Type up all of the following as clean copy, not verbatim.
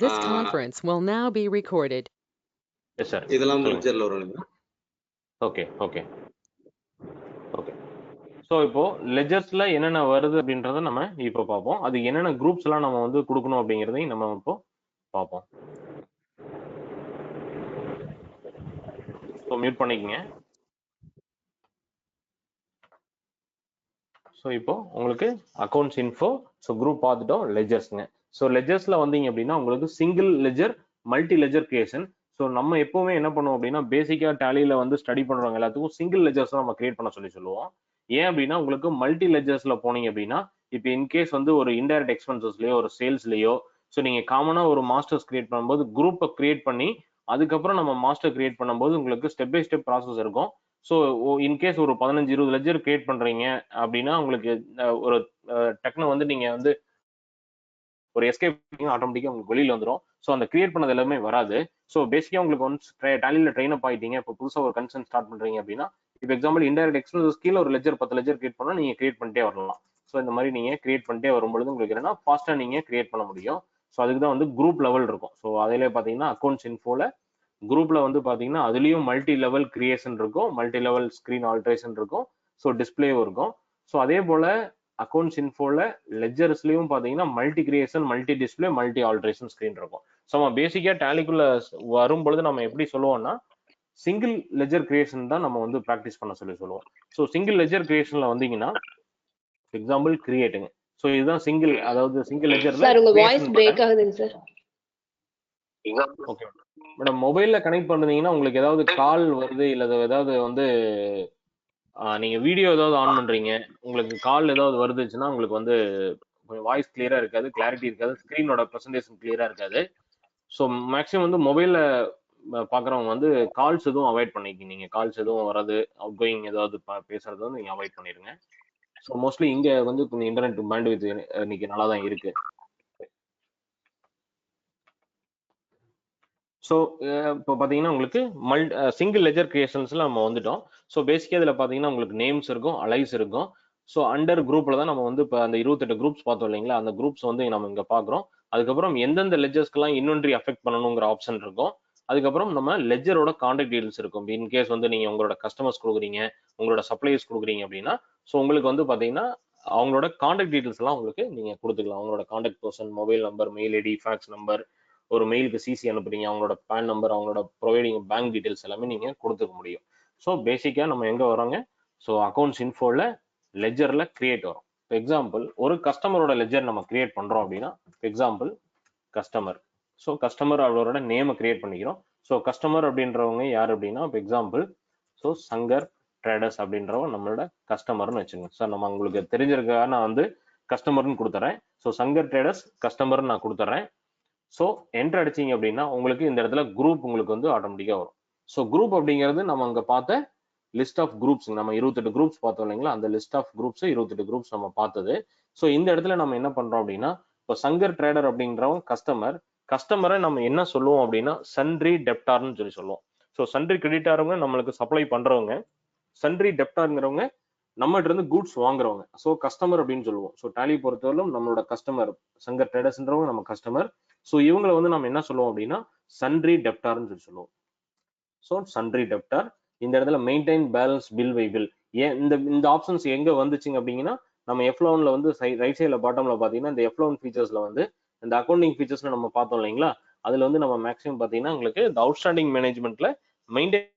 This conference will now be recorded. Yes, sir. இதெல்லாம் லெட்ஜர்ல வரும். Okay okay okay. So இப்போ லெஜர்ஸ்ல என்னென்ன வருது அப்படின்றத நம்ம இப்போ பார்ப்போம். அது என்னென்ன குரூப்ஸ் எல்லாம் நம்ம வந்து கொடுக்கணும் அப்படிங்கிறதையும் நம்ம இப்போ பார்ப்போம். ஸோ மியூட் பண்ணிக்கங்க. ஸோ இப்போ உங்களுக்கு அக்கௌண்ட்ஸ் இன்ஃபோ, ஸோ குரூப் பார்த்துட்டோம். லெஜர்ஸ்ங்க. ஸோ லெஜர்ஸ்ல வந்தீங்க அப்படின்னா உங்களுக்கு single ledger, multi ledger creation. So நம்ம எப்பவுமே என்ன பண்ணுவோம் அப்படின்னா பேசிக்கா டேலியில வந்து ஸ்டடி பண்றவங்க எல்லாத்துக்கும் சிங்கிள் லெஜர்ஸ் நம்ம கிரியேட் பண்ண சொல்லுவோம். ஏன் அப்படின்னா உங்களுக்கு மல்டி லெஜர்ஸ்ல போனீங்க அப்படின்னா இப்போ இன்கேஸ் வந்து ஒரு இன்டைரக்ட் எக்ஸ்பென்சஸ்லயோ ஒரு சேல்ஸ்லயோ ஸோ நீங்க காமனா ஒரு மாஸ்டர்ஸ் கிரியேட் பண்ணும்போது குரூப்பை கிரியேட் பண்ணி அதுக்கப்புறம் நம்ம மாஸ்டர் கிரியேட் பண்ணும்போது உங்களுக்கு ஸ்டெப் பை ஸ்டெப் ப்ராசஸ் இருக்கும். ஸோ இன்கேஸ் ஒரு 15-20 லெஜர் கிரியேட் பண்றீங்க அப்படின்னா உங்களுக்கு ஒரு டக்குனு வந்து நீங்க வந்து ஒரு எஸ்கேப் ஆட்டோமேட்டிக்கா உங்களுக்கு வெளியில வந்துடும். ஸோ அந்த கிரியேட் பண்ணது எல்லாமே வராது. ஸோ பேசிக்கா உங்களுக்கு ஒன்ஸ் டேலியில ட்ரெயின் அப் ஆயிட்டீங்க, இப்போ புதுசா ஒரு கன்சென்ட் ஸ்டார்ட் பண்றீங்க அப்படின்னா இப்போ எக்ஸாம்பிள் இன்டைரக்ட் எக்ஸ்பென்சஸ் கீழே ஒரு லெஜர் 10 லெஜர் கிரியேட் பண்ணா நீங்க கிரியேட் பண்ணிட்டே வரலாம். ஸோ இந்த மாதிரி நீங்க கிரியேட் பண்ணிட்டே வரும்பொழுது உங்களுக்கு என்னன்னா ஃபாஸ்டா நீங்க கிரியேட் பண்ண முடியும். ஸோ அதுக்கு தான் வந்து குரூப் லெவல் இருக்கும். ஸோ அதிலே பாத்தீங்கன்னா அக்கௌண்ட்ஸ் இன்ஃபோல குரூப்ல வந்து பாத்தீங்கன்னா அதுலயும் மல்டி லெவல் கிரியேஷன் இருக்கும், மல்டி லெவல் ஸ்கிரீன் ஆல்ட்ரேஷன் இருக்கும், ஸோ டிஸ்பிளேவும் இருக்கும். ஸோ அதே போல அக்கௌண்ட்ஸ் இன்ஃபோல லெஜர்ஸ்லயும் பாத்தீங்கன்னா multi creation, multi display, multi alteration screen இருக்கும். ஸோ நம்ம பேசிக்கா டேலிக்குள்ள வரும்பொழுது நம்ம எப்படி சொல்லுவோம்னா சிங்கிள் லெஜர் கிரியேஷன் தான் நம்ம வந்து ப்ராக்டிஸ் பண்ண சொல்லுவோம். ஸோ சிங்கிள் லெஜர் கிரியேஷன்ல வந்தீங்கன்னா எக்ஸாம்பிள் கிரியேட்டுங்க. ஸோ இதுதான் சிங்கிள், அதாவது சிங்கிள் லெஜர்ல சார் உங்க வாய்ஸ் பிரேக் ஆகுதுங்க சார். ஓகே மேடம், மொபைல்ல கனெக்ட் பண்ணுனீங்கன்னா உங்களுக்கு ஏதாவது கால் வருது இல்ல ஏதாவது வந்து நீங்க வீடியோ ஏதாவது ஆன் பண்றீங்க, உங்களுக்கு கால் ஏதாவது வருதுச்சுன்னா உங்களுக்கு வந்து வாய்ஸ் கிளியரா இருக்காது, கிளாரிட்டி இருக்காது, ஸ்கிரீனோட பிரசன்டேஷன் கிளியரா இருக்காது. ஸோ மேக்ஸிமம் வந்து மொபைல்ல பாக்குறவங்க வந்து கால்ஸ் எதுவும் அவாய்ட் பண்ணிக்க, நீங்க கால்ஸ் எதுவும் வராது, அவுட் கோயிங் ஏதாவது பேசுறது வந்து நீங்க அவாய்ட் பண்ணிருங்க. ஸோ மோஸ்ட்லி இங்க வந்து கொஞ்சம் இன்டர்நெட் பேண்ட்வித் இன்னைக்கு நல்லா தான் இருக்கு. ஸோ இப்போ பார்த்தீங்கன்னா உங்களுக்கு சிங்கிள் லெஜர் கிரியேஷன்ஸ்ல நம்ம வந்துட்டோம். ஸோ பேசிக்காக இதில் பார்த்தீங்கன்னா உங்களுக்கு நேம்ஸ் இருக்கும், அலைஸ் இருக்கும். ஸோ அண்டர் குரூப்ல தான் நம்ம வந்து இப்போ அந்த 28 குரூப்ஸ் பார்த்தோம் இல்லைங்களா, அந்த குரூப்ஸ் வந்து நம்ம இங்கே பார்க்குறோம். அதுக்கப்புறம் எந்தெந்த லெஜர்ஸ்க்கெல்லாம் இன்வென்ட்ரி அஃபெக்ட் பண்ணணுங்கிற ஆப்ஷன் இருக்கும். அதுக்கப்புறம் நம்ம லெஜரோட கான்டாக்ட் டீடைல்ஸ் இருக்கும். இன்கேஸ் வந்து நீங்க உங்களோட கஸ்டமர்ஸ் கொடுக்குறீங்க, உங்களோட சப்ளைஸ் கொடுக்குறீங்க அப்படின்னா ஸோ உங்களுக்கு வந்து பார்த்தீங்கன்னா அவங்களோட கான்டாக்ட் டீடைல்ஸ் எல்லாம் உங்களுக்கு நீங்க கொடுத்துக்கலாம். அவங்களோட contact person, mobile number, mail ID, fax number, ஒரு மெயிலுக்கு சிசி அனுப்புறீங்க, அவங்களோட பேன் நம்பர், அவங்களோட ப்ரொவைடிங் பேங்க் டீடைல்ஸ் எல்லாமே நீங்க கொடுத்துக்க முடியும். ஸோ பேசிக்கா நம்ம எங்க வரோங்க, ஸோ அக்கௌண்ட்ஸ் இன்ஃபோல லெஜர்ல கிரியேட் வரும். எக்ஸாம்பிள் ஒரு கஸ்டமரோட லெஜர் நம்ம கிரியேட் பண்றோம் அப்படின்னா எக்ஸாம்பிள் கஸ்டமர். ஸோ கஸ்டமர் அவரோட நேமை கிரியேட் பண்ணிக்கிறோம். ஸோ கஸ்டமர் அப்படின்றவங்க யார் அப்படின்னா எக்ஸாம்பிள் ஸோ சங்கர் ட்ரேடர்ஸ் அப்படின்றவங்க நம்மளோட கஸ்டமர்னு வச்சுக்கோங்க. சார் நம்ம உங்களுக்கு தெரிஞ்சிருக்காக நான் வந்து கஸ்டமர்னு கொடுத்துறேன். ஸோ சங்கர் ட்ரேடர்ஸ் கஸ்டமர்னு நான் கொடுத்துறேன். ஸோ என்டர் அடிச்சிங்க அப்படின்னா உங்களுக்கு இந்த இடத்துல குரூப் உங்களுக்கு வந்து ஆட்டோமேட்டிக்காக வரும். ஸோ குரூப் அப்படிங்கிறது நம்ம அங்கே பார்த்த லிஸ்ட் ஆஃப் குரூப்ஸ், நம்ம 28 குரூப்ஸ் பார்த்தோம் இல்லைங்களா, அந்த லிஸ்ட் ஆஃப் குரூப்ஸ் 28 குரூப்ஸ் நம்ம பார்த்தது. ஸோ இந்த இடத்துல நம்ம என்ன பண்றோம் அப்படின்னா இப்போ சங்கர் ட்ரேடர் அப்படின்றவங்க கஸ்டமரை நம்ம என்ன சொல்லுவோம் அப்படின்னா சன்ட்ரி டெப்டார்னு சொல்லுவோம். ஸோ சன்ட்ரி கிரெடிட்டாரவங்க நம்மளுக்கு சப்ளை பண்றவங்க, சன்ட்ரி டெப்டாருங்கிறவங்க நம்மகிட்ட இருந்து கூட்ஸ் வாங்குறவங்க. ஸோ கஸ்டமர் அப்படின்னு சொல்லுவோம். ஸோ டேலி பொறுத்தவரையிலும் நம்மளோட கஸ்டமர் சங்கர் ட்ரேடர்ஸ்ன்றவங்க நம்ம கஸ்டமர். ஸோ இவங்களை வந்து நம்ம என்ன சொல்லுவோம் அப்படின்னா சன்ட்ரி டெப்டார்னு சொல்லுவோம். So sundry debtor. இந்த இடத்துல maintain balance bill by bill, ஏன் இந்த ஆப்ஷன்ஸ் எங்க வந்துச்சுங்க அப்படிங்கன்னா நம்ம F11ல வந்து ரைட் சைட்ல பாட்டம்ல பாத்தீங்கன்னா இந்த F11 ஃபீச்சர்ஸ்ல வந்து இந்த அக்கௌண்டிங் ஃபீச்சர்ஸ்ல நம்ம பார்த்தோம் இல்லைங்களா, அதுல வந்து நம்ம மேக்ஸிமம் பாத்தீங்கன்னா உங்களுக்கு இந்த அவுட்ஸ்டாண்டிங் மேனேஜ்மெண்ட்ல மெயின்டைன்.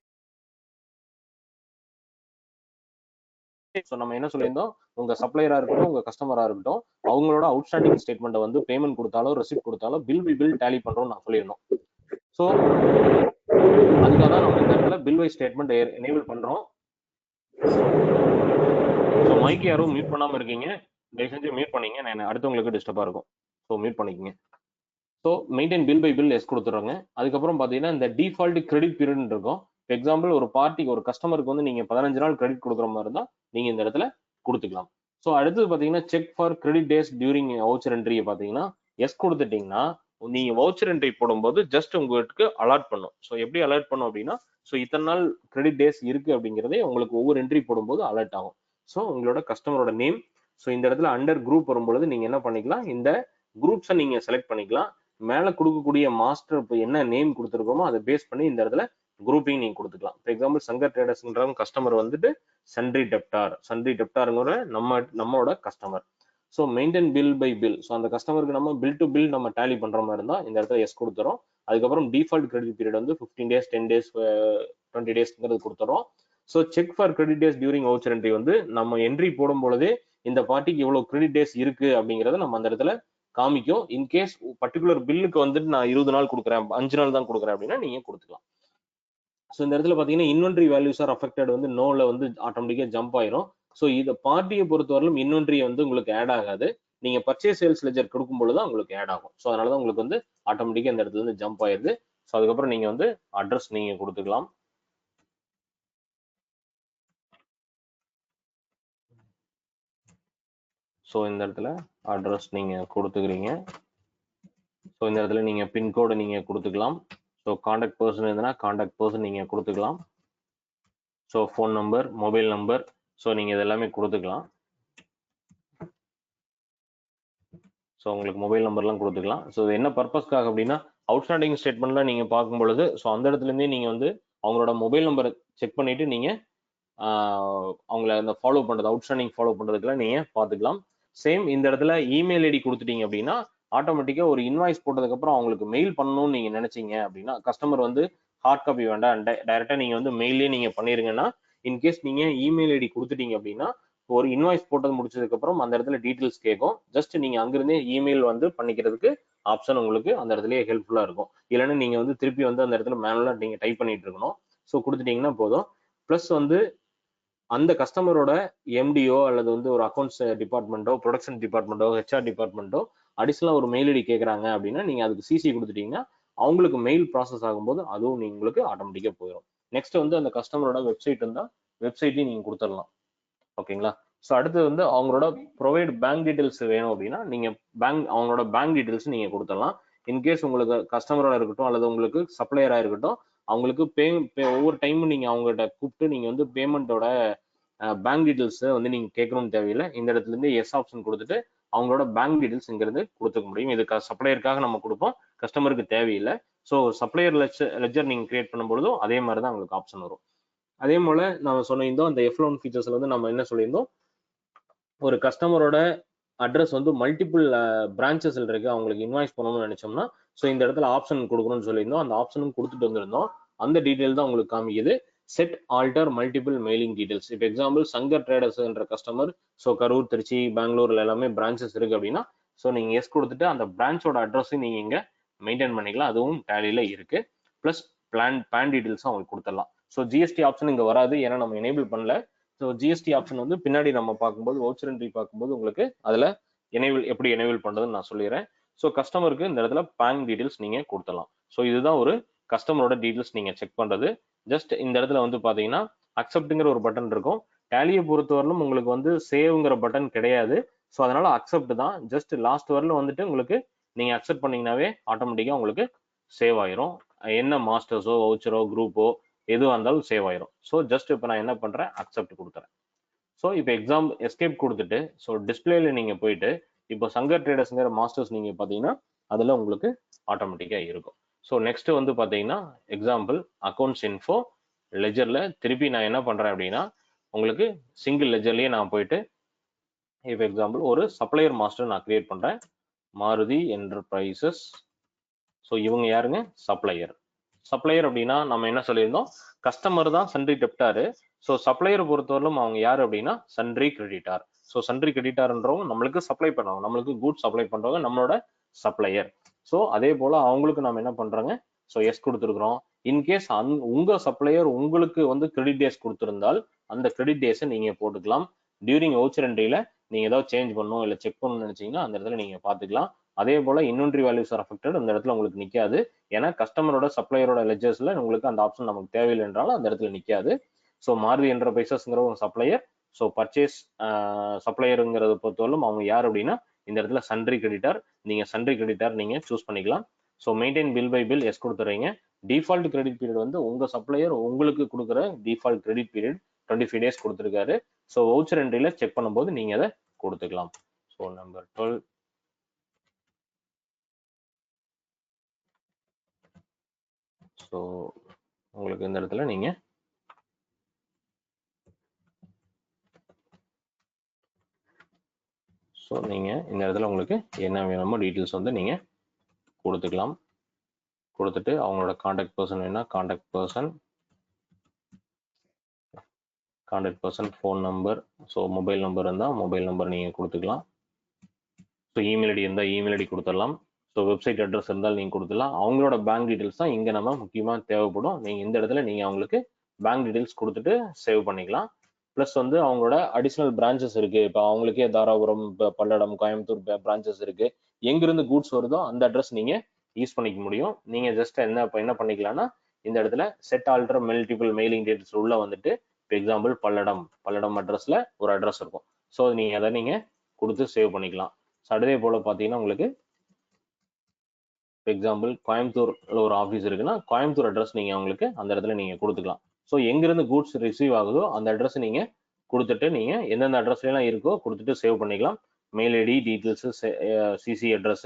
ஸோ நம்ம என்ன சொல்லியிருந்தோம், உங்க சப்ளையரா இருக்கட்டும் உங்க கஸ்டமரா இருக்கட்டும் அவங்களோட அவுட்ஸ்டாண்டிங் ஸ்டேட்மெண்ட் வந்து பேமெண்ட் கொடுத்தாலும் ரெசிப்ட் கொடுத்தாலும் பில் பை பில் டேலி பண்றோம் நான் சொல்லியிருந்தோம். ஸோ அதுக்காக தான் நம்ம இந்த இடத்துல பில் வை ஸ்டேட்மெண்ட் எனேபிள் பண்றோம். ஸோ மைக் யாரும் மியூட் பண்ணாம இருக்கீங்க, தயவு செஞ்சு மியூட் பண்ணீங்க, நான் அடுத்தவங்களுக்கு டிஸ்டர்பா இருக்கும். ஸோ மியூட் பண்ணிக்கங்க. So maintain bill by bill yes கொடுத்துருங்க. அதுக்கப்புறம் பார்த்தீங்கன்னா இந்த டிஃபால்ட் கிரெடிட் பீரியட் இருக்கும். எக்ஸாம்பிள் ஒரு பார்ட்டிக்கு ஒரு கஸ்டமருக்கு வந்து நீங்க 15 நாள் கிரெடிட் கொடுக்குற மாதிரி இருந்தால் நீங்க இந்த இடத்துல கொடுத்துக்கலாம். ஸோ அடுத்தது பார்த்தீங்கன்னா check for credit days during voucher என்ட்ரியை பார்த்தீங்கன்னா எஸ் கொடுத்துட்டீங்கன்னா நீங்க வவுச்சர் என்ட்ரி போடும்போது ஜஸ்ட் உங்களுக்கு அலர்ட் பண்ணும். ஸோ எப்படி அலர்ட் பண்ணும் அப்படின்னா ஸோ இத்தனை நாள் கிரெடிட் டேஸ் இருக்கு அப்படிங்கிறதே உங்களுக்கு ஒவ்வொரு என்ட்ரி போடும்போது அலர்ட் ஆகும். ஸோ உங்களோட கஸ்டமரோட நேம். ஸோ இந்த இடத்துல அண்டர் குரூப் வரும்பொழுது நீங்க என்ன பண்ணிக்கலாம், இந்த குரூப்ஸை நீங்க செலக்ட் பண்ணிக்கலாம். மேல கொடுக்கக்கூடிய மாஸ்டர் இப்போ என்ன நேம் கொடுத்துருக்கோமோ அதை பேஸ் பண்ணி இந்த இடத்துல குரூப்பிங் நீங்க கொடுத்துக்கலாம். ஃபார் எக்ஸாம்பிள் சங்கர் ட்ரேடர்ஸ்ன்றவங்க கஸ்டமர் வந்துட்டு சன்ரி டெப்டாருங்கிற நம்மளோட customer. So maintain bill by bill. So அந்த கஸ்டமருக்கு நம்ம பில் டு பில் நம்ம டேலி பண்ற மாதிரி இருந்தால் இந்த இடத்துல எஸ் கொடுத்துறோம். அதுக்கப்புறம் டிஃபால்ட் கிரெடிட் பீரியட் வந்து 15 days 10 days 20 daysங்கிறது கொடுத்துறோம். So check for credit days during voucher entry வந்து நம்ம என்ட்ரி போடும் பொழுதே இந்த பார்ட்டிக்கு இவ்வளவு கிரெடிட் டேஸ் இருக்கு அப்படிங்கறத நம்ம அந்த இடத்துல காமிக்கும். இன்கேஸ் பர்டிகுலர் பில்லுக்கு வந்துட்டு நான் 20 நாள் கொடுக்குறேன் 5 நாள் தான் கொடுக்குறேன் அப்படின்னா நீங்க கொடுத்துக்கலாம். ஸோ இந்த இடத்துல பாத்தீங்கன்னா இன்வென்ட்ரி வேல்யூஸ் ஆர் அஃபெக்டட் வந்து நோல வந்து ஆட்டோமேட்டிக்கா ஜம்ப் ஆயிரும். ஸோ இதை பார்ட்டியை பொறுத்தவரையிலும் இன்வென்ட்ரி வந்து உங்களுக்கு ஆட் ஆகாது. நீங்க பர்ச்சேஸ் சேல்ஸ் லெஜர் கொடுக்கும் பொழுது உங்களுக்கு ஆட் ஆகும். ஸோ அதனாலதான் உங்களுக்கு வந்து ஆட்டோமேட்டிக்கா இந்த இடத்துல இருந்து ஜம்ப் ஆயிருது. ஸோ அதுக்கப்புறம் நீங்க வந்து அட்ரஸ் நீங்க கொடுத்துக்கலாம். ஸோ இந்த இடத்துல அட்ரஸ் நீங்க கொடுத்துக்கிறீங்க. ஸோ இந்த இடத்துல நீங்க பின்கோடு நீங்க கொடுத்துக்கலாம். ஸோ கான்டாக்ட் பர்சன் இருந்ததுன்னா கான்டாக்ட் பர்சன் நீங்க கொடுத்துக்கலாம். So phone number, mobile number, so நீங்க இதெல்லாமே கொடுத்துக்கலாம். ஸோ உங்களுக்கு மொபைல் நம்பர்லாம் கொடுத்துக்கலாம். ஸோ இது என்ன பர்பஸ்க்காக அப்படின்னா அவுட்ஸ்டாண்டிங் ஸ்டேட்மெண்ட்லாம் நீங்க பார்க்கும் பொழுது ஸோ அந்த இடத்துல இருந்தே நீங்க வந்து அவங்களோட மொபைல் நம்பரை செக் பண்ணிட்டு நீங்க அவங்கள அந்த ஃபாலோ பண்றது அவுட்ஸ்டாண்டிங் ஃபாலோ பண்றதுக்குலாம் நீங்க பார்த்துக்கலாம். சேம் இந்த இடத்துல இமெயில் ஐடி கொடுத்துட்டீங்க அப்படின்னா ஆட்டோமேட்டிக்கா ஒரு இன்வாய்ஸ் போட்டதுக்கு அப்புறம் அவங்களுக்கு மெயில் பண்ணணும்னு நீங்க நினைச்சீங்க அப்படின்னா கஸ்டமர் வந்து ஹார்ட் காப்பி வேண்டாம் டைரக்டா நீங்க வந்து மெயிலே நீங்க பண்ணிருங்கன்னா இன்கேஸ் நீங்க இமெயில் ஐடி கொடுத்துட்டீங்க அப்படின்னா ஒரு இன்வாய்ஸ் போட்டது முடிச்சதுக்கு அப்புறம் அந்த இடத்துல டீடைல்ஸ் கேட்கும். ஜஸ்ட் நீங்க அங்கிருந்தே இமெயில் வந்து பண்ணிக்கிறதுக்கு ஆப்ஷன் உங்களுக்கு அந்த இடத்துலயே ஹெல்ப்ஃபுல்லா இருக்கும். இல்லைன்னா நீங்க வந்து திருப்பி வந்து அந்த இடத்துல மேனுவலா நீங்க டைப் பண்ணிட்டு இருக்கணும். ஸோ கொடுத்துட்டீங்கன்னா போதும். பிளஸ் வந்து அந்த கஸ்டமரோட எம்டிஓ அல்லது வந்து ஒரு அக்கௌண்ட்ஸ் டிபார்ட்மெண்ட்டோ ப்ரொடக்ஷன் டிபார்ட்மெண்ட்டோ ஹெச்ஆர் டிபார்ட்மெண்ட்டோ அடிஷனலா ஒரு மெயில் ஐடி கேட்குறாங்க அப்படின்னா நீங்க அதுக்கு சிசி கொடுத்துட்டீங்கன்னா அவங்களுக்கு மெயில் ப்ராசஸ் ஆகும்போது அதுவும் உங்களுக்கு ஆட்டோமேட்டிக்கா போயிடும். நெக்ஸ்ட் வந்து அந்த கஸ்டமரோட வெப்சைட் இருந்தா வெப்சைட்டையும் நீங்க கொடுத்துடலாம். ஓகேங்களா? ஸோ அடுத்து வந்து அவங்களோட ப்ரொவைட் பேங்க் டீடைல்ஸ் வேணும் அப்படின்னா நீங்க அவங்களோட பேங்க் டீடைல்ஸ் நீங்க கொடுத்துடலாம். இன்கேஸ் உங்களுக்கு கஸ்டமரோட இருக்கட்டும் அல்லது உங்களுக்கு சப்ளையரா இருக்கட்டும் அவங்களுக்கு ஒவ்வொரு டைமும் நீங்க அவங்ககிட்ட கூப்பிட்டு நீங்க வந்து பேமெண்ட்டோட பேங்க் டீடைல்ஸ் வந்து நீங்க கேட்கணும்னு தேவையில்லை. இந்த இடத்துல இருந்து எஸ் ஆப்ஷன் கொடுத்துட்டு அவங்களோட பேங்க் டீடைல்ஸ்ங்கிறது கொடுத்துக்க முடியும். இது சப்ளையருக்காக நம்ம கொடுப்போம், கஸ்டமருக்கு தேவையில்லை. ஸோ சப்ளையர் லெஜர் நீங்க கிரியேட் பண்ணும்பொழுதும் அதே மாதிரி தான் உங்களுக்கு ஆப்ஷன் வரும். அதே போல நம்ம சொன்னிருந்தோம் அந்த F லோன் ஃபீச்சர்ஸ்ல வந்து நம்ம என்ன சொல்லியிருந்தோம், ஒரு கஸ்டமரோட அட்ரஸ் வந்து மல்டிபிள் பிரான்ச்சஸ் இருக்கு அவங்களுக்கு இன்வாய்ஸ் பண்ணணும்னு நினைச்சோம்னா ஸோ இந்த இடத்துல ஆப்ஷன் கொடுக்கணும்னு சொல்லியிருந்தோம். அந்த ஆப்ஷனும் கொடுத்துட்டு வந்திருந்தோம். அந்த டீடைல் தான் உங்களுக்கு காமிக்குது. Set alter multiple mailing details. இப்போ எக்ஸாம்பிள் சங்கர் ட்ரேடர்ஸ் என்ற கஸ்டமர் ஸோ கரூர், திருச்சி, பெங்களூர்ல எல்லாமே பிரான்ச்சஸ் இருக்கு அப்படின்னா ஸோ நீங்க எஸ் கொடுத்துட்டு அந்த பிரான்ச்சோட அட்ரஸையும் நீங்க இங்க மெயின்டைன் பண்ணிக்கலாம். அதுவும் டேலியில இருக்கு. பிளஸ் பேன் டீடைல்ஸும் அவங்களுக்கு கொடுத்துடலாம். ஸோ ஜிஎஸ்டி ஆப்ஷன் இங்க வராது, ஏன்னா நம்ம எனேபிள் பண்ணல. ஸோ ஜிஎஸ்டி ஆப்ஷன் வந்து பின்னாடி நம்ம பார்க்கும்போது வவுச்சர் என்ட்ரி பார்க்கும்போது உங்களுக்கு அதுல எப்படி எனேபிள் பண்றதுன்னு நான் சொல்லிடுறேன். ஸோ கஸ்டமருக்கு இந்த இடத்துல பேங்க் டீடைல்ஸ் நீங்க கொடுத்துடலாம். ஸோ இதுதான் ஒரு கஸ்டமரோட டீடைல்ஸ் நீங்க செக் பண்றது. ஜஸ்ட் இந்த இடத்துல வந்து பாத்தீங்கன்னா அக்செப்ட்ங்கிற ஒரு பட்டன் இருக்கும். டேலியை பொறுத்தவரையிலும் உங்களுக்கு வந்து சேவ்ங்கிற பட்டன் கிடையாது. ஸோ அதனால அக்செப்ட் தான். ஜஸ்ட் லாஸ்ட் வரல வந்துட்டு உங்களுக்கு நீங்க அக்செப்ட் பண்ணீங்கன்னாவே ஆட்டோமேட்டிக்கா உங்களுக்கு சேவ் ஆயிரும். என்ன மாஸ்டர்ஸோ வவுச்சரோ குரூப்போ எதுவாக இருந்தாலும் சேவ் ஆயிரும். ஸோ ஜஸ்ட் இப்போ நான் என்ன பண்றேன், அக்செப்ட் கொடுத்துறேன். ஸோ இப்போ எஸ்கேப் கொடுத்துட்டு ஸோ டிஸ்பிளேல நீங்க போயிட்டு இப்போ சங்கர் ட்ரேடர்ஸ்ங்கிற மாஸ்டர்ஸ் நீங்க பாத்தீங்கன்னா அதுல உங்களுக்கு ஆட்டோமேட்டிக்கா இருக்கும். ஸோ நெக்ஸ்ட் வந்து பாத்தீங்கன்னா எக்ஸாம்பிள் அக்கௌண்ட்ஸ் இன்ஃபோ லெஜர்ல திருப்பி நான் என்ன பண்றேன் அப்படின்னா உங்களுக்கு சிங்கிள் லெஜர்லயே நான் போயிட்டு இப்போ எக்ஸாம்பிள் ஒரு சப்ளையர் மாஸ்டர் நான் கிரியேட் பண்றேன், மாருதி என்டர்பிரைசஸ். ஸோ இவங்க யாருங்க, சப்ளையர். சப்ளையர் அப்படின்னா நம்ம என்ன சொல்லியிருந்தோம், கஸ்டமர் தான் சன்ரி டெப்டாரு. ஸோ சப்ளையரை பொறுத்தவரையிலும் அவங்க யாரு அப்படின்னா சன்ரி கிரெடிட்டார். ஸோ சன்ரி கிரெடிட்டார்ன்றவங்க நம்மளுக்கு சப்ளை பண்ணுவாங்க, நம்மளுக்கு கூட்ஸ் சப்ளை பண்றவங்க நம்மளோட சப்ளையர். ஸோ அதே போல அவங்களுக்கு நம்ம என்ன பண்றாங்க, ஸோ எஸ் கொடுத்துருக்குறோம். இன்கேஸ் உங்க சப்ளையர் உங்களுக்கு வந்து கிரெடிட் டேஸ் கொடுத்திருந்தால் அந்த கிரெடிட் டேஸை நீங்க போட்டுக்கலாம். டியூரிங் வவுச்சர் என்ட்ரியில நீங்க ஏதாவது சேஞ்ச் பண்ணணும் இல்லை செக் பண்ணணும்னு நினைச்சீங்கன்னா அந்த இடத்துல நீங்க பாத்துக்கலாம். அதே போல இன்வென்ட்ரி வேல்யூஸ் ஆர் அஃபெக்டட் அந்த இடத்துல உங்களுக்கு நிக்காது. ஏன்னா கஸ்டமரோட சப்ளையரோட லெஜர்ஸ்ல உங்களுக்கு அந்த ஆப்ஷன் நமக்கு தேவையில்லை என்றாலும் அந்த இடத்துல நிக்காது. ஸோ மாருதி என்டர்பிரைசஸ்ங்கிற ஒரு சப்ளையர். ஸோ பர்ச்சேஸ் சப்ளையருங்கிறத பொறுத்தவரைக்கும் அவங்க யார் அப்படின்னா இந்த இடத்துல சன்ரி கிரெடிட்டார். நீங்க சன்ரி கிரெடிட்டார் நீங்க சூஸ் பண்ணிக்கலாம். So maintain bill by bill yes கொடுத்துறீங்க. டிஃபால்ட் கிரெடிட் பீரியட் வந்து உங்க சப்ளையர் உங்களுக்கு கொடுக்குற டிஃபால்ட் கிரெடிட் பீரியட் 25 days கொடுத்துருக்காரு. ஸோ வவுச்சர் என்ட்ரியில செக் பண்ணும்போது நீங்க அதை கொடுத்துக்கலாம். ஸோ நம்பர் 12 ஸோ உங்களுக்கு இந்த இடத்துல நீங்க ஸோ நீங்க இந்த இடத்துல உங்களுக்கு என்ன வேணுமோ டீட்டெயில்ஸ் வந்து நீங்க கொடுத்துக்கலாம். கொடுத்துட்டு அவங்களோட கான்டாக்ட் பர்சன் வேணா contact person phone number, so mobile number இருந்தால் மொபைல் நம்பர் நீங்கள் கொடுத்துக்கலாம். ஸோ இமெயில் ஐடி இருந்தால் இமெயில் ஐடி கொடுத்துடலாம். ஸோ வெப்சைட் அட்ரஸ் இருந்தால் நீங்கள் கொடுத்துடலாம். அவங்களோட பேங்க் டீட்டெயில்ஸ் தான் இங்கே நம்ம முக்கியமாக தேவைப்படும். நீங்கள் இந்த இடத்துல நீங்கள் அவங்களுக்கு பேங்க் டீட்டெயில்ஸ் கொடுத்துட்டு சேவ் பண்ணிக்கலாம். ப்ளஸ் வந்து அவங்களோட அடிஷ்னல் பிரான்ச்சஸ் இருக்குது. இப்போ அவங்களுக்கே தாராபுரம், பல்லடம், கோயம்புத்தூர் பிரான்ச்சஸ் இருக்குது. எங்கிருந்து கூட்ஸ் வருதோ அந்த அட்ரஸ் நீங்கள் யூஸ் பண்ணிக்க முடியும். நீங்கள் ஜஸ்ட் என்ன பண்ணிக்கலாம்னா இந்த இடத்துல set alter multiple mailing details உள்ள வந்துட்டு, இப்போ எக்ஸாம்பிள் பல்லடம் அட்ரஸ்ல ஒரு அட்ரஸ் இருக்கும். ஸோ நீங்கள் அதை நீங்கள் கொடுத்து சேவ் பண்ணிக்கலாம். ஸோ அதே போல் பார்த்தீங்கன்னா உங்களுக்கு எக்ஸாம்பிள் கோயம்புத்தூர்ல ஒரு ஆஃபீஸ் இருக்குன்னா கோயம்புத்தூர் அட்ரஸ் நீங்கள் அவங்களுக்கு அந்த இடத்துல நீங்கள் கொடுத்துக்கலாம். ஸோ எங்கிருந்து கூட்ஸ் ரிசீவ் ஆகுதோ அந்த அட்ரஸ் நீங்கள் கொடுத்துட்டு நீங்கள் எந்தெந்த அட்ரஸ்லாம் இருக்கோ கொடுத்துட்டு சேவ் பண்ணிக்கலாம். Mail ID details, CC address,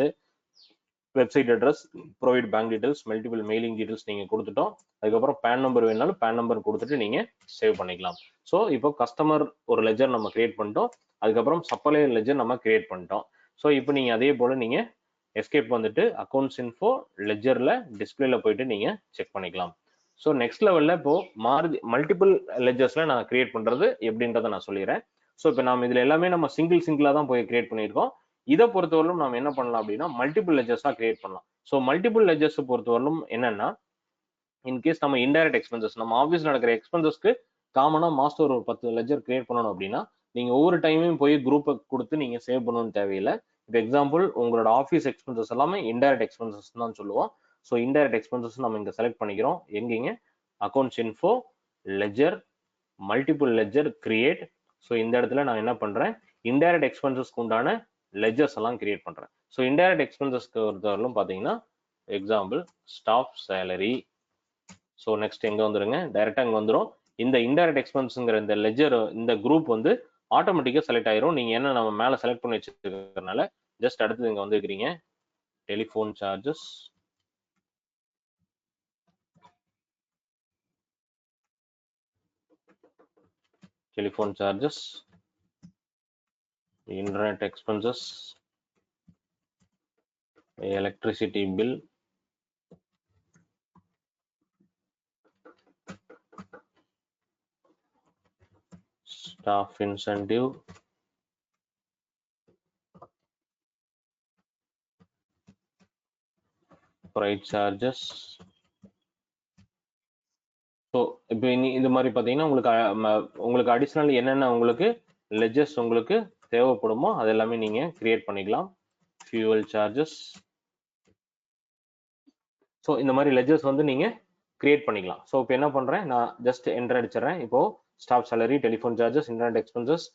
website address, provide bank details, multiple mailing details நீங்கள் கொடுத்துட்டோம். அதுக்கப்புறம் பேன் நம்பர் வேணாலும் பேன் நம்பர் கொடுத்துட்டு நீங்கள் சேவ் பண்ணிக்கலாம். ஸோ இப்போ கஸ்டமர் ஒரு லெஜர் நம்ம கிரியேட் பண்ணிட்டோம். அதுக்கப்புறம் சப்ளையர் லெஜர் நம்ம கிரியேட் பண்ணிட்டோம். ஸோ இப்போ நீங்கள் அதே போல் நீங்கள் எஸ்கேப் வந்துட்டு அக்கௌண்ட்ஸ் இன்ஃபோ லெஜரில் டிஸ்பிளேல போயிட்டு நீங்கள் செக் பண்ணிக்கலாம். ஸோ நெக்ஸ்ட் லெவலில் இப்போ மல்டிபிள் லெஜர்ஸில் நான் கிரியேட் பண்ணுறது எப்படின்றத நான் சொல்லிடுறேன். ஸோ இப்போ நம்ம இதில் எல்லாமே நம்ம சிங்கிளாக தான் போய் கிரியேட் பண்ணியிருக்கோம். இதை பொறுத்தவரையிலும் நம்ம என்ன பண்ணலாம் அப்படின்னா மல்டிபிள் லெஜர்ஸாக கிரியேட் பண்ணலாம். ஸோ மல்டிபிள் லெஜர்ஸ் பொறுத்தவரையிலும் என்னன்னா, இன்கேஸ் நம்ம இன்டைரக்ட் எக்ஸ்பென்சஸ், நம்ம ஆஃபீஸ் நடக்கிற எக்ஸ்பென்சஸ்க்கு காமனாக மாஸ்டர் ஒரு 10 லெஜர் கிரியேட் பண்ணணும் அப்படின்னா நீங்கள் ஒவ்வொரு டைமையும் போய் குரூப்பை கொடுத்து நீங்கள் சேவ் பண்ணணும்னு தேவையில்லை. இப்போ எக்ஸாம்பிள் உங்களோட ஆஃபீஸ் எக்ஸ்பென்சஸ் எல்லாமே இன்டைரக்ட் எக்ஸ்பென்சஸ் தான் சொல்லுவோம். ஸோ இன்டைரக்ட் எக்ஸ்பென்சஸ் நம்ம இங்கே செலக்ட் பண்ணிக்கிறோம். எங்கேங்க accounts info ledger multiple ledger create. So இந்த இடத்துல நான் என்ன பண்ணுறேன், இன்டைரக்ட் எக்ஸ்பென்சஸ்க்கு உண்டான லெஜர்ஸ் எல்லாம் கிரியேட் பண்ணுறேன். ஸோ இன்டைரக்ட் எக்ஸ்பென்சஸ்க்கு பொறுத்தவரையிலும் பார்த்தீங்கன்னா example staff salary. So next எங்கே வந்துருங்க, டைரெக்டாக இங்கே வந்துடும். இந்த இன்டைரக்ட் எக்ஸ்பென்ஸுங்கிற இந்த லெஜர் இந்த குரூப் வந்து ஆட்டோமேட்டிக்காக செலக்ட் ஆயிரும். நீங்கள் என்ன நம்ம மேலே செலக்ட் பண்ணி வச்சிருக்கிறதுனால ஜஸ்ட் அடுத்தது இங்கே வந்துருக்கிறீங்க telephone charges, internet expenses, electricity bill, staff incentive, freight charges. So இப்போ இந்த மாதிரி பார்த்தீங்கன்னா உங்களுக்கு அடிஷ்னல் என்னென்ன உங்களுக்கு லெஜர்ஸ் உங்களுக்கு தேவைப்படுமோ அது எல்லாமே நீங்கள் கிரியேட் பண்ணிக்கலாம். Fuel charges. ஸோ இந்த மாதிரி லெஜர்ஸ் வந்து நீங்கள் கிரியேட் பண்ணிக்கலாம். ஸோ இப்போ என்ன பண்ணுறேன், நான் ஜஸ்ட் என்டர் அடிச்சிடறேன். இப்போ staff salary, telephone charges, internet expenses,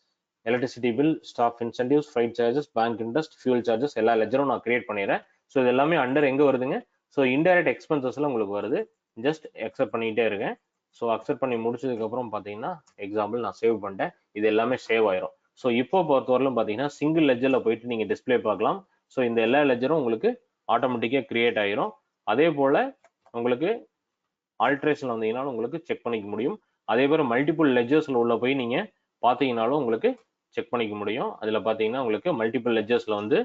electricity bill, staff incentives, freight charges, bank interest, fuel charges எல்லா லெஜரும் நான் கிரியேட் பண்ணிடுறேன். ஸோ இது எல்லாமே அண்டர் எங்கே வருதுங்க, ஸோ இன்டைரக்ட் எக்ஸ்பென்சஸ்ல உங்களுக்கு வருது. ஜஸ்ட் அக்செப்ட் பண்ணிக்கிட்டே இருக்கேன். ஸோ அக்செப்ட் பண்ணி முடிச்சதுக்கப்புறம் பார்த்தீங்கன்னா எக்ஸாம்பிள் நான் சேவ் பண்ணிட்டேன். இது எல்லாமே சேவ் ஆயிரும். ஸோ இப்போ பொறுத்தவரையிலும் பார்த்தீங்கன்னா சிங்கிள் லெஜரில் போயிட்டு நீங்கள் டிஸ்பிளே பார்க்கலாம். ஸோ இந்த எல்லா லெஜரும் உங்களுக்கு ஆட்டோமேட்டிக்காக கிரியேட் ஆயிரும். அதே போல் உங்களுக்கு ஆல்ட்ரேஷன் வந்தீங்கன்னாலும் உங்களுக்கு செக் பண்ணிக்க முடியும். அதே போல் மல்டிபிள் லெஜர்ஸில் உள்ள போய் நீங்கள் பார்த்தீங்கன்னாலும் உங்களுக்கு செக் பண்ணிக்க முடியும். அதில் பார்த்தீங்கன்னா உங்களுக்கு மல்டிபிள் லெஜர்ஸில் வந்து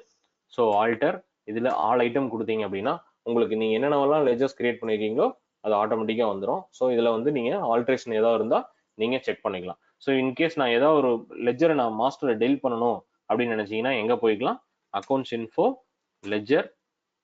ஸோ ஆல்டர் இதில் ஆல் ஐட்டம் கொடுத்தீங்க அப்படின்னா உங்களுக்கு நீங்கள் என்னென்னலாம் லெஜர்ஸ் கிரியேட் பண்ணியிருக்கீங்களோ அது ஆட்டோமேட்டிக்காக வந்துடும். ஸோ இதில் வந்து நீங்கள் ஆல்ட்ரேஷன் ஏதாவது இருந்தால் நீங்கள் செக் பண்ணிக்கலாம். ஸோ இன்கேஸ் நான் ஏதாவது ஒரு லெஜரை நான் மாஸ்டரை டெலிட் பண்ணணும் அப்படின்னு நினச்சிங்கன்னா எங்கே போய்க்கலாம், அக்கௌண்ட்ஸ் இன்ஃபோ லெஜர்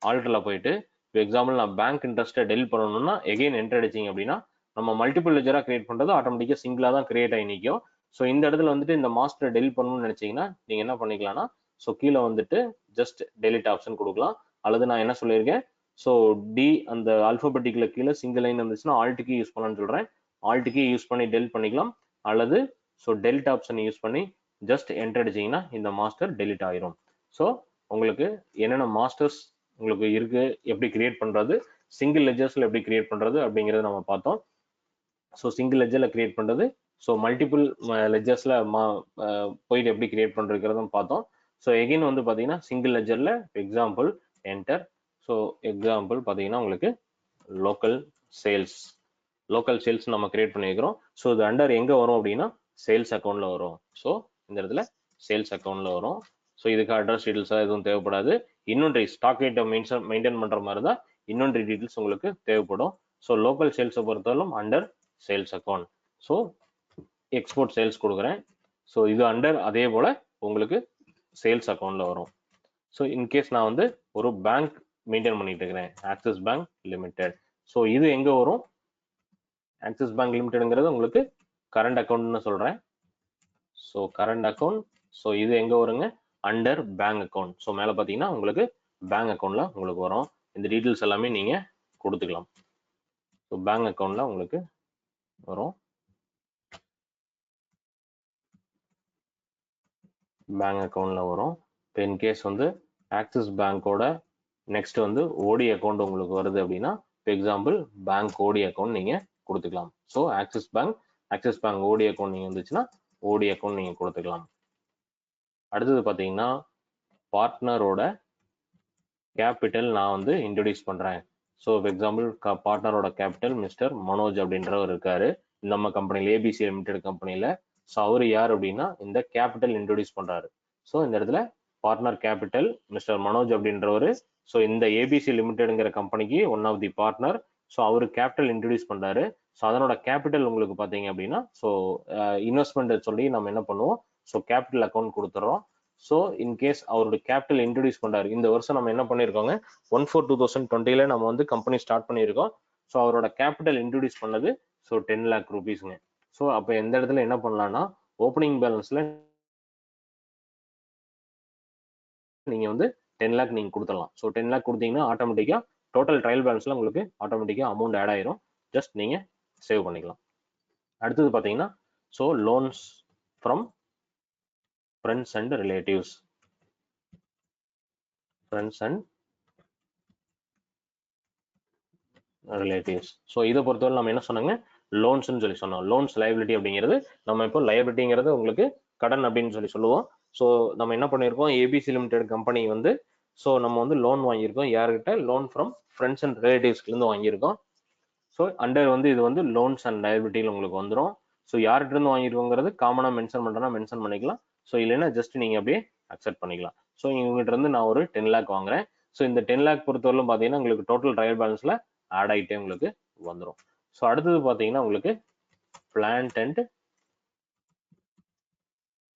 ஆல்டரில் போயிட்டு இப்போ எக்ஸாம்பிள் நான் பேங்க் இன்ட்ரெஸ்ட்டை டெலிட் பண்ணணும்னா எகைன் என்டர் அடிச்சிங்க அப்படின்னா நம்ம மல்டிபிள் லெஜராக கிரியேட் பண்ணுறது ஆட்டோமேட்டிக்காக சிங்கிளாக தான் கிரியேட் ஆகி நிற்கும். ஸோ இந்த இடத்துல வந்துட்டு இந்த மாஸ்டரை டெலிட் பண்ணணும்னு நினச்சிங்கன்னா நீங்கள் என்ன பண்ணிக்கலாம்னா ஸோ கீழே வந்துட்டு ஜஸ்ட் டெலிட் ஆப்ஷன் கொடுக்கலாம். அல்லது நான் என்ன சொல்லியிருக்கேன், ஸோ டி அந்த ஆல்பபெட்டிக்கில் கீழே சிங்கிள் லைன் இருந்துச்சுன்னா ஆல்ட் கீ யூஸ் பண்ணலான்னு சொல்கிறேன். ஆல்ட் கீ யூஸ் பண்ணி டெலிட் பண்ணிக்கலாம். அல்லது ஸோ டெலிட் ஆப்ஷன் யூஸ் பண்ணி ஜஸ்ட் என்டர் அடிச்சிங்கன்னா இந்த மாஸ்டர் டெலிட் ஆயிரும். ஸோ உங்களுக்கு என்னென்ன மாஸ்டர்ஸ் உங்களுக்கு இருக்கு, எப்படி கிரியேட் பண்ணுறது, சிங்கிள் லெஜர்ஸில் எப்படி கிரியேட் பண்ணுறது அப்படிங்கிறத நம்ம பார்த்தோம். ஸோ சிங்கிள் லெஜரில் கிரியேட் பண்ணுறது, ஸோ மல்டிபிள் லெஜர்ஸில் போயிட்டு எப்படி கிரியேட் பண்ணுறதுங்கிறதும் பார்த்தோம். ஸோ எகைன் வந்து பார்த்தீங்கன்னா சிங்கிள் லெஜரில் எக்ஸாம்பிள் என்டர். ஸோ எக்ஸாம்பிள் பார்த்தீங்கன்னா உங்களுக்கு லோக்கல் சேல்ஸ், லோக்கல் சேல்ஸ் நம்ம கிரியேட் பண்ணியிருக்கிறோம். ஸோ இது அண்டர் எங்க வரும் அப்படின்னா சேல்ஸ் அக்கௌண்ட்ல வரும். ஸோ இந்த இடத்துல சேல்ஸ் அக்கௌண்ட்ல வரும். ஸோ இதுக்கு அட்ரஸ் டீடைல்ஸாக எதுவும் தேவைப்படாது. இன்வென்ட்ரி ஸ்டாக் ஐட்டம் மெயின்டைன் பண்ற மாதிரி தான் இன்வென்ட்ரி டீடைல்ஸ் உங்களுக்கு தேவைப்படும். ஸோ லோக்கல் சேல்ஸை பொறுத்தவரைக்கும் under sales account. So export sales கொடுக்குறேன். ஸோ இது அண்டர் அதே போல உங்களுக்கு சேல்ஸ் அக்கௌண்ட்ல வரும். ஸோ இன்கேஸ் நான் வந்து ஒரு பேங்க் மெயின்டைன் பண்ணிட்டு இருக்கிறேன், ஆக்சிஸ் பேங்க் லிமிடெட். ஸோ இது எங்க வரும்? ஆக்சிஸ் பேங்க் லிமிடெட்ங்கிறது உங்களுக்கு கரண்ட் அக்கௌண்ட்னு சொல்றேன். So current account. ஸோ இது எங்க வருங்க? Under bank account. ஸோ மேல பாத்தீங்கன்னா உங்களுக்கு பேங்க் அக்கௌண்ட்ல உங்களுக்கு வரும். இந்த டீடைல்ஸ் எல்லாமே நீங்க கொடுத்துக்கலாம். ஸோ பேங்க் அக்கௌண்ட்ல உங்களுக்கு வரும். பேங்க் அக்கௌண்ட்ல வரும். இப்போ இன்கேஸ் வந்து ஆக்சிஸ் பேங்கோட நெக்ஸ்ட் வந்து ஓடி அக்கௌண்ட் உங்களுக்கு வருது அப்படின்னா, இப்போ எக்ஸாம்பிள் பேங்க் ஓடி அக்கௌண்ட் நீங்க கொடுத்துக்கலாம். ஸோ ஆக்சிஸ் பேங்க் ஓடி அக்கௌண்ட் நீங்க வந்துச்சுன்னா ஓடி அக்கௌண்ட் நீங்க கொடுத்துக்கலாம். அடுத்தது பாத்தீங்கன்னா பார்ட்னரோட கேபிட்டல் நான் வந்து இன்ட்ரோடியூஸ் பண்றேன். ஸோ எக்ஸாம்பிள் பார்ட்னரோட கேபிட்டல் மிஸ்டர் மனோஜ் அப்படின்றவர் இருக்காரு நம்ம கம்பெனியில், ஏபிசி லிமிடெட் கம்பெனியில. ஸோ அவர் யார் அப்படின்னா இந்த கேபிட்டல் இன்ட்ரோடியூஸ் பண்றாரு. ஸோ இந்த இடத்துல பார்ட்னர் கேபிட்டல் மிஸ்டர் மனோஜ் அப்படின்றவர். ஸோ இந்த ஏபிசி லிமிடெட்ங்கிற கம்பெனிக்கு one of the partner. So அவர் கேபிட்டல் இன்ட்ரோடியூஸ் பண்றாரு. ஸோ அதனோட கேபிட்டல் உங்களுக்கு பாத்தீங்க அப்படின்னா, ஸோ இன்வெஸ்ட்மெண்ட் சொல்லி நம்ம என்ன பண்ணுவோம்? ஸோ கேபிட்டல் அக்கௌண்ட் கொடுத்துறோம். ஸோ இன்கேஸ் அவரோட கேபிட்டல் இன்ட்ரோடியூஸ் பண்றாரு. இந்த வருஷம் நம்ம என்ன பண்ணிருக்கோங்க? 1/4/2020 நம்ம வந்து கம்பெனி ஸ்டார்ட் பண்ணியிருக்கோம். ஸோ அவரோட கேபிட்டல் இன்ட்ரோடியூஸ் பண்ணது ஸோ 10 lakh rupeesங்க. ஸோ அப்போ எந்த இடத்துல என்ன பண்ணலாம்னா, ஓப்பனிங் பேலன்ஸ்ல நீங்க வந்து 10 lakh நீங்க கொடுத்துடலாம். ஸோ 10 lakh கொடுத்தீங்கன்னா ஆட்டோமேட்டிக்கா டோட்டல் ட்ரையல் பேலன்ஸ்ல உங்களுக்கு ஆட்டோமேட்டிக்கா அமௌண்ட் ஆட் ஆயிரும். ஜஸ்ட் நீங்க சேவ் பண்ணிக்கலாம். அடுத்தது பாத்தீங்கன்னா so loans from friends and relatives. Friends and relatives. So இதை பொறுத்தவரை நம்ம என்ன சொன்னாங்க? லோன்ஸ்ன்னு சொல்லி சொன்னோம். லோன்ஸ் லைபிலிட்டி அப்படிங்கிறது நம்ம இப்போ லைபிலிட்டிங்கிறது உங்களுக்கு கடன் அப்படின்னு சொல்லி சொல்லுவோம். ஸோ நம்ம என்ன பண்ணியிருக்கோம்? ஏபிசி லிமிடெட் கம்பெனி வந்து ஸோ நம்ம வந்து லோன் வாங்கியிருக்கோம். யார்கிட்ட? லோன் ஃப்ரம் ஃப்ரெண்ட்ஸ் அண்ட் ரிலேட்டிவ்ஸ்லேருந்து வாங்கியிருக்கோம். ஸோ அண்டர் வந்து இது வந்து லோன்ஸ் அண்ட் லைபிலிட்டியில் உங்களுக்கு வந்துடும். ஸோ யார்கிட்ட இருந்து வாங்கியிருக்கோங்கிறது காமனாக மென்ஷன் பண்ணுறேன்னா மென்ஷன் பண்ணிக்கலாம். ஸோ இல்லைன்னா ஜஸ்ட் நீங்கள் அப்படியே அக்செப்ட் பண்ணிக்கலாம். ஸோ இவங்ககிட்ட இருந்து நான் ஒரு 10 lakh வாங்குறேன். ஸோ இந்த 10 lakh பொறுத்தவரையிலும் பார்த்தீங்கன்னா உங்களுக்கு டோட்டல் ட்ரையல் பேலன்ஸில் ஆட் ஆகிட்டே உங்களுக்கு வந்துடும். ஸோ அடுத்தது பார்த்தீங்கன்னா உங்களுக்கு plant and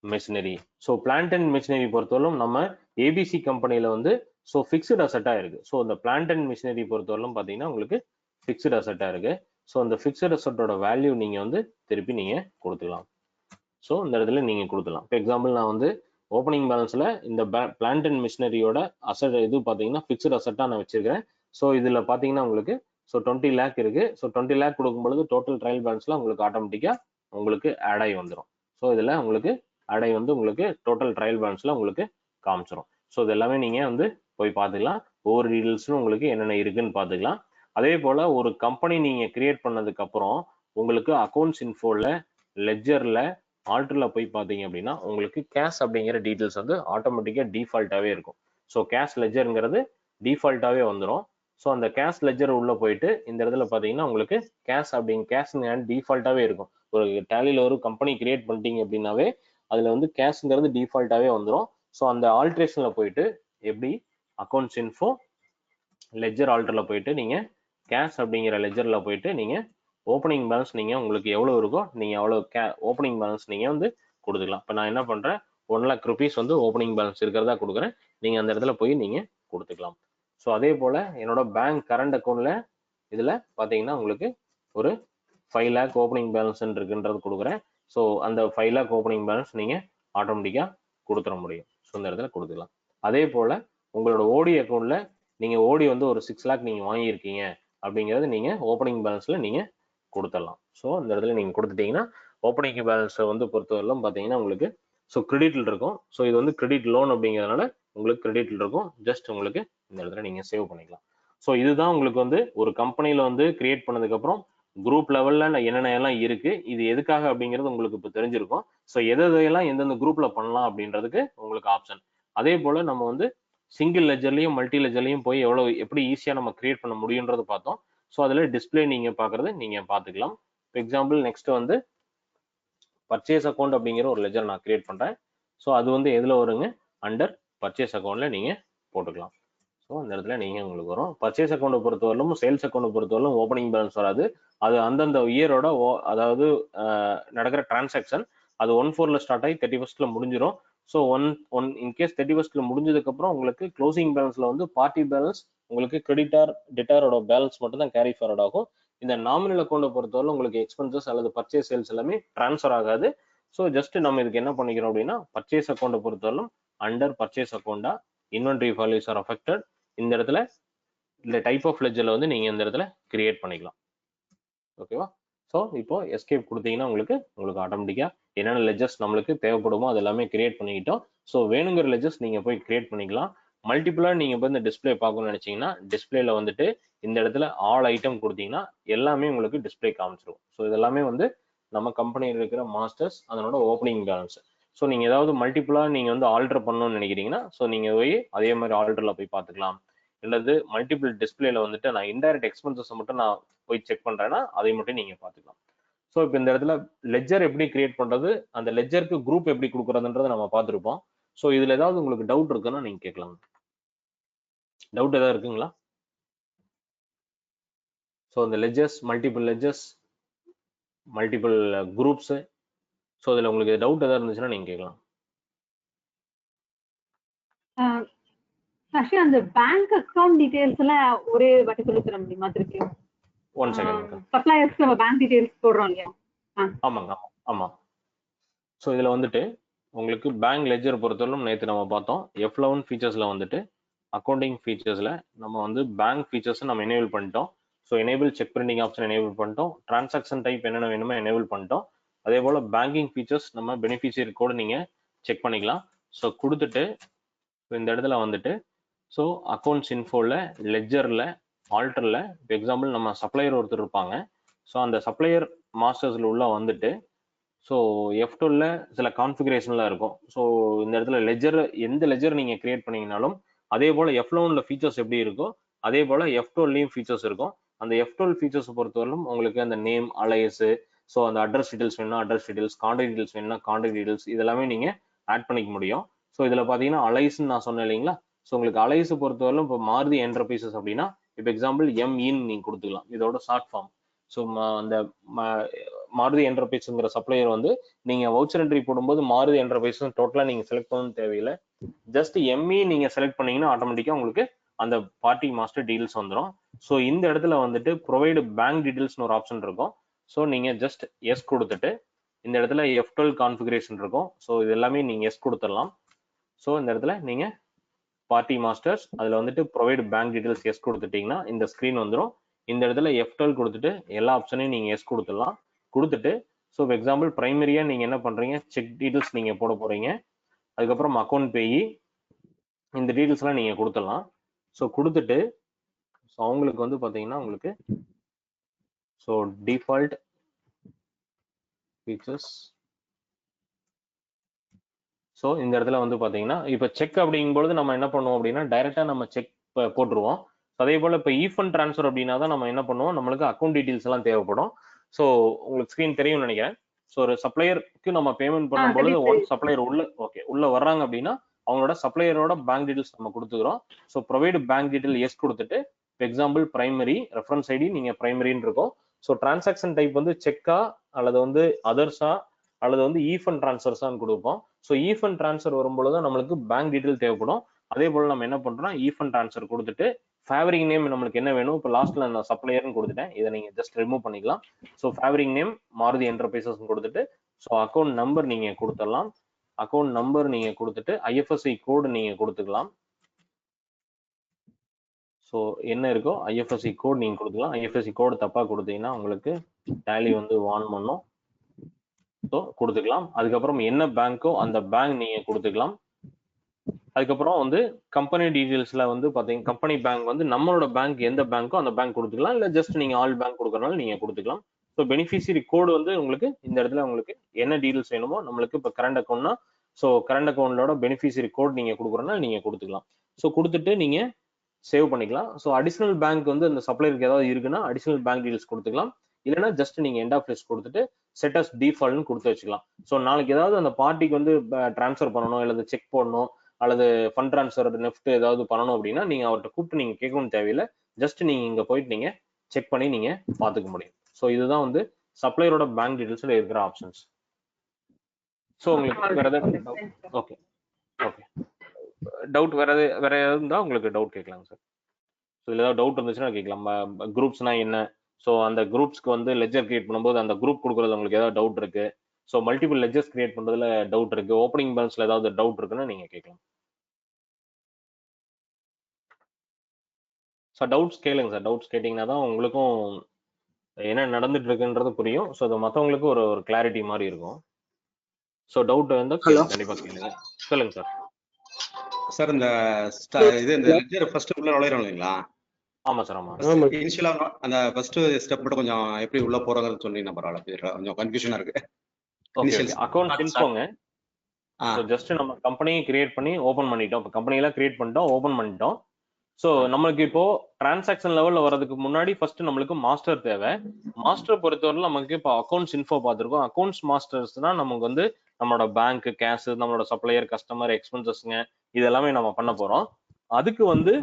machinery. So plant and machinery பொறுத்தவரையிலும் நம்ம ஏபிசி கம்பெனியில் வந்து ஸோ ஃபிக்ஸ்டு அசட்டாக இருக்கு. ஸோ இந்த பிளான்ட் அண்ட் மெஷினரி பொறுத்தவரையிலும் பார்த்தீங்கன்னா உங்களுக்கு ஃபிக்ஸ்டு அசட்டாக இருக்கு. ஸோ அந்த ஃபிக்ஸ்டு அசட்டோட வேல்யூ நீங்க வந்து திருப்பி நீங்க கொடுத்துக்கலாம். ஸோ இந்த இடத்துல நீங்க கொடுத்துலாம். இப்போ எக்ஸாம்பிள் நான் வந்து ஓப்பனிங் பேலன்ஸ்ல இந்த பிளான்ட் அண்ட் மிஷினரியோட அசட் இது பார்த்தீங்கன்னா ஃபிக்ஸ்டு அசட்டா நான் வச்சிருக்கிறேன். ஸோ இதுல பார்த்தீங்கன்னா உங்களுக்கு ஸோ 20 lakh இருக்கு. ஸோ 20 lakh கொடுக்கும்பொழுது டோட்டல் ட்ரையல் பேலன்ஸ்ல உங்களுக்கு ஆட்டோமேட்டிக்கா உங்களுக்கு ஆட் ஆகி வந்துடும். ஸோ இதுல உங்களுக்கு ஆட் ஆகி வந்து உங்களுக்கு டோட்டல் ட்ரையல் பேலன்ஸ்ல உங்களுக்கு காமிச்சிடும். ஸோ இது எல்லாமே நீங்க வந்து போய் பார்த்துக்கலாம். ஒவ்வொரு டீடைல்ஸும் உங்களுக்கு என்னென்ன இருக்குன்னு பார்த்துக்கலாம். அதே போல ஒரு கம்பெனி நீங்க கிரியேட் பண்ணதுக்கு அப்புறம் உங்களுக்கு அக்கௌண்ட்ஸ் இன்ஃபோல லெட்ஜர்ல ஆல்டர்ல போய் பார்த்தீங்க அப்படின்னா உங்களுக்கு கேஷ் அப்படிங்கிற டீடைல்ஸ் வந்து ஆட்டோமேட்டிக்கா டிஃபால்ட்டாவே இருக்கும். ஸோ கேஷ் லெட்ஜர்ங்கிறது டிஃபால்ட்டாவே வந்துடும். ஸோ அந்த கேஷ் லெட்ஜர் உள்ள போயிட்டு இந்த இடத்துல பார்த்தீங்கன்னா உங்களுக்கு கேஷ் டிஃபால்ட்டாவே இருக்கும். ஒரு டேலியில் ஒரு கம்பெனி கிரியேட் பண்ணிட்டீங்க அப்படின்னாவே அதுல வந்து கேஷ்ங்கிறது டிஃபால்ட்டாவே வந்துடும். ஸோ அந்த ஆல்ட்ரேஷன்ல போயிட்டு எப்படி அக்கௌண்ட்ஸ் இன்ஃபோ லெட்ஜர் ஆல்டர்ல போயிட்டு நீங்க கேஷ் அப்படிங்கிற லெட்ஜர்ல போயிட்டு நீங்க ஓப்பனிங் பேலன்ஸ் நீங்க உங்களுக்கு எவ்வளவு இருக்கோ நீங்க எவ்வளவு ஓப்பனிங் பேலன்ஸ் நீங்க வந்து கொடுத்துக்கலாம். இப்போ நான் என்ன பண்றேன்? 1 lakh rupees வந்து ஓப்பனிங் பேலன்ஸ் இருக்கிறதா கொடுக்குறேன். நீங்க அந்த இடத்துல போய் நீங்க கொடுத்துக்கலாம். ஸோ அதே போல என்னோட பேங்க் கரண்ட் அக்கௌண்ட்ல இதுல பாத்தீங்கன்னா உங்களுக்கு ஒரு 5 lakh ஓப்பனிங் பேலன்ஸ் இருக்குன்றது கொடுக்குறேன். ஸோ அந்த 5 lakh ஓப்பனிங் பேலன்ஸ் நீங்க ஆட்டோமேட்டிக்கா கொடுத்துட முடியும். ஸோ இந்த இடத்துல கொடுத்துக்கலாம். அதே போல உங்களோட ஓடி அக்கௌண்ட்ல நீங்க ஓடி வந்து ஒரு 6 lakh நீங்க வாங்கியிருக்கீங்க அப்படிங்கிறது நீங்க ஓப்பனிங் பேலன்ஸ்ல நீங்க கொடுத்துடலாம். ஸோ இந்த இடத்துல நீங்க கொடுத்துட்டீங்கன்னா ஓப்பனிங் பேலன்ஸ் வந்து பொறுத்தவரையிலும் பாத்தீங்கன்னா உங்களுக்கு ஸோ கிரெடிட்ல இருக்கும். ஸோ இது வந்து கிரெடிட் லோன் அப்படிங்கிறதுனால உங்களுக்கு கிரெடிட்ல இருக்கும். ஜஸ்ட் உங்களுக்கு இந்த இடத்துல நீங்க சேவ் பண்ணிக்கலாம். ஸோ இதுதான் உங்களுக்கு வந்து ஒரு கம்பெனியில வந்து கிரியேட் பண்ணதுக்கு அப்புறம் குரூப் லெவல்ல என்னென்ன எல்லாம் இருக்கு, இது எதுக்காக அப்படிங்கிறது உங்களுக்கு இப்போ தெரிஞ்சிருக்கும். ஸோ எதையெல்லாம் எந்தெந்த குரூப்ல பண்ணலாம் அப்படின்றதுக்கு உங்களுக்கு ஆப்ஷன். அதே போல நம்ம வந்து சிங்கிள் லெஜர்லயும் மல்டி லெஜர்லயும் போய் எப்படி ஈஸியா நம்ம கிரியேட் பண்ண முடியும்ன்றது பார்த்தோம். ஸோ அதில் டிஸ்பிளே நீங்கள் பார்க்குறது நீங்கள் பார்த்துக்கலாம். இப்போ எக்ஸாம்பிள் நெக்ஸ்ட் வந்து பர்ச்சேஸ் அக்கௌண்ட் அப்படிங்கிற ஒரு லெஜர் நான் கிரியேட் பண்ணுறேன். ஸோ அது வந்து எதில் வருங்க, அண்டர் பர்ச்சேஸ் அக்கௌண்ட்டில் நீங்கள் போட்டுக்கலாம். ஸோ அந்த இடத்துல நீங்கள் உங்களுக்கு வரும். பர்ச்சேஸ் அக்கௌண்ட்டை பொறுத்தவரையிலும் சேல்ஸ் அக்கௌண்ட்டை பொறுத்தவரையிலும் ஓப்பனிங் பேலன்ஸ் வராது. அது அந்தந்த இயரோட அதாவது நடக்கிற டிரான்சாக்ஷன் அது 1/4 ஸ்டார்ட் ஆகி 31 முடிஞ்சிடும். ஸோ இன்கேஸ் 31 முடிஞ்சதுக்கப்புறம் உங்களுக்கு க்ளோசிங் பேலன்ஸில் வந்து பார்ட்டி பேலன்ஸ் உங்களுக்கு கிரெடிட்டார் டெட்டாரோட பேலன்ஸ் மட்டும் தான் கேரி ஃபார்வர்ட் ஆகும். இந்த நாமினல் அக்கௌண்ட்டை பொறுத்தவரை உங்களுக்கு எக்ஸ்பென்சஸ் அல்லது பர்ச்சேஸ் சேல்ஸ் எல்லாமே டிரான்ஸ்ஃபர் ஆகாது. ஸோ ஜஸ்ட் நம்ம இதுக்கு என்ன பண்ணிக்கிறோம் அப்படின்னா பர்ச்சேஸ் அக்கௌண்ட்டை பொறுத்தவரைக்கும் அண்டர் பர்ச்சேஸ் அக்கௌண்டா இன்வென்ட்ரி வேல்யூஸ் ஆர் அஃபெக்டட் இந்த இடத்துல இந்த டைப் ஆஃப் லெட்ஜர்ல வந்து நீங்க இந்த இடத்துல கிரியேட் பண்ணிக்கலாம். ஓகேவா? ஸோ இப்போ எஸ்கேப் கொடுத்தீங்கன்னா உங்களுக்கு ஆட்டோமேட்டிக்கா என்னென்ன லெஜர்ஸ் நம்மளுக்கு தேவைப்படுமோ அது எல்லாமே கிரியேட் பண்ணிக்கிட்டோம். ஸோ வேணுங்கிற லெஜர்ஸ் நீங்க போய் கிரியேட் பண்ணிக்கலாம். மல்டிபிளா நீங்க போய் இந்த டிஸ்பிளே பார்க்கணும்னு நினைச்சீங்கன்னா டிஸ்பிளேல வந்துட்டு இந்த இடத்துல ஆல் ஐட்டம் கொடுத்தீங்கன்னா எல்லாமே உங்களுக்கு டிஸ்பிளே காமிச்சிடும். ஸோ இதெல்லாமே வந்து நம்ம கம்பெனியில் இருக்கிற மாஸ்டர்ஸ் அதனோட ஓப்பனிங் பேலன்ஸ். ஸோ நீங்க ஏதாவது மல்டிபிளா நீங்க வந்து ஆல்டர் பண்ணணும்னு நினைக்கிறீங்கன்னா ஸோ நீங்க போய் அதே மாதிரி ஆல்டர்ல போய் பார்த்துக்கலாம். இல்லது மல்டிபிள் டிஸ்பிளேல வந்துட்டு நான் இன்டைரக்ட் எக்ஸ்பென்சஸ் மட்டும் நான் போய் செக் பண்றேன்னா அதை மட்டும் நீங்க பார்த்துக்கலாம். ஸோ இப்போ இந்த இடத்துல லெஜர் எப்படி கிரியேட் பண்றது, அந்த லெஜருக்கு குரூப் எப்படி கொடுக்குறதுன்றதை நம்ம பார்த்துருப்போம். ஸோ இதுல ஏதாவது உங்களுக்கு டவுட் இருக்குன்னா நீங்க கேட்கலாம். டவுட் ஏதாவது இருக்குங்களா? ஸோ இந்த லெஜர்ஸ் மல்டிபிள் குரூப்ஸ், ஸோ இதில் உங்களுக்கு டவுட் ஏதாவது இருந்துச்சுன்னா நீங்க கேட்கலாம். ஆக்சுவலி அந்த பேங்க் அக்கவுண்ட் டீடைல்ஸ் எல்லாம் ஒரே வாட்டி சொல்லி தர முடியுமா திருப்பி? One second. சப்ளையர்ஸ்க்கு நம்ம பேங்க் டீடைல்ஸ் போடுறோம் இல்லையா? ஆமாங்க, ஆமா. ஸோ இதில் வந்துட்டு உங்களுக்கு பேங்க் லெஜர் பொறுத்தவரைக்கும் நேற்று நம்ம பார்த்தோம். F11 ஃபீச்சர்ஸ்ல வந்துட்டு அக்கௌண்டிங் ஃபீச்சர்ஸ்ல நம்ம வந்து பேங்க் ஃபீச்சர்ஸ் நம்ம எனேபிள் பண்ணிட்டோம். So enable check printing option enable பண்ணிட்டோம். டிரான்சாக்ஷன் டைப் என்னென்ன வேணுமோ எனேபிள் பண்ணிட்டோம். அதே போல பேங்கிங் ஃபீச்சர்ஸ் நம்ம பெனிஃபிஷியரி கோட் நீங்க செக் பண்ணிக்கலாம். ஸோ கொடுத்துட்டு இந்த இடத்துல வந்துட்டு ஸோ அக்கௌண்ட்ஸ் இன்ஃபோல லெஜர்ல ஆல்டர்ல இப்போ எக்ஸாம்பிள் நம்ம சப்ளையர் ஒருத்தர் இருப்பாங்க. ஸோ அந்த சப்ளையர் மாஸ்டர்ஸ்ல உள்ள வந்துட்டு ஸோ F12ல சில கான்ஃபிகரேஷன்லாம் இருக்கும். ஸோ இந்த இடத்துல லெஜர் எந்த லெஜர் நீங்க கிரியேட் பண்ணீங்கனாலும் அதே போல F11ல ஃபீச்சர்ஸ் எப்படி இருக்கோ அதே போல F12லையும் ஃபீச்சர்ஸ் இருக்கும். அந்த F12 ஃபீச்சர்ஸ் பொறுத்தவரைக்கும் உங்களுக்கு அந்த நேம் அலையஸ், ஸோ அந்த அட்ரஸ் டீடைல்ஸ் வேணும்னா அட்ரஸ் டீடைல்ஸ், கான்டாக்ட் டீடைல்ஸ் வேணும்னா கான்டாக்ட் டீடைல்ஸ் இதெல்லாமே நீங்க ஆட் பண்ணிக்க முடியும். ஸோ இதுல பாத்தீங்கன்னா அலைஸ்ன்னு நான் சொன்னேன் இல்லைங்களா? ஸோ உங்களுக்கு அலைஸ் பொறுத்தவரைக்கும் இப்போ மாருதி என்டர்பிரைசஸ் அப்படின்னா இப்போ எக்ஸாம்பிள் MEன்னு நீங்க கொடுத்துக்கலாம். இதோட ஷார்ட் ஃபார்ம். ஸோ அந்த மாருதி என்டர்பிரைஸ்ங்கிற சப்ளையர் வந்து நீங்க வவுச்சர் என்ட்ரி போடும்போது மாருதி என்டர்பிரைஸ் டோட்டலா நீங்க செலக்ட் பண்ணணும் தேவையில்லை. ஜஸ்ட் ME நீங்க செலக்ட் பண்ணீங்கன்னா ஆட்டோமேட்டிக்கா உங்களுக்கு அந்த பார்ட்டி மாஸ்டர் டீடைல்ஸ் வந்துடும். ஸோ இந்த இடத்துல வந்துட்டு ப்ரொவைடு பேங்க் டீடைல்ஸ்னு ஒரு ஆப்ஷன் இருக்கும். ஸோ நீங்க ஜஸ்ட் எஸ் கொடுத்துட்டு இந்த இடத்துல F12 கான்ஃபிகரேஷன் இருக்கும். ஸோ இது எல்லாமே நீங்க எஸ் கொடுத்துடலாம். ஸோ இந்த இடத்துல நீங்க பார்ட்டி மாஸ்டர்ஸ் அதுல வந்துட்டு ப்ரொவைடு பேங்க் டீடைல்ஸ் எஸ் கொடுத்துட்டீங்கன்னா இந்த ஸ்கிரீன் வந்துடும். இந்த இடத்துல F12 கொடுத்துட்டு எல்லா ஆப்ஷனையும் நீங்க எஸ் கொடுத்துடலாம். கொடுத்துட்டு ஸோ எக்ஸாம்பிள் பிரைமரியா நீங்க என்ன பண்றீங்க, செக் டீடைல்ஸ் நீங்க போட போறீங்க. அதுக்கப்புறம் அக்கௌண்ட் பேயி இந்த டீடைல்ஸ் எல்லாம் நீங்க கொடுத்துடலாம். ஸோ கொடுத்துட்டு ஸோ அவங்களுக்கு வந்து பாத்தீங்கன்னா உங்களுக்கு ஸோ டிஃபால்ட் ஃபீச்சர்ஸ். ஸோ இந்த இடத்துல வந்து பாத்தீங்கன்னா இப்போ செக் அப்படிங்கும்போது நம்ம என்ன பண்ணுவோம் அப்படின்னா டைரக்டா நம்ம செக் போட்டுருவோம். அதே போல இப்போ ஈஃபண்ட் ட்ரான்ஸ்ஃபர் அப்படின்னா தான் நம்ம என்ன பண்ணுவோம், நம்மளுக்கு அக்கௌண்ட் டீடைல்ஸ் எல்லாம் தேவைப்படும். ஸோ உங்களுக்கு ஸ்கிரீன் தெரியும்னு நினைக்கிறேன். ஸோ ஒரு சப்ளையருக்கு நம்ம பேமெண்ட் பண்ணும்பொழுது ஒன் சப்ளையர் உள்ள வர்றாங்க அப்படின்னா அவங்களோட சப்ளையரோட பேங்க் டீடைல்ஸ் நம்ம கொடுத்துக்கிறோம். So provide bank detail yes கொடுத்துட்டு எக்ஸாம்பிள் பிரைமரி ரெஃபரன்ஸ் ஐடி நீங்க பிரைமரின்னு இருக்கும். ஸோ டிரான்சாக்ஷன் டைப் வந்து செக்கா அல்லது வந்து அதர்ஸா அல்லது வந்து ஈஃபண்ட் ட்ரான்ஸ்ஃபர்ஸான்னு கொடுப்போம். ஸோ ஈஃபண்ட் ட்ரான்ஸ்ஃபர் வரும்பொழுது நம்மளுக்கு பேங்க் டீடைல் தேவைப்படும். அதே போல நம்ம என்ன பண்றோம், ஈஃபண்ட் ட்ரான்ஸ்ஃபர் கொடுத்துட்டு ஃபேவரிங் நேம் நம்மளுக்கு என்ன வேணும், இப்போ லாஸ்ட்ல நான் சப்ளையர்னு கொடுத்துட்டேன், இதை நீங்க ஜஸ்ட் ரிமூவ் பண்ணிக்கலாம். So favouring name Maruti enterprises கொடுத்துட்டு ஸோ அக்கௌண்ட் நம்பர் நீங்க கொடுத்துடலாம். அக்கௌண்ட் நம்பர் நீங்க கொடுத்துட்டு IFSC கோடு நீங்க கொடுத்துக்கலாம். ஸோ என்ன இருக்கோ IFSC கோட் நீங்க கொடுத்துக்கலாம். IFSC கோடு தப்பா கொடுத்தீங்கன்னா உங்களுக்கு டேலி வந்து வார்ன் பண்ணும். ஸோ கொடுத்துக்கலாம். அதுக்கப்புறம் என்ன பேங்க்கோ அந்த பேங்க் நீங்க கொடுத்துக்கலாம். அதுக்கப்புறம் வந்து கம்பெனி டீடைல்ஸ்ல வந்து பாத்தீங்கன்னா கம்பெனி பேங்க் வந்து நம்மளோட பேங்க் எந்த பேங்க்கோ அந்த பேங்க் கொடுத்துக்கலாம். இல்ல ஜஸ்ட் நீங்க ஆல் பேங்க் கொடுக்கறனால நீங்க கொடுத்துக்கலாம். ஸோ பெனிஃபிஷியரி கோடு வந்து உங்களுக்கு இந்த இடத்துல உங்களுக்கு என்ன டீடைல்ஸ் வேணுமோ, நம்மளுக்கு இப்போ கரண்ட் அக்கௌண்ட்னா ஸோ கரண்ட் அக்கௌண்ட்டோட பெனிஃபிஷியரி கோட் நீங்க கொடுக்குறோம்னா நீங்க கொடுத்துக்கலாம். ஸோ கொடுத்துட்டு நீங்க சேவ் பண்ணிக்கலாம். ஸோ அடிஷனல் பேங்க் வந்து இந்த சப்ளையருக்கு ஏதாவது இருக்குன்னா அடிஷனல் பேங்க் டீடைல்ஸ் கொடுத்துக்கலாம். இல்லைன்னா ஜஸ்ட் நீங்க எண்ட் ஆஃப் லிஸ்ட் கொடுத்துட்டு செட் அஸ் டிஃபால்ட்னு கொடுத்து வச்சுக்கலாம். ஸோ நாளைக்கு ஏதாவது அந்த பார்ட்டிக்கு வந்து ட்ரான்ஸ்ஃபர் பண்ணணும், அல்லது செக் போடணும், அல்லது ஃபண்ட் ட்ரான்ஸ்ஃபர் நெஃப்ட் ஏதாவது பண்ணணும் அப்படின்னா நீங்க அவர்கிட்ட கூப்பிட்டு நீங்க கேட்கணும்னு தேவையில்லை. ஜஸ்ட் நீங்க இங்க போயிட்டு நீங்க செக் பண்ணி நீங்க பாத்துக்க முடியும். ஸோ இதுதான் வந்து சப்ளையரோட பேங்க் டீடைல்ஸ்ல இருக்கிற ஆப்ஷன்ஸ். ஸோ உங்களுக்கு வேற ஏதாவது ஓகே ஓகே டவுட் வேற ஏதாவது இருந்தா உங்களுக்கு டவுட் கேட்கலாங்க சார். ஸோ இதில் ஏதாவது டவுட் இருந்துச்சுன்னா கேட்கலாம். குரூப்ஸ்னா என்ன, ஸோ அந்த குரூப்ஸ்க்கு வந்து லெஜர் கிரியேட் பண்ணும்போது அந்த குரூப் கொடுக்குறது உங்களுக்கு ஏதாவது டவுட் இருக்கு, ஸோ மல்டிபிள் லெஜர்ஸ் கிரியேட் பண்றதுல டவுட் இருக்கு, ஓப்பனிங் பேலன்ஸ்ல ஏதாவது டவுட் இருக்குன்னு நீங்க கேட்கலாம். சார் டவுட்ஸ் கேளுங்க சார். டவுட்ஸ் கேட்டிங்கன்னா தான் உங்களுக்கும் என்ன நடந்துட்டு இருக்குன்றது புரியும். ஸோ அது மற்றவங்களுக்கும் ஒரு கிளாரிட்டி மாதிரி இருக்கும். ஸோ டவுட் வந்து கண்டிப்பா கேளுங்க. சொல்லுங்க சார். சார் இந்த இது இந்த லெட்ஜர் ஃபர்ஸ்ட் உள்ள நுழைறோம் இல்லைங்களா? ஆமா சார். ஆமா. இனிஷியலா அந்த ஃபர்ஸ்ட் ஸ்டெப் மட்டும் கொஞ்சம் எப்படி உள்ள போறோம்னு சொன்னீங்கன்னா பரவாயில்ல, கொஞ்சம் கன்ஃபியூஷனா இருக்கு. ஓகே, அக்கவுண்ட் இன்ஃபோங்க. ஸோ ஜஸ்ட் நம்ம கம்பெனியை கிரியேட் பண்ணி ஓப்பன் பண்ணிட்டோம். இப்போ கம்பெனியெல்லாம் கிரியேட் பண்ணிட்டோம், ஓப்பன் பண்ணிட்டோம். ஸோ நம்மளுக்கு இப்போ டிரான்சாக்ஷன் லெவல்ல வர்றதுக்கு முன்னாடி ஃபர்ஸ்ட் நம்மளுக்கு மாஸ்டர் தேவை. மாஸ்டர் பொறுத்தவரை நமக்கு இப்போ அக்கௌண்ட்ஸ் இன்ஃபோ பார்த்துருக்கோம். அக்கௌண்ட்ஸ் மாஸ்டர்ஸ்னா நமக்கு வந்து நம்மளோட பேங்க், கேஷ், நம்மளோட சப்ளையர், கஸ்டமர், எக்ஸ்பென்சஸ்ங்க இது எல்லாமே நம்ம பண்ண போறோம். அதுக்கு வந்து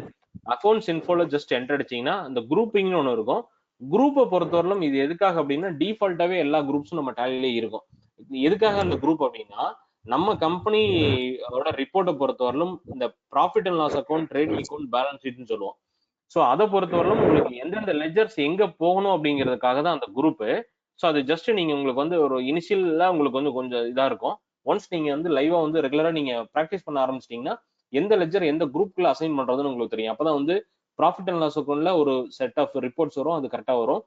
அக்கௌண்ட்ஸ் இன்ஃபோல ஜஸ்ட் என்டர் அடிச்சீங்கன்னா இந்த குரூப்பிங்னு ஒன்று இருக்கும். குரூப்பை பொறுத்தவரையிலும் இது எதுக்காக அப்படின்னா டிஃபால்ட்டாவே எல்லா குரூப்ஸும் நம்ம டேலிலே இருக்கும். எதுக்காக அந்த குரூப் அப்படின்னா நம்ம கம்பெனியோட ரிப்போர்ட்டை பொறுத்தவரையிலும் இந்த profit and loss account, trading account, balance ஷீட்னு சொல்லுவோம். ஸோ அதை பொறுத்தவரையிலும் உங்களுக்கு எந்தெந்த லெஜர்ஸ் எங்க போகணும் அப்படிங்கிறதுக்காக தான் அந்த குரூப். ஸோ அது ஜஸ்ட் நீங்க உங்களுக்கு வந்து ஒரு இனிஷியலா உங்களுக்கு வந்து கொஞ்சம் இதா இருக்கும். ஒன்ஸ் நீங்க வந்து லைவா வந்து ரெகுலரா நீங்க ப்ராக்டிஸ் பண்ண ஆரம்பிச்சிட்டீங்கன்னா எந்த லெஜர் எந்த குரூப்ல அசைன் பண்றதுன்னு உங்களுக்கு தெரியும். அப்பதான் வந்து ப்ராஃபிட் அண்ட் லாஸ் அக்கௌண்ட்ல ஒரு செட் ஆஃப் ரிப்போர்ட்ஸ் வரும், அது கரெக்டா வரும்.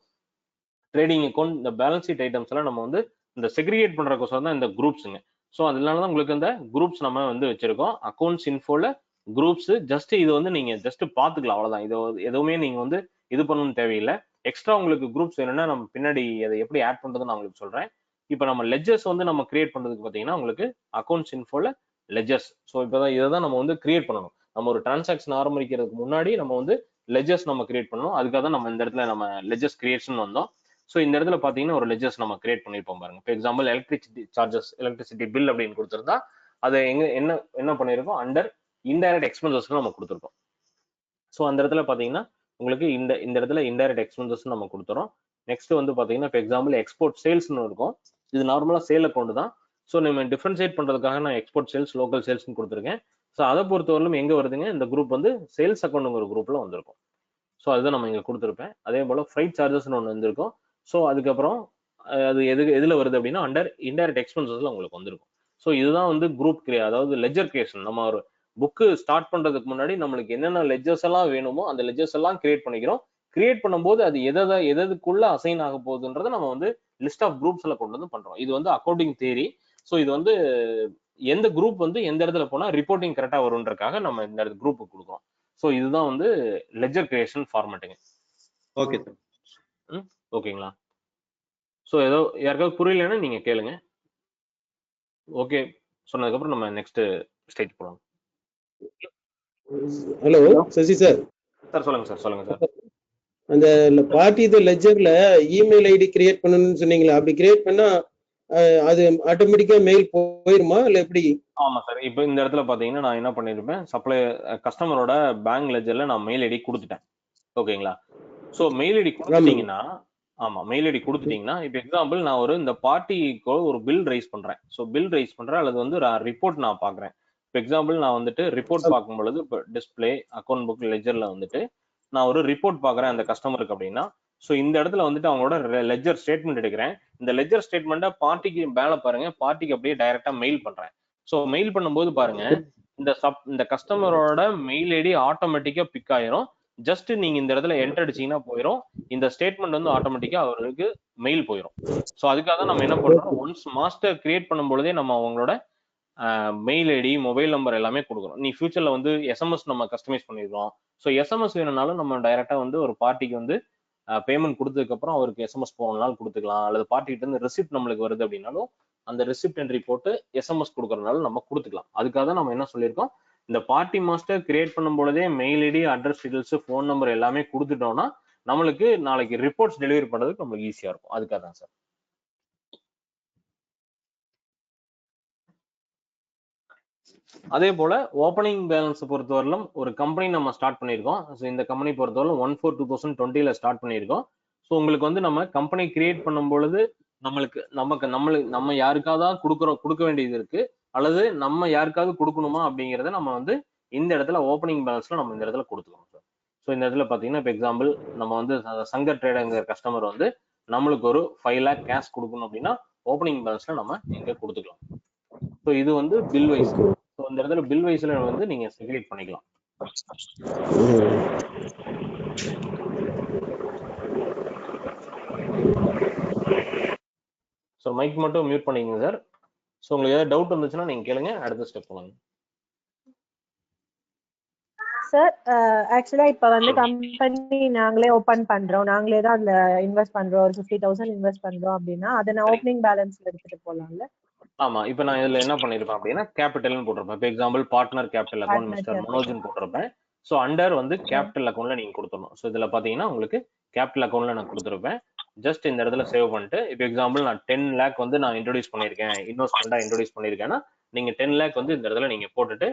ட்ரேடிங் அக்கௌண்ட், இந்த பேலன்ஸ் ஷீட் ஐட்டம்ஸ் எல்லாம் நம்ம வந்து இந்த செக்ரிகேட் பண்றதுக்கோசரம் தான் இந்த குரூப்ஸுங்க. ஸோ அதனாலதான் உங்களுக்கு இந்த குரூப்ஸ் நம்ம வந்து வச்சிருக்கோம். அக்கௌண்ட்ஸ் இன்ஃபோல குரூப்ஸ் ஜஸ்ட் இது வந்து நீங்க ஜஸ்ட் பாத்துக்கலாம், அவ்வளவுதான். இது எதுவுமே நீங்க வந்து இது பண்ணணும்னு தேவையில்லை. எக்ஸ்ட்ரா உங்களுக்கு குரூப்ஸ் வேணும்னா நம்ம பின்னாடி அதை எப்படி ஆட் பண்றதுன்னு நான் உங்களுக்கு சொல்றேன். இப்போ நம்ம லெஜர்ஸ் வந்து நம்ம கிரியேட் பண்றதுக்கு பாத்தீங்கன்னா உங்களுக்கு அக்கௌண்ட்ஸ் இன்ஃபோல லெஜர்ஸ். ஸோ இப்போதான் இதை தான் நம்ம வந்து கிரியேட் பண்ணணும். நம்ம ஒரு டிரான்சாக்ஷன் ஆரம்பிக்கிறதுக்கு முன்னாடி நம்ம வந்து லெஜர்ஸ் நம்ம கிரியேட் பண்ணணும். அதுக்காக தான் நம்ம இந்த இடத்துல நம்ம லெஜர்ஸ் கிரியேஷன் வந்தோம். ஸோ இந்த இடத்துல பாத்தீங்கன்னா ஒரு லெஜர்ஸ் நம்ம கிரியேட் பண்ணிருப்போம் பாருங்க. For example electricity charges, electricity bill அப்படின்னு கொடுத்துருந்தா அதை என்ன பண்ணிருக்கோம், அண்டர் இன்டைரக்ட் எக்ஸ்பென்சஸ் நம்ம கொடுத்துருக்கோம். ஸோ அந்த இடத்துல பாத்தீங்கன்னா உங்களுக்கு இந்த இடத்துல இன்டைரக்ட் எக்ஸ்பென்சஸ் நம்ம கொடுத்துறோம். நெக்ஸ்ட் வந்து பாத்தீங்கன்னா ஃபார் எக்ஸாம்பிள் எக்ஸ்போர்ட் சேல்ஸ்னு இருக்கும். இது நார்மலா சேல் அக்கௌண்ட் தான். ஸோ நம்ம டிஃபரன்ஷியேட் பண்றதுக்காக நான் எக்ஸ்போர்ட் சேல்ஸ், லோக்கல் சேல்ஸ்னு கொடுத்துருக்கேன். ஸோ அதை பொறுத்தவரையிலும் எங்க வருதுங்க, இந்த குரூப் வந்து சேல்ஸ் அக்கௌண்ட்ங்கிற குரூப்ல வந்திருக்கும். ஸோ அதுதான் நம்ம இங்க கொடுத்துருப்பேன். அதே போல ஃப்ரைட் சார்ஜஸ்னு ஒன்று வந்திருக்கும். ஸோ அதுக்கப்புறம் அது எதுல வருது அப்படின்னா அண்டர் இன்டைரக்ட் எக்ஸ்பென்சஸ்ல உங்களுக்கு வந்திருக்கும். ஸோ இதுதான் வந்து குரூப் அதாவது லெஜர் கிரியேஷன். நம்ம ஒரு புக்கு ஸ்டார்ட் பண்றதுக்கு முன்னாடி நம்மளுக்கு என்னென்ன லெஜர்ஸ் எல்லாம் வேணுமோ அந்த லெஜர்ஸ் எல்லாம் கிரியேட் பண்ணிக்கிறோம். கிரியேட் பண்ணும்போது அது எதுக்குள்ள அசைன் ஆக போகுதுன்றதை நம்ம வந்து லிஸ்ட் ஆஃப் குரூப்ஸ்ல கொண்டு வந்து பண்றோம். இது வந்து அக்கௌண்டிங் தியரி. ஸோ இது வந்து எந்த குரூப் வந்து எந்த இடத்துல போனா ரிப்போர்ட்டிங் கரெக்டா வரும்ன்றதுக்காக நம்ம இந்த குரூப் கொடுக்குறோம். ஸோ இதுதான் வந்து லெஜர் கிரியேஷன் ஃபார்மேட்டுங்க. Okay sir. ஓகேங்களா? ஸோ ஏதோ யாருக்காவது புரியலன்னா நீங்க கேளுங்க. ஓகே சொன்னதுக்கப்புறம் நம்ம நெக்ஸ்ட் ஸ்டேஜ் போகலாம். Hello Sasi sir. சார் சொல்லுங்க சார். சொல்லுங்க சார். அந்த பார்ட்டி இது லெஜர்ல இமெயில் ஐடி கிரியேட் பண்ணணும்னு சொன்னீங்களா? அப்படி கிரியேட் பண்ணா அது ஆட்டோமேட்டிக்கா மெயில் போயிருமா இல்ல எப்படி? ஆமா சார். இப்போ இந்த இடத்துல பாத்தீங்கன்னா நான் என்ன பண்ணிருப்பேன், கஸ்டமரோட பேங்க் லெஜர்ல நான் மெயில் ஐடி கொடுத்துட்டேன். ஓகேங்களா? ஸோ மெயில் ஐடி கொடுத்துட்டீங்கன்னா, ஆமா மெயில் ஐடி கொடுத்துட்டீங்கன்னா இப்போ எக்ஸாம்பிள் நான் இந்த பார்ட்டிக்கு ஒரு பில் ரைஸ் பண்றேன். ஸோ பில் ரைஸ் பண்றேன் அல்லது வந்து ரிப்போர்ட் நான் பாக்குறேன். இப்போ எக்ஸாம்பிள் நான் வந்துட்டு ரிப்போர்ட் பார்க்கும் பொழுது இப்போ டிஸ்பிளே அக்கௌண்ட் புக் லெஜர்ல வந்துட்டு நான் ஒரு ரிப்போர்ட் பாக்குறேன் அந்த கஸ்டமருக்கு அப்படின்னா, ஸோ இந்த இடத்துல வந்துட்டு அவங்களோட லெஜர் ஸ்டேட்மெண்ட் எடுக்கிறேன். இந்த லெஜர் ஸ்டேட்மெண்ட்டை பார்ட்டிக்கு மேல பாருங்க, பார்ட்டிக்கு அப்படியே டைரக்டா மெயில் பண்றேன். ஸோ மெயில் பண்ணும்போது பாருங்க இந்த கஸ்டமரோட மெயில் ஐடி ஆட்டோமேட்டிக்கா பிக் ஆயிரும். ஜஸ்ட் நீங்க இந்த இடத்துல என்டர் அடிச்சீங்கன்னா போயிடும். இந்த ஸ்டேட்மெண்ட் வந்து ஆட்டோமேட்டிக்கா அவருக்கு மெயில் போயிடும். ஸோ அதுக்காக தான் நம்ம என்ன பண்றோம், ஒன்ஸ் மாஸ்டர் கிரியேட் பண்ணும் பொழுதே நம்ம அவங்களோட மெயில் ஐடி, மொபைல் நம்பர் எல்லாமே கொடுக்குறோம். நீ ஃபியூச்சர்ல வந்து எஸ்எம்எஸ் நம்ம கஸ்டமைஸ் பண்ணிடுறோம். ஸோ எஸ்எம்எஸ் வேணும்னாலும் நம்ம டைரக்டா வந்து ஒரு பார்ட்டிக்கு வந்து பேமெண்ட் கொடுத்ததுக்கு அப்புறம் அவருக்கு எஸ்எம்எஸ் போனாலும் கொடுத்துக்கலாம். அல்லது பார்ட்டிகிட்ட இருந்து ரெசிப்ட் நம்மளுக்கு வருது அப்படின்னாலும் அந்த ரெசிப்ட் என்ட்ரி போட்டு எஸ்எம்எஸ் கொடுக்கறதுனால நம்ம கொடுத்துக்கலாம். அதுக்காக தான் நம்ம என்ன சொல்லியிருக்கோம், இந்த பார்ட்டி மாஸ்டர் கிரியேட் பண்ணும் பொழுதே mail ID, address details, phone number எல்லாமே கொடுத்துட்டோம்னா நம்மளுக்கு நாளைக்கு ரிப்போர்ட்ஸ் டெலிவரி பண்றதுக்கு நம்மளுக்கு ஈஸியா இருக்கும். அதுக்காக தான் சார். அதே போல ஓப்பனிங் பேலன்ஸ் பொறுத்தவரையிலும் ஒரு கம்பெனி நம்ம ஸ்டார்ட் பண்ணியிருக்கோம். ஸோ இந்த கம்பெனி பொறுத்தவரையிலும் 1/4/2020 ஸ்டார்ட் பண்ணியிருக்கோம். ஸோ உங்களுக்கு வந்து நம்ம கம்பெனி கிரியேட் பண்ணும் பொழுது நம்ம யாருக்காவது கொடுக்க வேண்டியது இருக்கு, அல்லது நம்ம யாருக்காவது கொடுக்கணுமா அப்படிங்கிறத நம்ம வந்து இந்த இடத்துல ஓப்பனிங் பேலன்ஸ்ல நம்ம இந்த இடத்துல கொடுத்துக்கணும் சார். ஸோ இந்த இடத்துல பாத்தீங்கன்னா இப்போ எக்ஸாம்பிள் நம்ம வந்து சங்கர் ட்ரேடர்ங்கிற கஸ்டமர் வந்து நம்மளுக்கு ஒரு 5 lakh கேஷ் கொடுக்கணும் அப்படின்னா ஓப்பனிங் பேலன்ஸ்ல நம்ம இங்க கொடுத்துக்கலாம். ஸோ இது வந்து பில் வைஸ். ஸோ இந்த இடத்துல பில் வைஸ்ல வந்து நீங்க செக்ரேட் பண்ணிக்கலாம். ஸோ மைக் மட்டும் மியூட் பண்ணிக்கங்க சார். ஸோ உங்களுக்கு ஏதாவது டவுட் இருந்துச்சுன்னா நீங்க கேளுங்க, அடுத்த ஸ்டெப் போகலாம். சார் ஆக்சுவலா இப்ப வந்து கம்பெனி நாங்களே ஓபன் பண்றோம், நாங்களே தான் அதுல இன்வெஸ்ட் பண்றோம், ஒரு 50,000 இன்வெஸ்ட் பண்றோம் அப்படின்னா அதை நான் ஓப்பனிங் பேலன்ஸ்ல எடுத்துட்டு போலாம்ல? ஆமா, இப்ப நான் இதுல என்ன பண்ணிருப்பேன் அப்படின்னா கேபிட்டல்னு போட்டிருப்பேன். இப்போ example partner capital account mister மனோஜ்னு போட்டிருப்பேன். ஸோ அண்டர் வந்து கேபிட்டல் அக்கௌண்ட்ல நீங்க கொடுத்துடணும். ஸோ இதுல பாத்தீங்கன்னா உங்களுக்கு கேபிட்டல் அக்கௌண்ட்ல நான் கொடுத்துருப்பேன். ஜஸ்ட் இந்த இடத்துல சேவ் பண்ணிட்டு இப்போ எக்ஸாம்பிள் நான் 10 lakh வந்து நான் இன்ட்ரோடியூஸ் பண்ணியிருக்கேன், இன்வெஸ்ட்மெண்டா இன்ட்ரோடியூஸ் பண்ணியிருக்கேன்னா நீங்க 10 lakh வந்து இந்த இடத்துல நீங்க போட்டுட்டு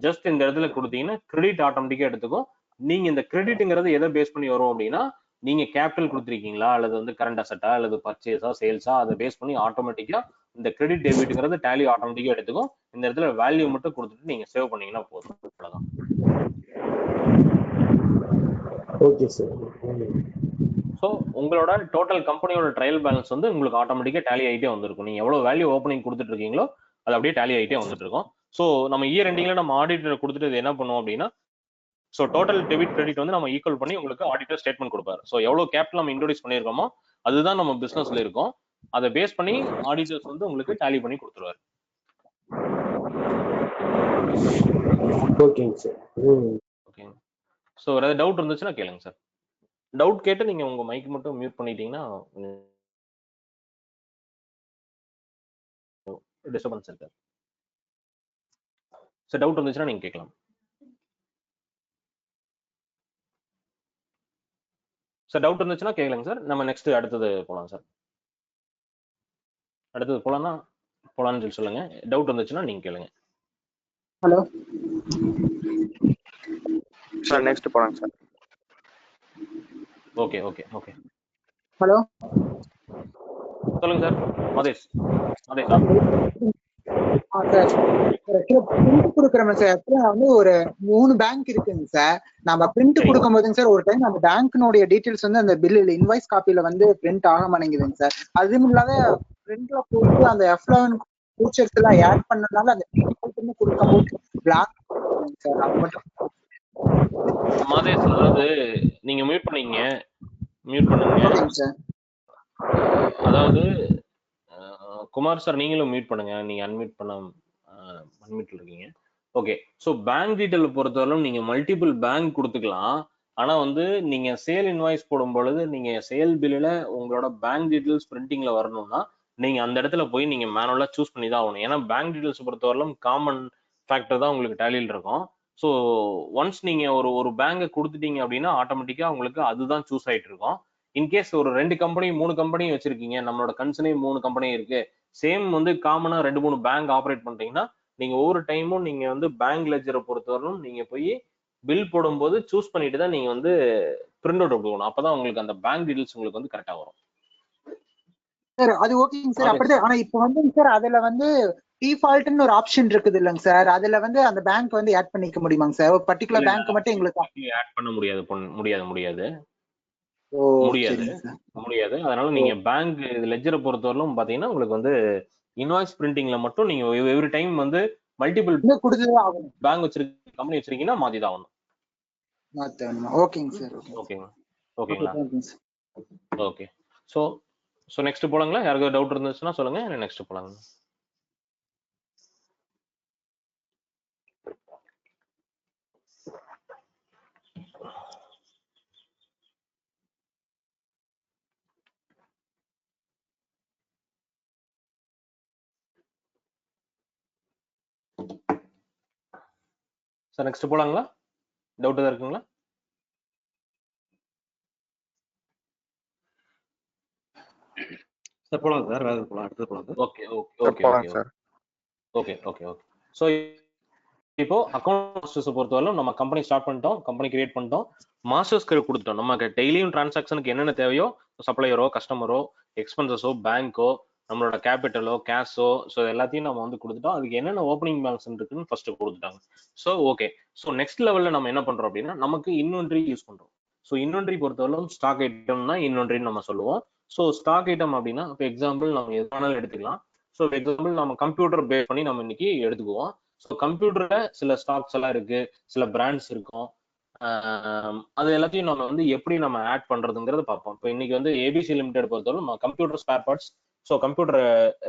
ஜஸ்ட் இந்த இடத்துல கொடுத்தீங்கன்னா கிரெடிட் ஆட்டோமேட்டிக்கா எடுத்துக்கும். நீங்க இந்த கிரெடிட்ங்கிறது எதை பேஸ் பண்ணி வரும் அப்படின்னா நீங்க கேபிட்டல் கொடுத்துருக்கீங்களா, அல்லது வந்து கரண்ட் அசட்டா, அல்லது பர்ச்சேஸா, சேல்ஸா, அதை பேஸ் பண்ணி ஆட்டோமேட்டிக்கா இந்த கிரெடிட் டெபிட்ங்கிறது டேலி ஆட்டோமேட்டிக்கா எடுத்துக்கும். இந்த இடத்துல வேல்யூ மட்டும் கொடுத்துட்டு நீங்க சேவ் பண்ணீங்கன்னா போதும். அவ்வளவுதான். Okay sir. ஸோ உங்களோட டோட்டல் கம்பெனியோட ட்ரையல் பேலன்ஸ் வந்து உங்களுக்கு ஆட்டோமேட்டிக்கா டேலி ஆகிட்டே வந்திருக்கும். நீங்க எவ்வளவு வேல்யூ ஓப்பனிங் கொடுத்துட்டு இருக்கீங்களோ அது அப்படியே டேலி ஆகிட்டே வந்துட்டு இருக்கும். ஸோ நம்ம இயர் எண்டிங்ல நம்ம ஆடிட்டர் கொடுத்துட்டு இது என்ன பண்ணுவோம் அப்படின்னா ஸோ டோட்டல் டெபிட் கிரெடிட் வந்து நம்ம ஈக்குவல் பண்ணி உங்களுக்கு ஆடிட்டர் ஸ்டேட்மெண்ட் கொடுப்பாரு. ஸோ எவ்வளவு கேபிட்டல் நம்ம இன்ட்ரோடியூஸ் பண்ணியிருக்கோமோ அதுதான் நம்ம பிசினஸ்ல இருக்கும். அதை பேஸ் பண்ணி ஆடிட்டர்ஸ் வந்து உங்களுக்கு டேலி பண்ணி கொடுத்துருவாரு. ஓகேங்க சார். ஓகேங்க. ஸோ வேற ஏதாவது டவுட் இருந்துச்சுன்னா கேளுங்க சார். டவுட் கேட்டு நீங்க உங்க மைக் மட்டும் மியூட் பண்ணிட்டீங்கன்னா டிஸ்டர்பன்ஸ் இருக்காது. சார் டவுட் இருந்துச்சுன்னா நீங்க கேட்கலாம். சார் டவுட் இருந்துச்சுன்னா கேளுங்க சார். நம்ம நெக்ஸ்ட் அடுத்தது போலாம் சார். அடுத்தது போலாம்னு சொல்லி சொல்லுங்க. டவுட் இருந்துச்சுன்னா நீங்க கேளுங்க. ஹலோ சார், நெக்ஸ்ட் போலாங்க sir. Okay okay okay. Hello சொல்லுங்க சார். மதேஷ் சார், பிரிண்ட் கொடுக்குறோம் சார். வந்து ஒரு 3 பேங்க் இருக்குங்க சார். நம்ம பிரிண்ட் கொடுக்கும் போதுங்க சார் ஒரு டைம் அந்த பேங்க்னுடைய டீடைல்ஸ் வந்து அந்த பில்லில் இன்வாய்ஸ் காப்பியில வந்து பிரிண்ட் ஆக மாட்டேங்குதுங்க சார். அதுவும் இல்லாத பிரிண்ட்ல போட்டு அந்த F11 ஃபியூச்சர்ஸ் எல்லாம் ஆட் பண்ணனால அந்த டீடைல்ஸ் கொடுக்கும்போது பிளாக் சார். அது மட்டும் மதேஷ், அதாவது நீங்க மியூட் பண்ணுங்க சார். அதாவது குமார் சார் நீங்களும் மியூட் பண்ணுங்க. நீங்க அன்மியூட்ல இருக்கீங்க. ஓகே. ஸோ பேங்க் டீட்டெயில் பொறுத்தவரைக்கும் நீங்க மல்டிபிள் பேங்க் கொடுத்துக்கலாம். ஆனா வந்து நீங்க சேல் இன்வாய்ஸ் போடும் பொழுது நீங்க சேல் பில்லுல உங்களோட பேங்க் டீட்டெயில்ஸ் பிரிண்டிங்ல வரணும்னா நீங்க அந்த இடத்துல போய் நீங்க மேனுவலா சூஸ் பண்ணி தான் ஆகணும். ஏன்னா பேங்க் டீட்டெயில்ஸ் பொறுத்தவரைக்கும் காமன் ஃபேக்டர் தான் உங்களுக்கு டேலியில் இருக்கும். ஸோ ஒன்ஸ் நீங்க ஒரு பேங்கை கொடுத்துட்டீங்க அப்படின்னா ஆட்டோமேட்டிக்கா உங்களுக்கு அதுதான் சூஸ் ஆயிட்டு இருக்கும். இன்கேஸ் ஒரு 2 கம்பெனி 3 கம்பெனி வச்சிருக்கீங்க, நம்மளோட கன்சர்னே 3 கம்பெனி இருக்கு, சேம் வந்து காமனா 2-3 பேங்க் ஆப்ரேட் பண்றீங்கன்னா நீங்க ஒவ்வொரு டைமும் நீங்க வந்து பேங்க் லெட்ஜரை பொறுத்தவரைக்கும் நீங்க போய் பில் போடும்போது சூஸ் பண்ணிட்டு தான் நீங்க வந்து பிரிண்ட் அவுட் எடுக்கணும். அப்பதான் உங்களுக்கு அந்த பேங்க் டீடைல்ஸ் உங்களுக்கு வந்து கரெக்டா வரும் சார். அது ஓகேங்க சார். அப்படிதான். ஆனா இப்போ வந்து சார் அதுல வந்து டிஃபால்ட்னு ஒரு ஆப்ஷன் இருக்குது இல்லங்க சார். அதுல வந்து அந்த பேங்க் வந்து ஆட் பண்ணிக்க முடியுமாங்க சார்? ஒரு பர்టిక్యులர் பேங்க் மட்டும் எங்களுக்கு ஆட் பண்ண முடியாது. முடியாது. அதனால நீங்க பேங்க் லெட்ஜரை பொறுத்தவரைக்கும் பாத்தீங்கன்னா உங்களுக்கு வந்து இன்வாய்ஸ் பிரிண்டிங்ல மட்டும் நீங்க எவ்ரி டைம் வந்து மல்டிபிள் பேங்க் வச்சிருக்க கம்பெனி வச்சிருக்கீங்கன்னா மாத்தி தான் ஆகணும். ஓகேங்க சார். ஓகேங்களா? ஓகே. ஸோ நெக்ஸ்ட் போலாங்களா? யாருக்காவது டவுட் இருந்துச்சுன்னா சொல்லுங்க. நெக்ஸ்ட் போலாங்க. Sir next போலாங்களா? டவுட் ஏதாவது இருக்குங்களா? சார் போலாம் சார், வேற போலாம், அடுத்து போலாம் sir. Okay okay sir okay போலாம் okay sir. Okay okay okay. So இப்போ அக்கௌண்ட் மாஸ்டர்ஸ் பொறுத்தவரை நம்ம கம்பெனி ஸ்டார்ட் பண்ணிட்டோம், கம்பெனி கிரியேட் பண்ணிட்டோம், மாஸ்டர்ஸ்க்கு கொடுத்துட்டோம். நமக்கு டெய்லியும் டிரான்சாக்ஷனுக்கு என்னென்ன தேவையோ, சப்ளையரோ கஸ்டமரோ எக்ஸ்பென்சஸோ பேங்கோ நம்மளோட கேபிட்டலோ கேஷோ, ஸோ எல்லாத்தையும் நம்ம வந்து கொடுத்துட்டோம். அதுக்கு என்னென்ன ஓப்பனிங் பேலன்ஸ் இருக்குன்னு ஃபர்ஸ்ட் கொடுத்துட்டாங்க. So okay. ஸோ நெக்ஸ்ட் லெவல்ல நம்ம என்ன பண்றோம் அப்படின்னா நமக்கு இன்வென்ட்ரி யூஸ் பண்றோம். ஸோ இன்வென்ட்ரி பொறுத்தவரைக்கும் ஸ்டாக் ஐட்டம்னா இன்வென்ட்ரின்னு நம்ம சொல்லுவோம். ஸோ ஸ்டாக் ஐட்டம் அப்படின்னா இப்போ எக்ஸாம்பிள் நம்ம எது வேணாலும் எடுத்துக்கலாம். ஸோ எக்ஸாம்பிள் நம்ம கம்ப்யூட்டர் பேஸ் பண்ணி நம்ம இன்னைக்கு எடுத்துக்குவோம். ஸோ கம்ப்யூட்டர்ல சில ஸ்டாக்ஸ் எல்லாம் இருக்கு, சில பிராண்ட்ஸ் இருக்கும். அது எல்லாத்தையும் நம்ம வந்து எப்படி நம்ம ஆட் பண்றதுங்கிறத பார்ப்போம். இப்போ இன்னைக்கு வந்து ஏபிசி லிமிடெட் பொறுத்தவரை நம்ம computer spare parts, so computer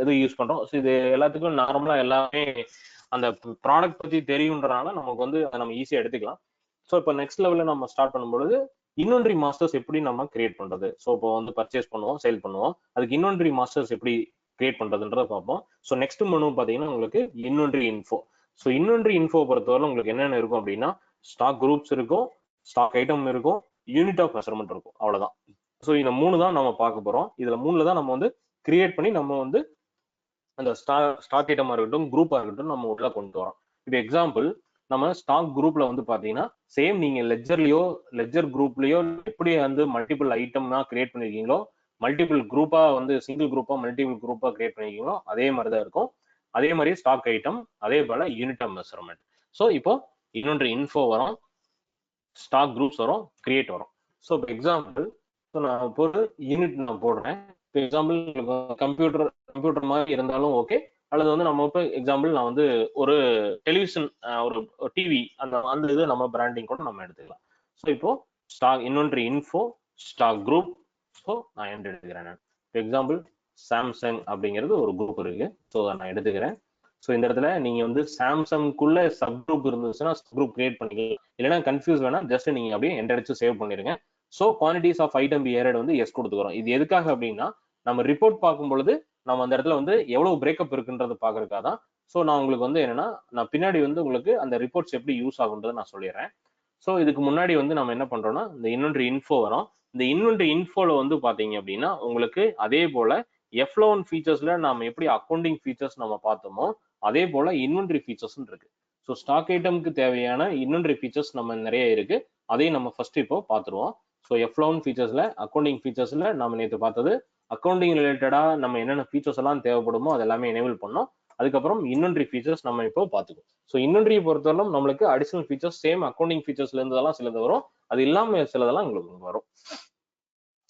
இது யூஸ் பண்றோம். ஸோ இது எல்லாத்துக்கும் நார்மலா எல்லாமே அந்த ப்ராடக்ட் பத்தி தெரியுன்றனால நமக்கு வந்து அதை நம்ம ஈஸியா எடுத்துக்கலாம். ஸோ இப்போ நெக்ஸ்ட் லெவல்ல நம்ம ஸ்டார்ட் பண்ணும்பொழுது இன்வென்ட்ரி மாஸ்டர்ஸ் எப்படி நம்ம கிரியேட் பண்றது. ஸோ இப்போ வந்து பர்ச்சேஸ் பண்ணுவோம், சேல் பண்ணுவோம், அதுக்கு இன்வென்ட்ரி மாஸ்டர்ஸ் எப்படி கிரியேட் பண்றதுன்றத பார்ப்போம். ஸோ நெக்ஸ்ட் மெனு பாத்தீங்கன்னா உங்களுக்கு inventory info. So inventory info பொறுத்தவரை உங்களுக்கு என்னென்ன இருக்கும் அப்படின்னா ஸ்டாக் குரூப்ஸ் இருக்கும், ஸ்டாக் ஐட்டம் இருக்கும், யூனிட் ஆஃப் மெஷர்மெண்ட் இருக்கும், அவ்வளவுதான். ஸோ இந்த 3 தான் நம்ம பார்க்க போறோம். இதுல 3ல தான் நம்ம வந்து கிரியேட் பண்ணி நம்ம வந்து அந்த ஸ்டாக் ஐட்டமா இருக்கட்டும் குரூப்பா இருக்கட்டும் நம்ம உள்ள கொண்டு வரோம். இப்போ எக்ஸாம்பிள் நம்ம ஸ்டாக் குரூப்ல வந்து பாத்தீங்கன்னா சேம் நீங்க லெட்ஜர் குரூப்லயோ எப்படி வந்து மல்டிபிள் ஐட்டம்னா கிரியேட் பண்ணிருக்கீங்களோ, மல்டிபிள் குரூப்பா வந்து சிங்கிள் குரூப்பா மல்டிபிள் குரூப்பா கிரியேட் பண்ணிருக்கீங்களோ அதே மாதிரி தான் இருக்கும். அதே மாதிரி ஸ்டாக் ஐட்டம், அதே போல யூனிட் ஆஃப் மெஷர்மெண்ட். ஸோ இப்போ இன்வென்ட்ரி இன்ஃபோ வரும், ஸ்டாக் குரூப்ஸ் வரும், கிரியேட் வரும். ஸோ இப்போ எக்ஸாம்பிள் நான் இப்போ ஒரு யூனிட் நான் போடுறேன். இப்போ எக்ஸாம்பிள் கம்ப்யூட்டர் மாதிரி இருந்தாலும் ஓகே, அல்லது வந்து நம்ம இப்போ எக்ஸாம்பிள் நான் வந்து ஒரு டெலிவிஷன் ஒரு டிவி அந்த அந்த இது நம்ம பிராண்டிங் கூட நம்ம எடுத்துக்கலாம். ஸோ இப்போ stock inventory info stock group. So நான் எடுத்துக்கிறேன். இப்போ எக்ஸாம்பிள் சாம்சங் அப்படிங்கிறது ஒரு குரூப் இருக்கு. ஸோ நான் எடுத்துக்கிறேன். ஸோ இந்த இடத்துல நீங்க வந்து சாம்சங்குள்ள சப் குரூப் இருந்துச்சுன்னா சப் குரூப் கிரியேட் பண்ணிக்கலாம். இல்லைன்னா கன்ஃபியூஸ் வேணா ஜஸ்ட் நீங்க அப்படியே என்டர் அடிச்சு சேவ் பண்ணிருங்க. So quantities of item be erred வந்து எஸ் கொடுத்துக்கிறோம். இது எதுக்காக அப்படின்னா நம்ம ரிப்போர்ட் பார்க்கும் பொழுது நம்ம அந்த இடத்துல வந்து எவ்வளவு பிரேக்கப் இருக்குன்றது பாக்குறதுக்காக தான். ஸோ நான் உங்களுக்கு வந்து என்னன்னா நான் பின்னாடி வந்து உங்களுக்கு அந்த ரிப்போர்ட்ஸ் எப்படி யூஸ் ஆகுன்றதை நான் சொல்லிடுறேன். ஸோ இதுக்கு முன்னாடி வந்து நம்ம என்ன பண்றோம்னா இந்த இன்வென்ட்ரி இன்ஃபோ வரும். இந்த இன்வென்ட்ரி இன்ஃபோல வந்து பாத்தீங்க அப்படின்னா உங்களுக்கு அதே போல F11 ஃபீச்சர்ஸ்ல நம்ம எப்படி அக்கௌண்டிங் ஃபீச்சர்ஸ் நம்ம பார்த்தோமோ அதே போல இன்வென்ட்ரி ஃபீச்சர்ஸ் இருக்கு. ஸோ ஸ்டாக் ஐட்டம்க்கு தேவையான இன்வென்ட்ரி ஃபீச்சர்ஸ் நம்ம நிறைய இருக்கு. அதையும் நம்ம ஃபர்ஸ்ட் இப்போ பார்த்துருவோம். ஸோ F11 ஃபீச்சர்ஸ்ல அக்கௌண்டிங் ஃபீச்சர்ஸ்ல நம்ம நேற்று பார்த்தது அக்கௌண்டிங் ரிலேட்டடா நம்ம என்னென்ன ஃபீச்சர்ஸ் எல்லாம் தேவைப்படுமோ அது எல்லாமே எனேபிள் பண்ணோம். அதுக்கப்புறம் இன்வென்ட்ரி ஃபீச்சர்ஸ் நம்ம இப்போ பார்த்துக்கோம். ஸோ இன்வென்ட்ரியை பொறுத்தவரை நம்மளுக்கு அடிஷனல் ஃபீச்சர்ஸ் சேம் அக்கௌண்டிங் ஃபீச்சர்ஸ்ல இருந்ததெல்லாம் சிலது வரும், அது இல்லாம சிலதெல்லாம் உங்களுக்கு வரும்.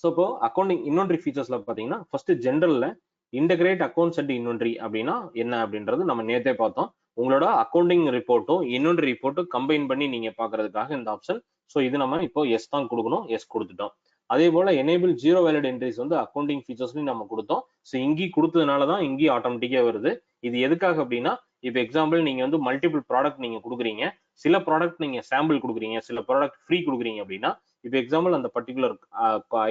ஸோ இப்போ அக்கௌண்டிங் இன்வென்ட்ரி ஃபீச்சர்ஸ்ல பாத்தீங்கன்னா ஃபர்ஸ்ட் ஜென்ரல்ல இன்டகிரேட் அக்கௌண்ட்ஸ் அண்ட் இன்வென்ட்ரி அப்படின்னா என்ன அப்படின்றது நம்ம நேத்தே பார்த்தோம். உங்களோட அக்கௌண்டிங் ரிப்போர்ட்டும் இன்வென்ட்ரி ரிப்போர்ட்டும் கம்பைன் பண்ணி நீங்க பாக்குறதுக்காக இந்த ஆப்ஷன். ஸோ இது நம்ம இப்போ எஸ் தான் கொடுக்கணும், எஸ் கொடுத்துட்டோம். அதே போல எனேபிள் ஜீரோ வேலிட் என்ட்ரிஸ் வந்து அக்கௌண்டிங் ஃபீச்சர்ஸ்லையும் நம்ம கொடுத்தோம். ஸோ இங்கேயும் கொடுத்ததுனால தான் இங்கேயும் ஆட்டோமேட்டிக்கா வருது. இது எதுக்காக அப்படின்னா இப்போ எக்ஸாம்பிள் நீங்க வந்து மல்டிபிள் ப்ராடக்ட் நீங்க கொடுக்குறீங்க, சில ப்ராடக்ட் நீங்க சாம்பிள் கொடுக்குறீங்க, சில ப்ராடக்ட் ஃப்ரீ கொடுக்குறீங்க அப்படின்னா இப்போ எக்ஸாம்பிள் அந்த பர்டிகுலர்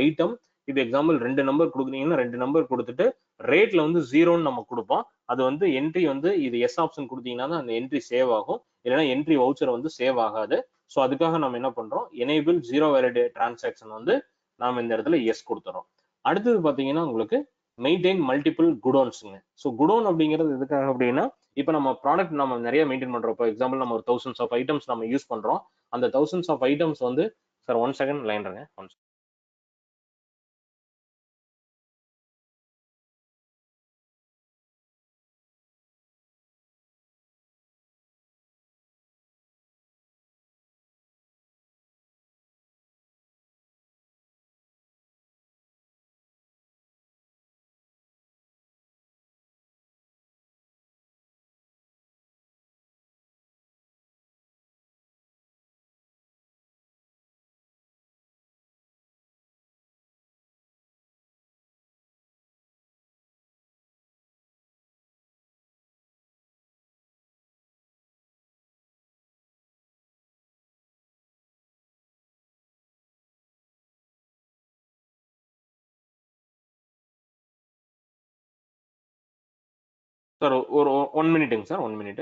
ஐட்டம் இப்போ எக்ஸாம்பிள் 2 நம்பர் கொடுக்குறீங்கன்னா 2 நம்பர் கொடுத்துட்டு ரேட்ல வந்து 0ன்னு நம்ம கொடுப்போம். அது வந்து என்ட்ரி வந்து இது எஸ் ஆப்ஷன் கொடுத்தீங்கன்னா தான் அந்த என்ட்ரி சேவ் ஆகும், இல்லைன்னா என்ட்ரி வவுச்சர் வந்து சேவ் ஆகாது. ஸோ அதுக்காக நம்ம என்ன பண்றோம், எனேபிள் ஜீரோ வேலிட் டிரான்சாக்ஷன் வந்து நாம இந்த இடத்துல எஸ் கொடுத்துறோம். அடுத்தது பாத்தீங்கன்னா உங்களுக்கு மெயின்டைன் மல்டிபிள் குடோன்ஸுங்க. ஸோ குடோன் அப்படிங்கிறது எதுக்காக அப்படின்னா இப்போ நம்ம ப்ராடக்ட் நம்ம நிறைய மெயின்டைன் பண்றோம். இப்போ எக்ஸாம்பிள் நம்ம ஒரு thousands ஆஃப் ஐட்டம்ஸ் நம்ம யூஸ் பண்றோம். அந்த thousands ஆஃப் ஐட்டம்ஸ் வந்து சார் 1 செகண்ட் லைன் இருங்க. சார் ஒரு 1 மினிட்டுங்க சார், 1 மினிட்.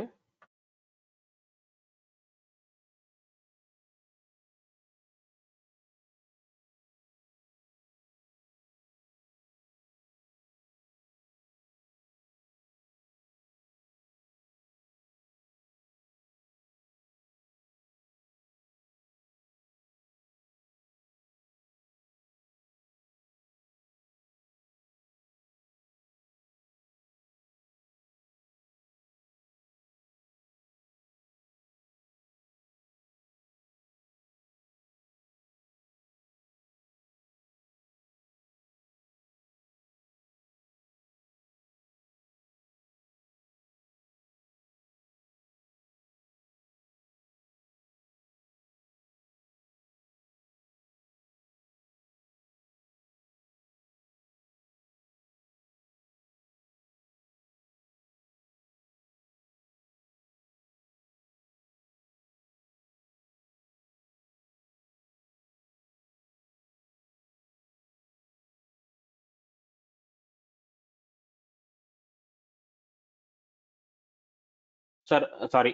சார் சாரி,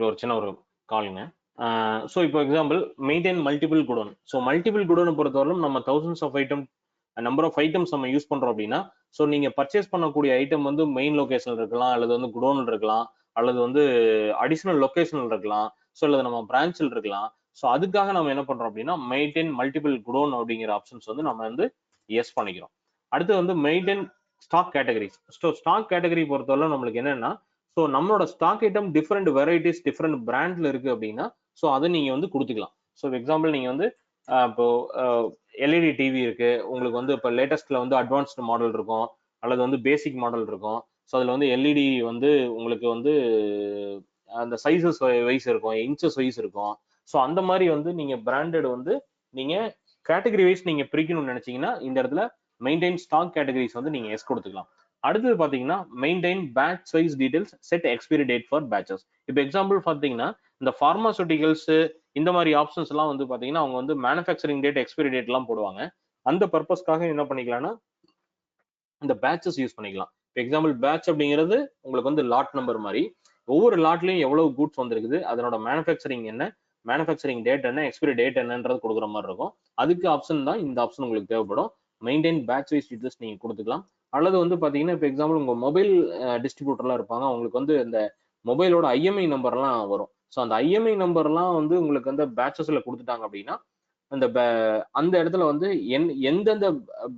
ஒரு சின்ன ஒரு காலுங்க. ஸோ இப்போ example maintain multiple godown. So multiple குடோனை பொறுத்தவரைக்கும் நம்ம thousands of item, number of items நம்ம யூஸ் பண்றோம் அப்படின்னா, ஸோ நீங்க பர்ச்சேஸ் பண்ணக்கூடிய ஐட்டம் வந்து மெயின் லொகேஷன் இருக்கலாம், அல்லது வந்து குடோன் இருக்கலாம், அல்லது வந்து அடிஷனல் லொகேஷன் இருக்கலாம், ஸோ அல்லது நம்ம பிரான்ச்சில் இருக்கலாம். ஸோ அதுக்காக நம்ம என்ன பண்றோம் அப்படின்னா மெயின்டைன் மல்டிபிள் குடோன் அப்படிங்கிற ஆப்ஷன்ஸ் வந்து நம்ம வந்து எஸ் பண்ணிக்கிறோம். அடுத்து வந்து maintain stock categories. So stock category பொறுத்தவரை நம்மளுக்கு என்னன்னா, ஸோ நம்மளோட stock item different varieties different பிராண்ட்ல இருக்கு அப்படின்னா, ஸோ அதை நீங்க வந்து கொடுத்துக்கலாம். ஸோ எக்ஸாம்பிள் நீங்க வந்து இப்போ எல்இடி டிவி இருக்கு, உங்களுக்கு வந்து இப்போ லேட்டஸ்ட்ல வந்து அட்வான்ஸ்டு மாடல் இருக்கும், அல்லது வந்து பேசிக் மாடல் இருக்கும். ஸோ அதுல வந்து எல்இடி வந்து உங்களுக்கு வந்து அந்த சைசஸ் வைஸ் இருக்கும், இன்ச்சஸ் வைஸ் இருக்கும். ஸோ அந்த மாதிரி வந்து நீங்க பிராண்டட் வந்து நீங்க கேட்டகரி வைஸ் நீங்க பிரிக்கணும்னு நினைச்சீங்கன்னா இந்த இடத்துல மெயின்டைன் ஸ்டாக் கேட்டகரிஸ் வந்து நீங்க எஸ் கொடுத்துக்கலாம். அடுத்தது பாத்தீங்கன்னா maintain batch wise details, set expiry date for batches. இப்போ எக்ஸாம்பிள் பாத்தீங்கன்னா இந்த பார்மாசூட்டிகல்ஸ் இந்த மாதிரி ஆப்ஷன்ஸ் எல்லாம் வந்து பாத்தீங்கன்னா அவங்க வந்து மேனுஃபேக்சரிங் டேட் எக்ஸ்பைரி டேட் எல்லாம் போடுவாங்க. அந்த பர்பஸ்க்காக என்ன பண்ணிக்கலாம்னா இந்த பேட்சஸ் யூஸ் பண்ணிக்கலாம். இப்போ எக்ஸாம்பிள் பேட்ச் அப்படிங்கிறது உங்களுக்கு வந்து லாட் நம்பர் மாதிரி, ஒவ்வொரு லாட்லயும் எவ்வளவு கூட்ஸ் வந்திருக்குது, அதனோட மேனுஃபேக்சரிங் என்ன, மேனுஃபேக்சரிங் டேட் என்ன, எக்ஸ்பைரி டேட் என்னன்றது கொடுக்குற மாதிரி இருக்கும். அதுக்கு ஆப்ஷன் தான் இந்த ஆப்ஷன் உங்களுக்கு தேவைப்படும். மெயின்டைன் பேட்ச் வைஸ் டீடைல்ஸ் நீங்க கொடுத்துக்கலாம். அல்லது வந்து பாத்தீங்கன்னா இப்போ எக்ஸாம்பிள் உங்க மொபைல் டிஸ்ட்ரிபியூட்டர்லாம் இருப்பாங்க, அவங்களுக்கு வந்து இந்த மொபைலோட ஐஎம்ஐ நம்பர்லாம் வரும். ஸோ அந்த ஐஎம்ஐ நம்பர்லாம் வந்து உங்களுக்கு வந்து பேட்சஸ்ல கொடுத்துட்டாங்க அப்படின்னா அந்த இடத்துல வந்து எந்தெந்த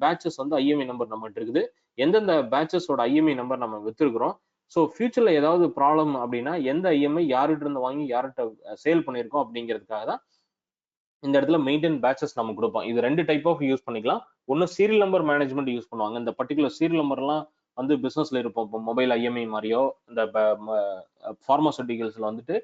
பேட்சஸ் வந்து ஐஎம்ஐ நம்பர் நம்மகிட்ட இருக்குது, எந்தெந்த பேட்சஸோட ஐஎம்ஐ நம்பர் நம்ம வித்துருக்கிறோம், ஸோ ஃபியூச்சர்ல ஏதாவது ப்ராப்ளம் அப்படின்னா எந்த ஐஎம்ஐ யார்கிட்ட இருந்து வாங்கி யார்கிட்ட சேல் பண்ணியிருக்கோம் அப்படிங்கிறதுக்காக தான் இந்த இடத்துல மெயின்டைன் பேட்சஸ் நம்ம கொடுப்போம். இது ரெண்டு டைப் ஆஃப் யூஸ் பண்ணிக்கலாம். ஒன்னு சீரியல் நம்பர் மேனேஜ்மெண்ட் யூஸ் பண்ணுவாங்க. இந்த பர்டிகுலர் சீரியல் நம்பர்லாம் வந்து பிசினஸ்ல இருப்போம். இப்போ மொபைல் ஐஎம்ஐ மாதிரியோ இந்த ஃபார்மாசூட்டிகல்ஸ்ல வந்துட்டு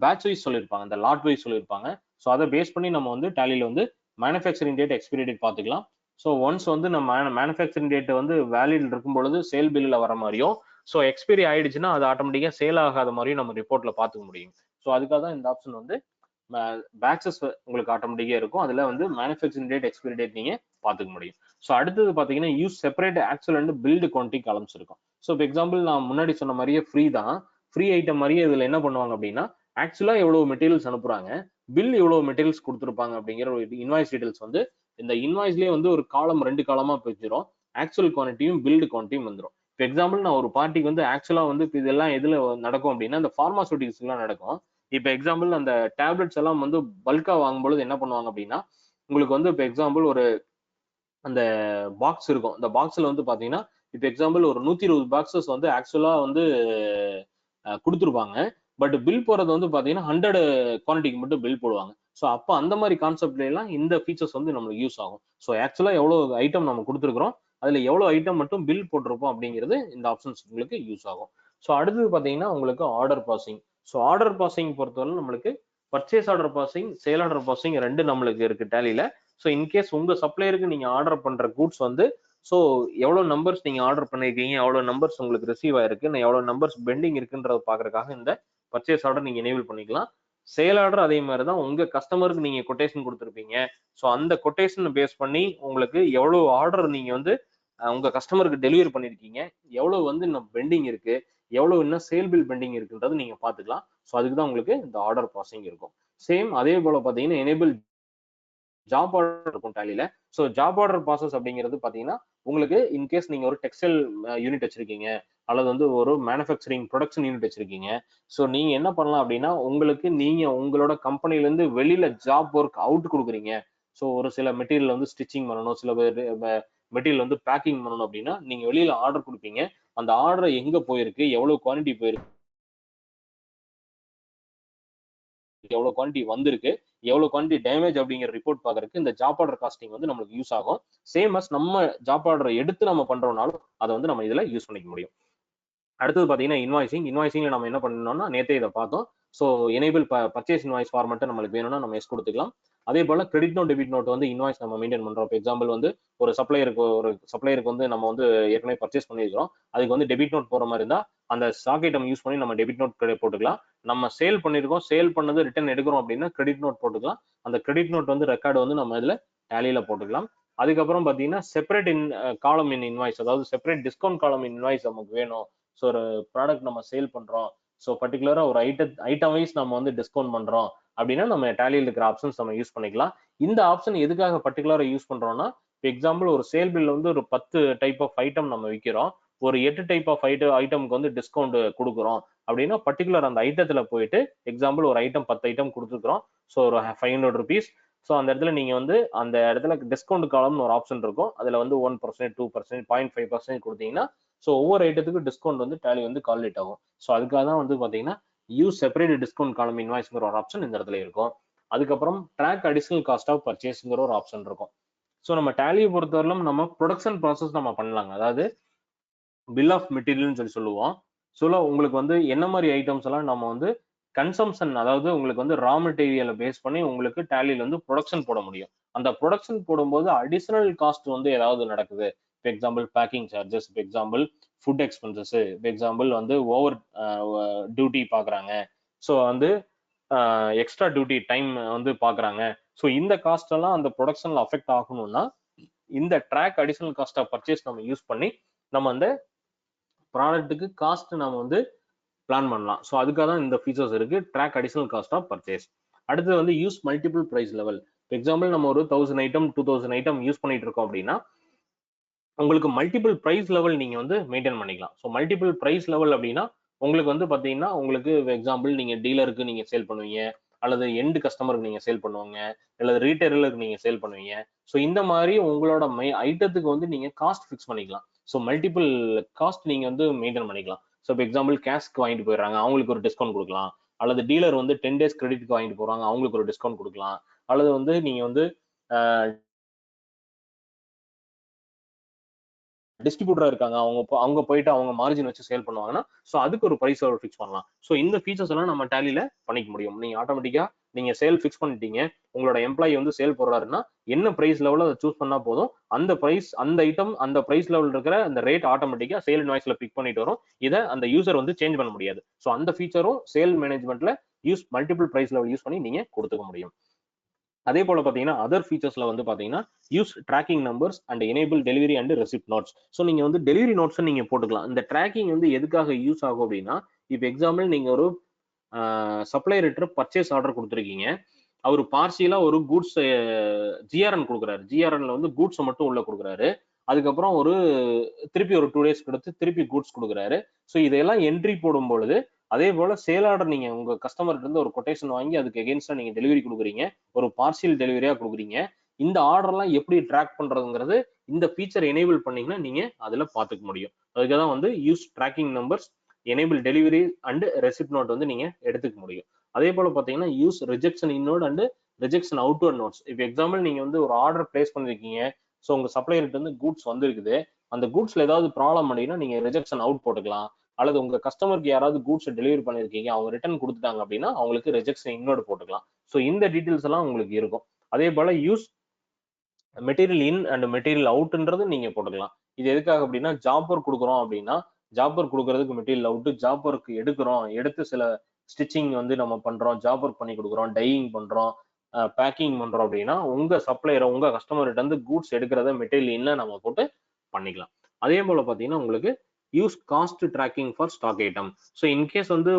பேட்ச் வைஸ் சொல்லியிருப்பாங்க, இந்த லாட் வைஸ் சொல்லியிருப்பாங்க. ஸோ அதை பேஸ் பண்ணி நம்ம வந்து டேலியில வந்து மேனுஃபேக்சரிங் டேட் எக்ஸ்பைரி டேட் பார்த்துக்கலாம். ஸோ ஒன்ஸ் வந்து நம்ம மேனுஃபேக்சரிங் டேட் வந்து வேலிட் இருக்கும் பொழுது சேல் பில்லில் வர மாதிரியும், ஸோ எக்ஸ்பைரி ஆயிடுச்சுன்னா அது ஆட்டோமேட்டிக்காக சேல் ஆகாத மாதிரியும் நம்ம ரிப்போர்ட்ல பார்த்துக்க முடியும். ஸோ அதுக்காக தான் இந்த ஆப்ஷன் வந்து பேட்சஸ் உங்களுக்கு ஆட்டோமேட்டிக்கா இருக்கும். அதுல வந்து மேனுஃபேக்சரிங் டேட் எக்ஸ்பைரி டேட் நீங்க பாத்துக்க முடியும். ஸோ அடுத்தது பாத்தீங்கன்னா use separate actual and billed quantity columns இருக்கும். ஸோ இப்போ எக்ஸாம்பிள் நான் முன்னாடி சொன்ன மாதிரியே ஃப்ரீ தான், ஃப்ரீ ஐட்டம் மாதிரியே இதுல என்ன பண்ணுவாங்க அப்படின்னா ஆக்சுவலா எவ்வளவு மெட்டீரியல்ஸ் அனுப்புறாங்க, பில் எவ்வளவு மெட்டீரியல்ஸ் கொடுத்துருப்பாங்க அப்படிங்கிற ஒரு இன்வாய்ஸ் டீடைல்ஸ் வந்து இந்த இன்வாய்ஸ்லயே வந்து ஒரு காலம் 2 காலமா பிரிச்சிடும். ஆக்சுவல் குவான்டிட்டியும் பில்டு குவான்டிட்டியும் வந்துடும். இப்போ எக்ஸாம்பிள் நான் ஒரு பார்ட்டிக்கு வந்து ஆக்சுவலா வந்து இதெல்லாம் எதுல நடக்கும் அப்படின்னா இந்த ஃபார்மாசூட்டிக்ஸ் எல்லாம் நடக்கும். இப்போ எக்ஸாம்பிள் அந்த டேப்லெட்ஸ் எல்லாம் வந்து பல்கா வாங்கும்பொழுது என்ன பண்ணுவாங்க அப்படின்னா உங்களுக்கு வந்து இப்போ எக்ஸாம்பிள் ஒரு அந்த பாக்ஸ் இருக்கும், அந்த பாக்ஸ்ல வந்து பாத்தீங்கன்னா இப்போ எக்ஸாம்பிள் ஒரு 120 பாக்ஸஸ் வந்து ஆக்சுவலா வந்து கொடுத்துருப்பாங்க. பட் பில் போறது வந்து பாத்தீங்கன்னா 100 குவான்டிட்டிக்கு மட்டும் பில் போடுவாங்க. ஸோ அப்போ அந்த மாதிரி கான்செப்ட்ல எல்லாம் இந்த ஃபீச்சர்ஸ் வந்து நம்மளுக்கு யூஸ் ஆகும். ஸோ ஆக்சுவலா எவ்வளவு ஐட்டம் நம்ம கொடுத்துருக்கிறோம், அதுல எவ்வளவு ஐட்டம் மட்டும் பில் போட்டிருப்போம் அப்படிங்கிறது இந்த ஆப்ஷன்ஸ் உங்களுக்கு யூஸ் ஆகும். ஸோ அடுத்தது பாத்தீங்கன்னா உங்களுக்கு order passing. So order passing பொறுத்தவரை நம்மளுக்கு purchase order passing, sale order passing ரெண்டு நம்மளுக்கு இருக்கு டேலியில. ஸோ இன்கேஸ் உங்க சப்ளையருக்கு நீங்க ஆர்டர் பண்ற கூட்ஸ் வந்து ஸோ எவ்வளவு நம்பர்ஸ் நீங்க ஆர்டர் பண்ணிருக்கீங்க, எவ்வளவு நம்பர்ஸ் உங்களுக்கு ரிசீவ் ஆயிருக்கு, எவ்வளவு நம்பர்ஸ் பெண்டிங் இருக்குன்றத பாக்குறதுக்காக இந்த பர்ச்சேஸ் ஆர்டர் நீங்க எனேபிள் பண்ணிக்கலாம். சேல் ஆர்டர் அதே மாதிரி தான், உங்க கஸ்டமருக்கு நீங்க கொட்டேஷன் கொடுத்துருப்பீங்க. ஸோ அந்த கொட்டேஷன் பேஸ் பண்ணி உங்களுக்கு எவ்வளவு ஆர்டர் நீங்க வந்து உங்க கஸ்டமருக்கு டெலிவரி பண்ணிருக்கீங்க, எவ்வளவு வந்து இன்னும் பெண்டிங் இருக்கு, எவ்வளவு இன்னும் சேல் பில் பெண்டிங் இருக்குன்றது நீங்க பாத்துக்கலாம். ஸோ அதுக்கு தான் உங்களுக்கு இந்த ஆர்டர் பாசிங் இருக்கும். சேம் அதே போல பாத்தீங்கன்னா எனேபிள் ஜாப் ஆர்டர் இருக்கும் டேலியில. ஸோ ஜாப் ஆர்டர் ப்ராசஸ் அப்படிங்கிறது பாத்தீங்கன்னா உங்களுக்கு இன்கேஸ் நீங்க ஒரு டெக்ஸ்டைல் யூனிட் வச்சிருக்கீங்க அல்லது வந்து ஒரு மேனுஃபேக்சரிங் ப்ரொடக்ஷன் யூனிட் வச்சிருக்கீங்க. ஸோ நீங்க என்ன பண்ணலாம் அப்படின்னா உங்களுக்கு நீங்க உங்களோட கம்பெனில இருந்து வெளியில ஜாப் ஒர்க் அவுட் கொடுக்குறீங்க. ஸோ ஒரு சில மெட்டீரியல் வந்து ஸ்டிச்சிங் பண்ணணும், சில மெட்டீரியல் வந்து பேக்கிங் பண்ணணும் அப்படின்னா நீங்க வெளியில ஆர்டர் கொடுப்பீங்க. அந்த ஆர்டர் எங்க போயிருக்கு, எவ்வளவு குவான்டிட்டி போயிருக்கு, எவ்வளவு குவான்டிட்டி வந்திருக்கு, எவ்வளவு குவான்டிட்டி டேமேஜ் அப்படிங்கிற ரிப்போர்ட் பாக்குறதுக்கு இந்த ஜாப் ஆர்டர் காஸ்டிங் வந்து நமக்கு யூஸ் ஆகும். சேம் அஸ் நம்ம ஜாப் ஆர்டரை எடுத்து நம்ம பண்றோம்னாலும் அதை வந்து நம்ம இதுல யூஸ் பண்ணிக்க முடியும். அடுத்தது பாத்தீங்கன்னா இன்வாய்சிங்ல நம்ம என்ன பண்ணணும்னா நேத்தே இதை பார்த்தோம். ஸோ எனேபிள் பர்ச்சேஸ் இன்வாய்ஸ் ஃபார்மேட்டை நம்மளுக்கு வேணும்னா நம்ம எஸ் கொடுத்துக்கலாம். அதே போல கிரெடிட் நோட் டெபிட் நோட் வந்து இன்வாய்ஸ் நம்ம மெயின்டைன் பண்றோம். இப்போ எக்ஸாம்பிள் வந்து ஒரு சப்ளையருக்கு வந்து நம்ம வந்து ஏற்கனவே பர்ச்சேஸ் பண்ணிருக்கிறோம், அதுக்கு வந்து டெபிட் நோட் போற மாதிரி இருந்தா அந்த ஸ்டாக் ஐட்டம் யூஸ் பண்ணி நம்ம டெபிட் நோட் போட்டுக்கலாம். நம்ம சேல் பண்ணிருக்கோம், சேல் பண்ணது ரிட்டர்ன் எடுக்கிறோம் அப்படின்னா கிரெடிட் நோட் போட்டுக்கலாம். அந்த கிரெடிட் நோட் வந்து ரெக்கார்டு வந்து நம்ம இதுல டேலியில போட்டுக்கலாம். அதுக்கப்புறம் பாத்தீங்கன்னா செப்பரேட் காலம் இன் இன்வாய்ஸ், அதாவது செப்பரேட் டிஸ்கவுண்ட் காலம் இன் இன்வாய்ஸ் நமக்கு வேணும். ஸோ ஒரு ப்ராடக்ட் நம்ம சேல் பண்றோம், ஸோ பர்டிகுலரா ஒரு ஐட்டம் வைஸ் நம்ம வந்து டிஸ்கவுண்ட் பண்றோம் அப்படின்னா நம்ம டேலியில் இருக்கிற ஆப்ஷன்ஸ் நம்ம யூஸ் பண்ணிக்கலாம். இந்த ஆப்ஷன் எதுக்காக பர்டிகுலரா யூஸ் பண்றோம்னா, எக்ஸாம்பிள் ஒரு சேல் பில்ல வந்து ஒரு 10 டைப் ஆஃப் ஐட்டம் நம்ம விற்கிறோம், ஒரு 8 டைப் ஆஃப் ஐட்டமுக்கு வந்து டிஸ்கவுண்ட் கொடுக்குறோம் அப்படின்னா பர்டிகுலர் அந்த ஐட்டத்துல போயிட்டு எக்ஸாம்பிள் ஒரு ஐட்டம் 10 ஐட்டம் கொடுத்துருக்கோம், ஸோ ஒரு 500 rupees. ஸோ அந்த இடத்துல நீங்க வந்து அந்த இடத்துல டிஸ்கவுண்ட் காலம்னு ஒரு ஆப்ஷன் இருக்கும், அதுல வந்து 1%, 2%, 0.5% கொடுத்தீங்கன்னா ஸோ ஒவ்வொரு ஐட்டத்துக்கும் டிஸ்கவுண்ட் வந்து டேலி வந்து கால்குலேட் ஆகும். ஸோ அதுக்காக தான் வந்து பாத்தீங்கன்னா யூஸ் செப்பரேட் டிஸ்கவுண்ட் காலம் இன்வாய்ஸ்ங்கிற ஒரு ஆப்ஷன் இந்த இடத்துல இருக்கும். அதுக்கப்புறம் ட்ராக் அடிஷனல் காஸ்ட் ஆஃப் பர்ச்சேஸ்ங்கிற ஒரு ஆப்ஷன் இருக்கும். ஸோ நம்ம டேலியை பொறுத்தவரையிலும் நம்ம ப்ரொடக்ஷன் ப்ராசஸ் நம்ம பண்ணலாங்க, அதாவது பில் ஆஃப் மெட்டீரியல்னு சொல்லுவோம். ஸோ உங்களுக்கு வந்து என்ன மாதிரி ஐட்டம்ஸ் எல்லாம் நம்ம வந்து கன்சம்ஷன், அதாவது உங்களுக்கு வந்து ரா மெட்டீரியலை பேஸ் பண்ணி உங்களுக்கு டேலியில் வந்து ப்ரொடக்ஷன் போட முடியும். அந்த ப்ரொடக்ஷன் போடும்போது அடிஷனல் காஸ்ட் வந்து ஏதாவது நடக்குது, இப்போ எக்ஸாம்பிள் பேக்கிங் சார்ஜஸ், இப்போ எக்ஸாம்பிள் ஃபுட் எக்ஸ்பென்சஸ், இப்போ எக்ஸாம்பிள் வந்து ஓவர் டியூட்டி பார்க்குறாங்க, ஸோ வந்து எக்ஸ்ட்ரா டியூட்டி டைம் வந்து பார்க்குறாங்க. ஸோ இந்த காஸ்ட் எல்லாம் அந்த ப்ரொடக்ஷனில் அஃபெக்ட் ஆகணும்னா இந்த track additional cost of purchase நம்ம யூஸ் பண்ணி நம்ம அந்த ப்ராடக்ட்டுக்கு காஸ்ட் நம்ம வந்து பிளான் பண்ணலாம். ஸோ அதுக்காக தான் இந்த ஃபீச்சர்ஸ் இருக்கு, track additional cost of purchase. அடுத்து வந்து use multiple price level. Example நம்ம ஒரு 1000 ஐட்டம் 2000 ஐட்டம் யூஸ் பண்ணிட்டு இருக்கோம் அப்படின்னா உங்களுக்கு மல்டிபிள் பிரைஸ் லெவல் நீங்க வந்து மெயின்டைன் பண்ணிக்கலாம். ஸோ மல்டிபிள் பிரைஸ் லெவல் அப்படின்னா உங்களுக்கு வந்து பாத்தீங்கன்னா உங்களுக்கு எக்ஸாம்பிள் நீங்க டீலருக்கு நீங்க சேல் பண்ணுவீங்க, அல்லது எண்டு கஸ்டமருக்கு நீங்க சேல் பண்ணுவாங்க, அல்லது ரீட்டைலருக்கு நீங்க சேல் பண்ணுவீங்க. ஸோ இந்த மாதிரி உங்களோட ஐட்டத்துக்கு வந்து நீங்க காஸ்ட் ஃபிக்ஸ் பண்ணிக்கலாம். ஸோ மல்டிபிள் காஸ்ட் நீங்க வந்து மெயின்டைன் பண்ணிக்கலாம். ஸோ இப்போ எக்ஸாம்பிள் கேஷ்க்கு வாங்கிட்டு போயிடுறாங்க, அவங்களுக்கு ஒரு டிஸ்கவுண்ட் கொடுக்கலாம், அல்லது டீலர் வந்து 10 days கிரெடிட்க்கு வாங்கிட்டு போறாங்க, அவங்களுக்கு ஒரு டிஸ்கவுண்ட் கொடுக்கலாம், அல்லது வந்து நீங்க வந்து டிஸ்ட்ரிபியூட்டரா இருக்காங்க, அவங்க போயிட்டு அவங்க மார்ஜின் வச்சு சேல் பண்ணுவாங்கன்னா ஸோ அதுக்கு ஒரு பிரைஸ் லெவல் ஃபிக்ஸ் பண்ணலாம். ஸோ இந்த ஃபீச்சர்ஸ் எல்லாம் நம்ம டேலியில பண்ணிக்க முடியும். நீங்க ஆட்டோமேட்டிக்கா நீங்க சேல் ஃபிக்ஸ் பண்ணிட்டீங்க, உங்களோட எம்ப்ளாயி வந்து சேல் போடுறாருன்னா என்ன பிரைஸ் லெவலில் அதை சூஸ் பண்ணா போதும், அந்த பிரைஸ் அந்த ஐட்டம் அந்த பிரைஸ் லெவல் இருக்கிற அந்த ரேட் ஆட்டோமேட்டிக்கா சேல் இன்வாய்ஸ்ல பிக் பண்ணிட்டு வரும். இதை அந்த யூசர் வந்து சேஞ்ச் பண்ண முடியாது. ஸோ அந்த ஃபீச்சரும் சேல் மேனேஜ்மெண்ட்ல use multiple price level use பண்ணி நீங்க கொடுத்துக்க முடியும். அதே போல பாத்தீங்கன்னா அதர் ஃபீச்சர்ஸ்ல வந்து பாத்தீங்கன்னா use tracking numbers and enable delivery and receipt notes. So நீங்க வந்து டெலிவரி நோட்ஸ் நீங்க போட்டுக்கலாம். இந்த ட்ராக்கிங் வந்து எதுக்காக யூஸ் ஆகும் அப்படின்னா, இப்போ எக்ஸாம்பிள் நீங்க ஒரு சப்ளையர்கிட்ட பர்ச்சேஸ் ஆர்டர் கொடுத்துருக்கீங்க, அவர் பார்சியலா ஒரு கூட்ஸ் ஜிஆர்என் கொடுக்குறாரு, ஜிஆர்என்ல வந்து கூட்ஸ் மட்டும் உள்ள கொடுக்குறாரு, அதுக்கப்புறம் ஒரு திருப்பி ஒரு 2 days கொடுத்து திருப்பி கூட்ஸ் கொடுக்குறாரு. ஸோ இதெல்லாம் என்ட்ரி போடும் பொழுது அதே போல சேல் ஆர்டர் நீங்க உங்க கஸ்டமர்கிட்ட இருந்து ஒரு கொட்டேஷன் வாங்கி அதுக்கு எகென்ஸ்டா நீங்க டெலிவரி கொடுக்குறீங்க, ஒரு பார்சியல் டெலிவரியா கொடுக்குறீங்க. இந்த ஆர்டர்லாம் எப்படி ட்ராக் பண்றதுங்கிறது இந்த ஃபீச்சர் எனேபிள் பண்ணீங்கன்னா நீங்க அதுல பாத்துக்க முடியும். அதுக்காக தான் வந்து use tracking numbers, enable delivery and receipt note வந்து நீங்க எடுத்துக்க முடியும். அதே போல பாத்தீங்கன்னா use rejection inward and rejection outward notes. இப்போ எக்ஸாம்பிள் நீங்க வந்து ஒரு ஆர்டர் பிளேஸ் பண்ணிருக்கீங்க, ஸோ உங்க சப்ளையர்கிட்ட இருந்து கூட்ஸ் வந்துருக்குது, அந்த கூட்ஸ்ல ஏதாவது ப்ராப்ளம் அப்படின்னா நீங்க ரிஜெக்ஷன் அவுட் போட்டுக்கலாம், அல்லது உங்க கஸ்டமருக்கு யாராவது கூட்ஸ் டெலிவரி பண்ணிருக்கீங்க அவங்க ரிட்டர்ன் கொடுத்துட்டாங்க அப்படின்னா அவங்களுக்கு ரிஜெக்ஷன் இன்வர்ட் போட்டுக்கலாம். ஸோ இந்த டீடைல்ஸ் எல்லாம் உங்களுக்கு இருக்கும். அதே போல use material in and material அவுட்ன்றது நீங்க போட்டுக்கலாம். இது எதுக்காக அப்படின்னா ஜாப் ஒர்க் கொடுக்குறோம் அப்படின்னா ஜாப் ஒர்க் கொடுக்கறதுக்கு மெட்டீரியல் அவுட், ஜாப் ஒர்க் எடுக்கிறோம், எடுத்து சில ஸ்டிச்சிங் வந்து நம்ம பண்றோம், ஜாப் ஒர்க் பண்ணி கொடுக்குறோம், டையிங் பண்றோம், பேக்கிங் பண்றோம் அப்படின்னா உங்க சப்ளையர் உங்க கஸ்டமர்கிட்ட இருந்து கூட்ஸ் எடுக்கிறத மெட்டீரியல் இன்ன நம்ம போட்டு பண்ணிக்கலாம். அதே போல பாத்தீங்கன்னா உங்களுக்கு use cost tracking for stock item. So in case வந்து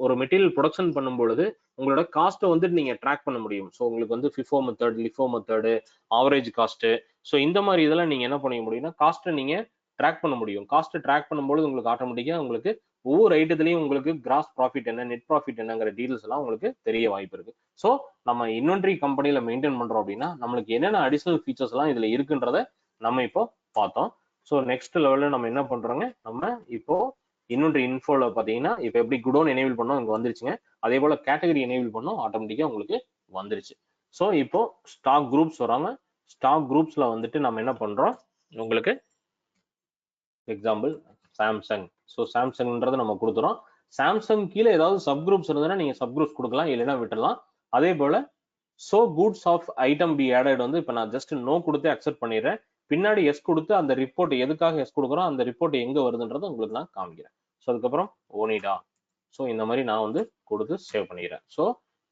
ஒரு மெட்டீரியல் ப்ரொடக்ஷன் பண்ணும்பொழுது உங்களோட காஸ்ட்டை வந்து நீங்க ட்ராக் பண்ண முடியும். ஸோ உங்களுக்கு வந்து FIFO method, லிஃபோ method, average cost, so இந்த மாதிரி இதெல்லாம் நீங்க என்ன பண்ண முடியும்னா காஸ்ட்டை நீங்க ட்ராக் பண்ண முடியும். காஸ்ட் ட்ராக் பண்ணும்போது உங்களுக்கு ஆட்டோமேட்டிக்கா உங்களுக்கு ஒவ்வொரு ஐட்டத்துலயும் உங்களுக்கு கிராஸ் ப்ராஃபிட் என்ன, நெட் ப்ராஃபிட் என்னங்கிற டீடைல்ஸ் எல்லாம் உங்களுக்கு தெரிய வாய்ப்பு இருக்கு. ஸோ நம்ம இன்வென்ட்ரி கம்பெனில மெயின்டைன் பண்றோம் அப்படின்னா நம்மளுக்கு என்னென்ன அடிஷனல் ஃபீச்சர்ஸ் எல்லாம் இதுல இருக்குன்றத நம்ம இப்போ பார்த்தோம். ஸோ நெக்ஸ்ட் லெவலில் நம்ம என்ன பண்றோங்க, நம்ம இப்போ இன்வென்ட்ரி இன்ஃபோல பாத்தீங்கன்னா இப்போ எப்படி குடோன் எனேபிள் பண்ணோம் இங்க வந்துருச்சுங்க, அதே போல கேட்டகரி எனேபிள் பண்ணோம் ஆட்டோமேட்டிக்கா உங்களுக்கு வந்துருச்சு. ஸோ இப்போ ஸ்டாக் குரூப்ஸ் வராங்க. ஸ்டாக் குரூப்ஸ்ல வந்துட்டு நம்ம என்ன பண்றோம், உங்களுக்கு எக்ஸாம்பிள் சாம்சங். ஸோ சாம்சங்ன்றது நம்ம கொடுத்துறோம். சாம்சங் கீழே ஏதாவது சப் குரூப்ஸ் இருந்ததுன்னா நீங்க சப் குரூப்ஸ் கொடுக்கலாம், இல்லைன்னா விட்டுடலாம். அதே போல so goods of item be added வந்து இப்போ நான் ஜஸ்ட் நோ கொடுத்து அக்செப்ட் பண்ணிடுறேன், பின்னாடி எஸ் கொடுத்து அந்த ரிப்போர்ட் எதுக்காக எஸ் கொடுக்குறோம் அந்த ரிப்போர்ட் எங்க வருதுன்றதை உங்களுக்கு நான் காமிக்கிறேன். ஸோ அதுக்கப்புறம் ஓனிடா, ஸோ இந்த மாதிரி நான் வந்து கொடுத்து சேவ் பண்ணிக்கிறேன். ஸோ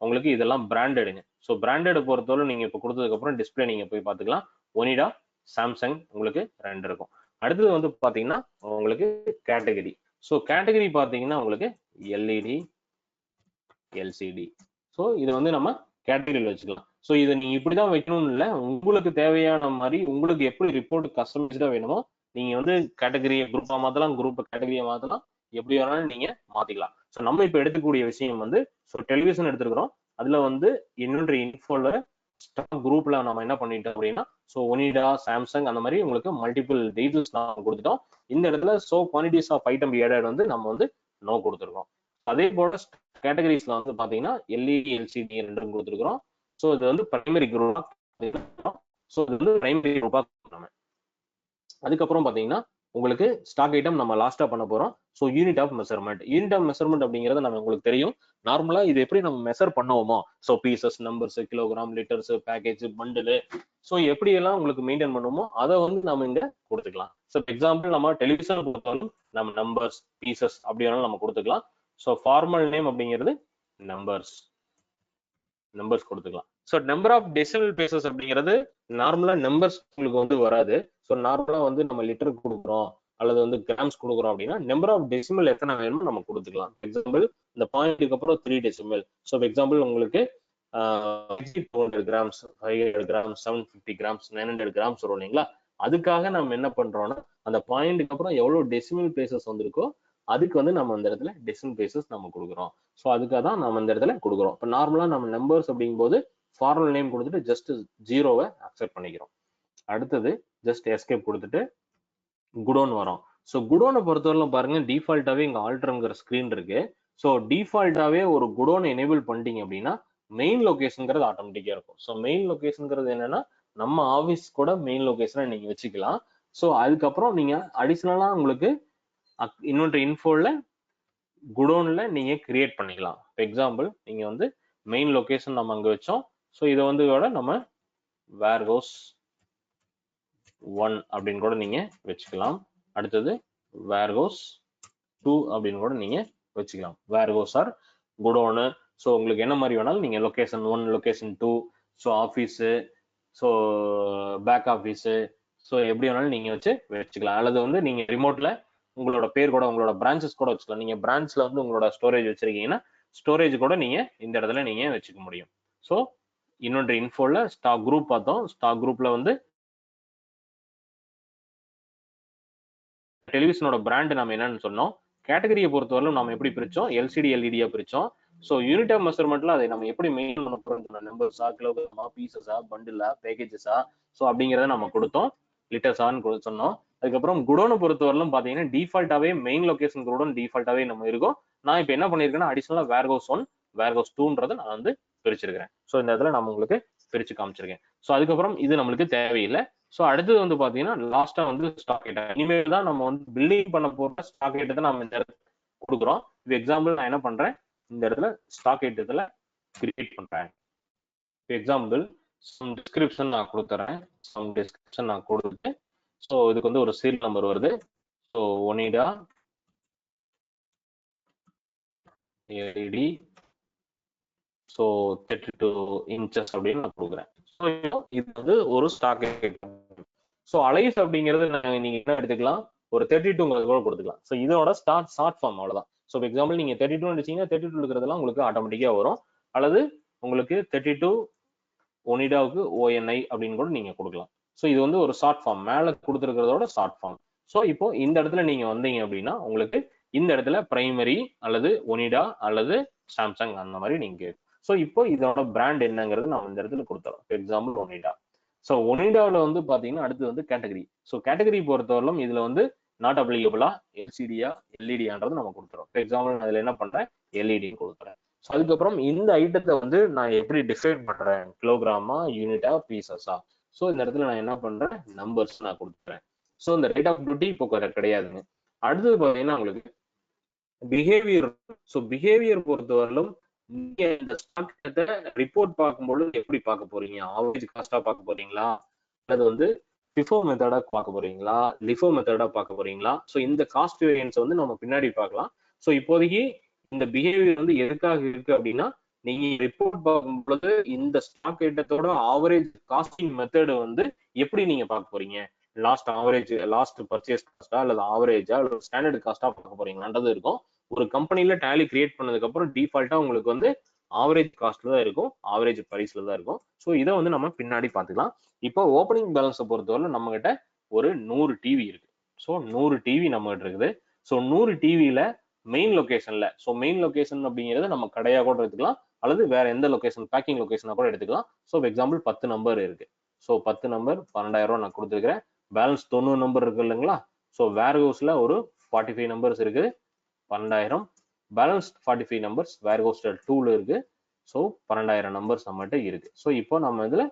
உங்களுக்கு இதெல்லாம் பிராண்டடுங்க. ஸோ பிராண்டட் பொறுத்தவரை நீங்க இப்போ கொடுத்ததுக்கு அப்புறம் டிஸ்பிளே நீங்க போய் பார்த்துக்கலாம். ஒனிடா, சாம்சங் உங்களுக்கு 2 இருக்கும். அடுத்தது வந்து பாத்தீங்கன்னா உங்களுக்கு கேட்டகரி. ஸோ கேட்டகரி பார்த்தீங்கன்னா உங்களுக்கு எல்இடி எல்சிடி. ஸோ இது வந்து நம்ம கேட்டகரியில் வச்சுக்கலாம். ஸோ இதை நீங்க இப்படிதான் வைக்கணும்னு இல்லை, உங்களுக்கு தேவையான மாதிரி உங்களுக்கு எப்படி ரிப்போர்ட் கஸ்டமைஸ்டா வேணுமோ நீங்க வந்து கேட்டகரியை குரூப்பா மாத்தலாம், குரூப்பை கேட்டகரியை மாத்தலாம், எப்படி வேணாலும் நீங்க மாத்திக்கலாம். ஸோ நம்ம இப்போ எடுக்கக்கூடிய விஷயம் வந்து ஸோ டெலிவிஷன் எடுத்துருக்கிறோம். அதுல வந்து இன்னொன்று இன்ஃபோல ஸ்டாக் குரூப்ல நம்ம என்ன பண்ணிட்டோம் அப்படின்னா ஸோ ஒனிடா சாம்சங் அந்த மாதிரி உங்களுக்கு மல்டிபிள் டீடைல்ஸ் நம்ம கொடுத்துட்டோம். இந்த இடத்துல so quantities of item added வந்து நம்ம வந்து நோ கொடுத்துருக்கோம். அதே போல கேட்டகரிஸ்ல வந்து பாத்தீங்கன்னா எல்இடி எல்சிடி ரெண்டும் கொடுத்துருக்கிறோம். ஸோ இது வந்து பிரைமரி குரூப். ஸோ இது வந்து பிரைமரி குரூப்பா நம்ம அதுக்கப்புறம் பாத்தீங்கன்னா உங்களுக்கு ஸ்டாக் ஐட்டம் நம்ம லாஸ்டா பண்ண போறோம். So unit of measurement. Unit of measurement அப்படிங்கிறது நம்ம உங்களுக்கு தெரியும். நார்மலா இது எப்படி நம்ம மெஷர் பண்ணுவோமோ so pieces, numbers, kilogram, litres, package, bundle, so எப்படி எல்லாம் உங்களுக்கு மெயின்டைன் பண்ணுவோமோ அதை வந்து நம்ம இங்க கொடுத்துக்கலாம். ஸோ எக்ஸாம்பிள் நம்ம டெலிவிஷன் பொறுத்தவரைக்கும் நம்ம நம்பர்ஸ், பீசஸ் அப்படி வேணாலும் நம்ம கொடுத்துக்கலாம். ஸோ ஃபார்மல் நேம் அப்படிங்கிறது நம்பர்ஸ் கொடுத்துக்கலாம். So number of decimal places அப்படிங்கிறது நார்மலா நம்பர்ஸ் உங்களுக்கு வந்து வராது. ஸோ நார்மலா வந்து நம்ம லிட்டர் கொடுக்குறோம் அல்லது வந்து கிராம்ஸ் கொடுக்குறோம் அப்படின்னா நம்பர் ஆஃப் டெசிமல் எத்தனை வேணுமோ நம்ம கொடுத்துக்கலாம். எக்ஸாம்பிள் இந்த பாயிண்ட்டுக்கு அப்புறம் 3 டெசிமல். ஸோ எக்ஸாம்பிள் உங்களுக்கு 200 கிராம்ஸ், 500 கிராம்ஸ், 750 கிராம்ஸ், 900 கிராம்ஸ் வரும் இல்லைங்களா? அதுக்காக நம்ம என்ன பண்றோம்னா அந்த பாயிண்ட்டுக்கு அப்புறம் எவ்வளவு டெசிமல் பிளேசஸ் வந்திருக்கோ அதுக்கு வந்து நம்ம இந்த இடத்துல டெசிமல் பிளேசஸ் நம்ம கொடுக்குறோம். ஸோ அதுக்காக தான் நம்ம இந்த இடத்துல கொடுக்குறோம். இப்போ நார்மலா நம்ம நம்பர்ஸ் அப்படிங்கும் போது ஃபார்மல் நேம் கொடுத்துட்டு ஜஸ்ட் 0வை அக்செப்ட் பண்ணிக்கிறோம். அடுத்தது ஜஸ்ட் எஸ்கேப் கொடுத்துட்டு குடோன் வரும். ஸோ குடோனை பொறுத்தவரையிலும் பாருங்க டிஃபால்ட்டாவே இங்க ஆல்டர்ங்கிற ஸ்கிரீன் இருக்கு. ஸோ டிஃபால்ட்டாவே ஒரு குடோன் எனேபிள் பண்ணிட்டீங்க அப்படின்னா மெயின் லொகேஷன்ங்கிறது ஆட்டோமேட்டிக்கா இருக்கும். ஸோ மெயின் லொகேஷன்ங்கிறது என்னன்னா நம்ம ஆஃபீஸ் கூட மெயின் லொகேஷனை நீங்க வச்சுக்கலாம். ஸோ அதுக்கப்புறம் நீங்க அடிஷனலா உங்களுக்கு இன்னொன்று இன்ஃபோல குடோன்ல நீங்க கிரியேட் பண்ணிக்கலாம். எக்ஸாம்பிள் நீங்க வந்து மெயின் லொகேஷன் நம்ம அங்க வச்சோம். ஸோ இதை வந்து கூட நம்ம வேர்ஹவுஸ் 1 அப்படின்னு கூட நீங்க வச்சுக்கலாம். அடுத்தது வேர்ஹவுஸ் 2 அப்படின்னு கூட நீங்க வச்சுக்கலாம். Warehouse R godown. ஸோ உங்களுக்கு என்ன மாதிரி வேணாலும் நீங்க location 1, location 2, so office, so back office, so எப்படி வேணாலும் நீங்க வச்சுக்கலாம். அல்லது வந்து நீங்க ரிமோட்ல உங்களோட பேர் கூட உங்களோட பிரான்ச்சஸ் கூட வச்சுக்கலாம். நீங்க பிரான்ச்ல வந்து உங்களோட ஸ்டோரேஜ் வச்சிருக்கீங்கன்னா ஸ்டோரேஜ் கூட நீங்க இந்த இடத்துல நீங்க வச்சுக்க முடியும். ஸோ இன்னொன்று இன்ஃபோல ஸ்டாக் குரூப் பார்த்தோம். ஸ்டாக் குரூப்ல வந்து டெலிவிஷனோட பிராண்ட் நம்ம என்னன்னு சொன்னோம். கேட்டகரியை பொறுத்தவரையிலும் நம்ம எப்படி பிரிச்சோம், எல்சிடி எல்இடியா பிரிச்சோம். ஸோ யூனிட் ஆஃப் மெஷர்மெண்ட்ல அதை நம்ம எப்படி மெயின்டைன் பண்ண போறோம், நம்பர்ஸா, கிலோகிராமா, பீசஸா, பண்டிலா, பேக்கேஜஸா, ஸோ அப்படிங்கிறத நம்ம கொடுத்தோம். லிட்டர்ஸான்னு சொன்னோம். அதுக்கப்புறம் குடோனை பொறுத்தவரையிலும் பாத்தீங்கன்னா டிஃபால்ட்டாவே மெயின் லொகேஷன் குடோன் டிஃபால்ட்டாவே நம்ம இருக்கும். நான் இப்போ என்ன பண்ணிருக்கேன்னா அடிஷனலா வேர்ஹவுஸ் 1, வேர்ஹவுஸ் 2ன்றதை நான் வந்து பிரிச்சிருக்கிறேன். ஸோ இந்த இடத்துல நம்ம உங்களுக்கு பிரிச்சு காமிச்சிருக்கேன். ஸோ அதுக்கப்புறம் இது நம்மளுக்கு தேவையில்லை. ஸோ அடுத்தது வந்து பாத்தீங்கன்னா லாஸ்டா வந்து ஸ்டாக் ஐட்டம். இனிமேல் தான் நம்ம வந்து பில்டிங் பண்ண போற ஸ்டாக் ஐட்டத்தை நம்ம இந்த இடத்துல கொடுக்குறோம். இது எக்ஸாம்பிள் நான் என்ன பண்றேன், இந்த இடத்துல ஸ்டாக் ஐட்டத்துல கிரியேட் பண்றேன். எக்ஸாம்பிள் சம் டிஸ்கிரிப்ஷன் நான் கொடுத்துறேன். சம் டிஸ்கிரிப்ஷன் நான் கொடுத்துட்டு ஸோ இதுக்கு வந்து ஒரு சீரியல் நம்பர் வருது. So Onida LED so 32 inches அப்படின்னு நான் கொடுக்குறேன். ஸோ இது வந்து ஒரு ஸ்டாக் ஐட்டம். ஸோ அலைஸ் அப்படிங்கிறது நீங்க என்ன எடுத்துக்கலாம், ஒரு 32 கூட கொடுத்துக்கலாம். ஸோ இதோட ஷார்ட் ஃபார்ம் அவ்வளவுதான். ஸோ எக்ஸாம்பிள் நீங்க 32 அடிச்சீங்கன்னா 32 இருக்கிறதெல்லாம் உங்களுக்கு ஆட்டோமேட்டிக்கா வரும். அல்லது உங்களுக்கு 32 ஒனிடாவுக்கு ONI அப்படின்னு கூட நீங்க கொடுக்கலாம். ஸோ இது வந்து ஒரு ஷார்ட் ஃபார்ம், மேல கொடுத்துருக்கிறதோட ஷார்ட் ஃபார்ம். ஸோ இப்போ இந்த இடத்துல நீங்க வந்தீங்க அப்படின்னா உங்களுக்கு இந்த இடத்துல பிரைமரி அல்லது ஒனிடா அல்லது சாம்சங் அந்த மாதிரி நீங்க. ஸோ இப்போ இதோட பிராண்ட் என்னங்கிறது நம்ம இந்த இடத்துல கொடுத்துறோம். எக்ஸாம்பிள் ஒனிடா. ஸோ ஒனிடாவில் வந்து பாத்தீங்கன்னா அடுத்து வந்து கேட்டகரி. ஸோ கேட்டகரி பொறுத்தவரையிலும் இதுல வந்து நாட் அப்ளிகபிளா எல்சிடியா எல்இடியான்றது நம்ம கொடுத்துறோம். எக்ஸாம்பிள் நான் இதுல என்ன பண்றேன், எல்இடி கொடுத்துறேன். ஸோ அதுக்கப்புறம் இந்த ஐட்டத்தை வந்து நான் எப்படி டிஃபைன் பண்றேன், கிலோகிராமா, யூனிட்டா, பீசஸா. ஸோ இந்த இடத்துல நான் என்ன பண்றேன், நம்பர்ஸ் நான் கொடுத்துறேன். ஸோ இந்த ரேட் ஆஃப் டியூட்டி இப்போ கிடையாதுங்க. அடுத்தது பாத்தீங்கன்னா உங்களுக்கு பிஹேவியர். ஸோ பிஹேவியர் பொறுத்தவரையிலும் நீங்க இந்த ஸ்டாக் ரிப்போர்ட் பார்க்கும்போது எப்படி பார்க்க போறீங்க, ஆவரேஜ் காஸ்டா பார்க்க போறீங்களா, அல்லது வந்து FIFO மெத்தடா பார்க்க போறீங்களா, LIFO மெத்தடா பார்க்க போறீங்களா. ஸோ இந்த காஸ்ட் வேரியன்ஸ் வந்து நம்ம பின்னாடி பார்க்கலாம். ஸோ இப்போதைக்கு இந்த பிஹேவியர் வந்து எதுக்காக இருக்கு அப்படின்னா நீங்க ரிப்போர்ட் பார்க்கும் பொழுது இந்த ஸ்டாக் ஐட்டத்தோட ஆவரேஜ் காஸ்டிங் மெத்தட் வந்து எப்படி நீங்க பார்க்க போறீங்க, லாஸ்ட் ஆவரேஜ், லாஸ்ட் பர்ச்சேஸ் காஸ்டா அல்லது ஆவரேஜா அல்லது ஸ்டாண்டர்ட் காஸ்டா பார்க்க போறீங்களான்றது இருக்கும். ஒரு கம்பெனில டேலி கிரியேட் பண்ணதுக்கு அப்புறம் டிஃபால்ட்டா உங்களுக்கு வந்து ஆவரேஜ் காஸ்ட்ல தான் இருக்கும், ஆவரேஜ் பிரைஸ்ல தான் இருக்கும். ஸோ இதை வந்து நம்ம பின்னாடி பார்த்துக்கலாம். இப்போ ஓப்பனிங் பேலன்ஸை பொறுத்தவரை நம்ம கிட்ட ஒரு 100 டிவி இருக்கு. ஸோ 100 டிவி நம்ம கிட்ட இருக்குது. ஸோ 100 டிவியில மெயின் லொகேஷன்ல, ஸோ மெயின் லொகேஷன் அப்படிங்கிறது நம்ம கடையா கூட எடுத்துக்கலாம் அல்லது வேற எந்த லொகேஷன் பேக்கிங் லொகேஷனா கூட எடுத்துக்கலாம். ஸோ எக்ஸாம்பிள் 10 நம்பர் இருக்கு. ஸோ 10 நம்பர் 12,000 ரூபாய் நான் கொடுத்துருக்கிறேன். பேலன்ஸ் 90 நம்பர் இருக்கு இல்லைங்களா? ஸோ வேர் ஹவுஸ்ல ஒரு 45 நம்பர்ஸ் இருக்கு, 12,000. பேலன்ஸ் 45 நம்பர்ஸ் வேர் ஹவுஸ்ல 2ல இருக்கு. ஸோ 12,000 நம்பர்ஸ் நம்மகிட்ட இருக்கு. ஸோ இப்போ நம்ம இதுல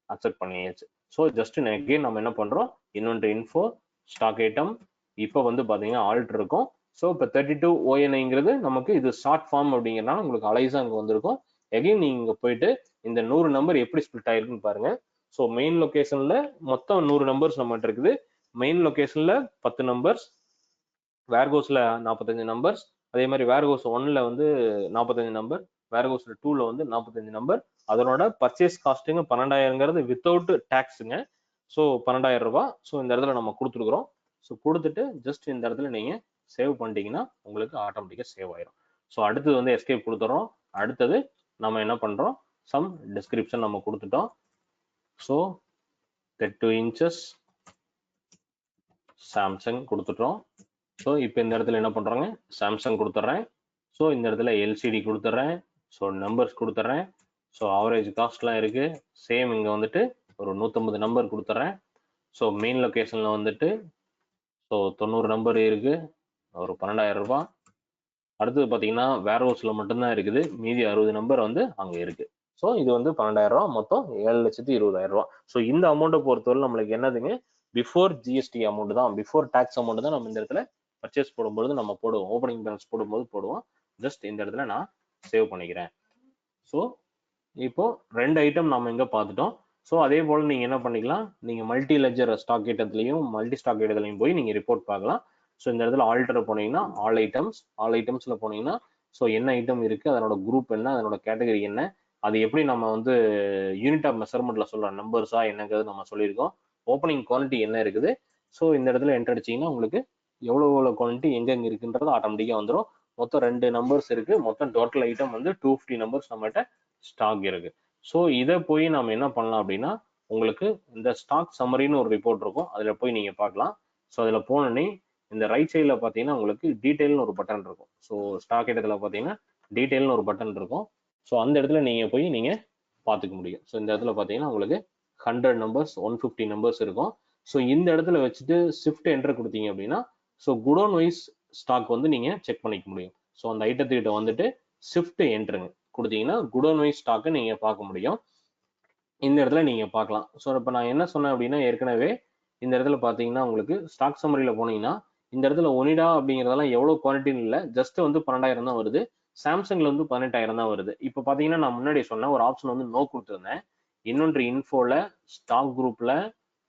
அக்செப்ட் பண்ணியாச்சு. ஸோ ஜஸ்ட் அகைன் நம்ம என்ன பண்றோம், இன்வென்டரி இன்ஃபோ, ஸ்டாக் ஐட்டம், இப்போ வந்து பாத்தீங்கன்னா ஆல்ட் இருக்கும். ஸோ இப்போ 32 ONIங்கிறது நமக்கு இது ஷார்ட் ஃபார்ம் அப்படிங்கிறனால உங்களுக்கு அலைஸா அங்க வந்திருக்கும். எகைன் நீங்க போயிட்டு இந்த 100 நம்பர் எப்படி ஸ்பிளிட் ஆயிருக்குன்னு பாருங்க. ஸோ மெயின் லொகேஷன்ல மொத்தம் 100 நம்பர்ஸ் நம்மகிட்ட இருக்குது. மெயின் லொகேஷன்ல 10 நம்பர்ஸ், வேர்ஹவுஸ்ல 45 நம்பர்ஸ், அதே மாதிரி வேர்ஹவுஸ் 1ல வந்து 45 நம்பர், வேர்ஹவுஸ்ல 2ல வந்து 45 நம்பர். அதனோட பர்ச்சேஸ் காஸ்ட்டுங்க 12,000ங்கிறது வித்தவுட் டாக்ஸுங்க. ஸோ 12,000 ரூபாய். ஸோ இந்த இடத்துல நம்ம கொடுத்துருக்குறோம். ஸோ கொடுத்துட்டு ஜஸ்ட் இந்த இடத்துல நீங்க சேவ் பண்ணிட்டீங்கன்னா உங்களுக்கு ஆட்டோமேட்டிக்கா சேவ் ஆயிரும். ஸோ அடுத்தது வந்து எஸ்கேப் கொடுத்துறோம். அடுத்தது நம்ம என்ன பண்றோம், சம் டிஸ்கிரிப்ஷன் நம்ம கொடுத்துட்டோம். ஸோ 32 இன்ச்சஸ் சாம்சங் கொடுத்துட்டோம். ஸோ இப்போ இந்த இடத்துல என்ன பண்றாங்க, சாம்சங் கொடுத்துட்றேன். ஸோ இந்த இடத்துல எல்சிடி கொடுத்துட்றேன். ஸோ நம்பர்ஸ் கொடுத்துட்றேன். ஸோ ஆவரேஜ் காஸ்ட்லாம் இருக்கு. சேம் இங்க வந்துட்டு ஒரு 150 நம்பர் கொடுத்துட்றேன். ஸோ மெயின் லொகேஷன்ல வந்துட்டு ஸோ 90 நம்பர் இருக்கு, ஒரு 12,000 ரூபாய். அடுத்தது பார்த்தீங்கன்னா வேர் ஹவுஸ்ல மட்டும்தான் இருக்குது, மீதி 60 நம்பர் வந்து அங்க இருக்கு. ஸோ இது வந்து 12,000 ரூபாய், மொத்தம் 7,20,000 ரூபாய். ஸோ இந்த அமௌண்ட்டை பொறுத்தவரை நம்மளுக்கு என்னதுங்க, பிஃபோர் ஜிஎஸ்டி அமௌண்ட் தான், பிஃபோர் டாக்ஸ் அமௌண்ட் தான் நம்ம இந்த இடத்துல பர்ச்சேஸ் போடும்போது நம்ம போடுவோம், ஓப்பனிங் பேலன்ஸ் போடும்போது போடுவோம். ஜஸ்ட் இந்த இடத்துல நான் சேவ் பண்ணிக்கிறேன். ஸோ இப்போ 2 ஐட்டம் நம்ம இங்க பார்த்துட்டோம். ஸோ அதே போல நீங்க என்ன பண்ணிக்கலாம், நீங்க மல்டி லெஜர் ஸ்டாக் ஐட்டத்துலையும் மல்டி ஸ்டாக் ஐட்டத்துலையும் போய் நீங்க ரிப்போர்ட் பார்க்கலாம். ஸோ இந்த இடத்துல ஆல்டர் போனீங்கன்னா ஆல் ஐட்டம்ஸ்ல போனீங்கன்னா ஸோ என்ன ஐட்டம் இருக்கு, அதனோட குரூப் என்ன, அதனோட கேட்டகரி என்ன, அது எப்படி நம்ம வந்து யூனிட் ஆஃப் மெஷர்மெண்ட்ல சொல்ற நம்பர்ஸா என்னங்கிறது நம்ம சொல்லியிருக்கோம். ஓப்பனிங் குவாலிட்டி என்ன இருக்குது. ஸோ இந்த இடத்துல என்டர் அடிச்சீங்கன்னா உங்களுக்கு எவ்வளவு குவாலிட்டி எங்கெங்க இருக்குன்றது ஆட்டோமேட்டிக்கா வந்துடும். மொத்தம் 2 நம்பர்ஸ் இருக்கு. மொத்தம் டோட்டல் ஐட்டம் வந்து 250 நம்பர்ஸ் நம்மகிட்ட ஸ்டாக் இருக்கு. ஸோ இதை போய் நம்ம என்ன பண்ணலாம் அப்படின்னா, உங்களுக்கு இந்த ஸ்டாக் சம்மரின்னு ஒரு ரிப்போர்ட் இருக்கும், அதுல போய் நீங்க பார்க்கலாம். ஸோ அதுல போனோடனே இந்த ரைட் சைட்ல பாத்தீங்கன்னா உங்களுக்கு டீடைல்னு ஒரு பட்டன் இருக்கும். ஸோ ஸ்டாக் ஐட்டத்துல பாத்தீங்கன்னா டீடைல்னு ஒரு பட்டன் இருக்கும். ஸோ அந்த இடத்துல நீங்க போய் நீங்க பார்த்துக்க முடியும். ஸோ இந்த இடத்துல பாத்தீங்கன்னா உங்களுக்கு 100 நம்பர்ஸ் 150 நம்பர்ஸ் இருக்கும். ஸோ இந்த இடத்துல வச்சுட்டு ஷிஃப்ட் என்டர் கொடுத்தீங்க அப்படின்னா ஸோ குடோன் வைஸ் ஸ்டாக் வந்து நீங்க செக் பண்ணிக்க முடியும். ஸோ அந்த ஐட்டத்துக்கிட்ட வந்துட்டு ஷிஃப்ட் என்டருங்க கொடுத்தீங்கன்னா குடோன் வைஸ் ஸ்டாக்கை நீங்க பார்க்க முடியும். இந்த இடத்துல நீங்க பார்க்கலாம். ஸோ இப்போ நான் என்ன சொன்னேன் அப்படின்னா, ஏற்கனவே இந்த இடத்துல பார்த்தீங்கன்னா உங்களுக்கு ஸ்டாக் சம்மரியில் போனீங்கன்னா இந்த இடத்துல ஒனிடா அப்படிங்கிறதெல்லாம் எவ்வளோ குவான்டிட்டின்னு இல்லை, ஜஸ்ட் வந்து 12,000 தான் வருது. சாம்சங்ல வந்து 18,000 தான் வருது. இப்போ பார்த்தீங்கன்னா நான் முன்னாடி சொன்ன ஒரு ஆப்ஷன் வந்து நோ கொடுத்துருந்தேன். இன்னொன்று இன்ஃபோல ஸ்டாக் குரூப்ல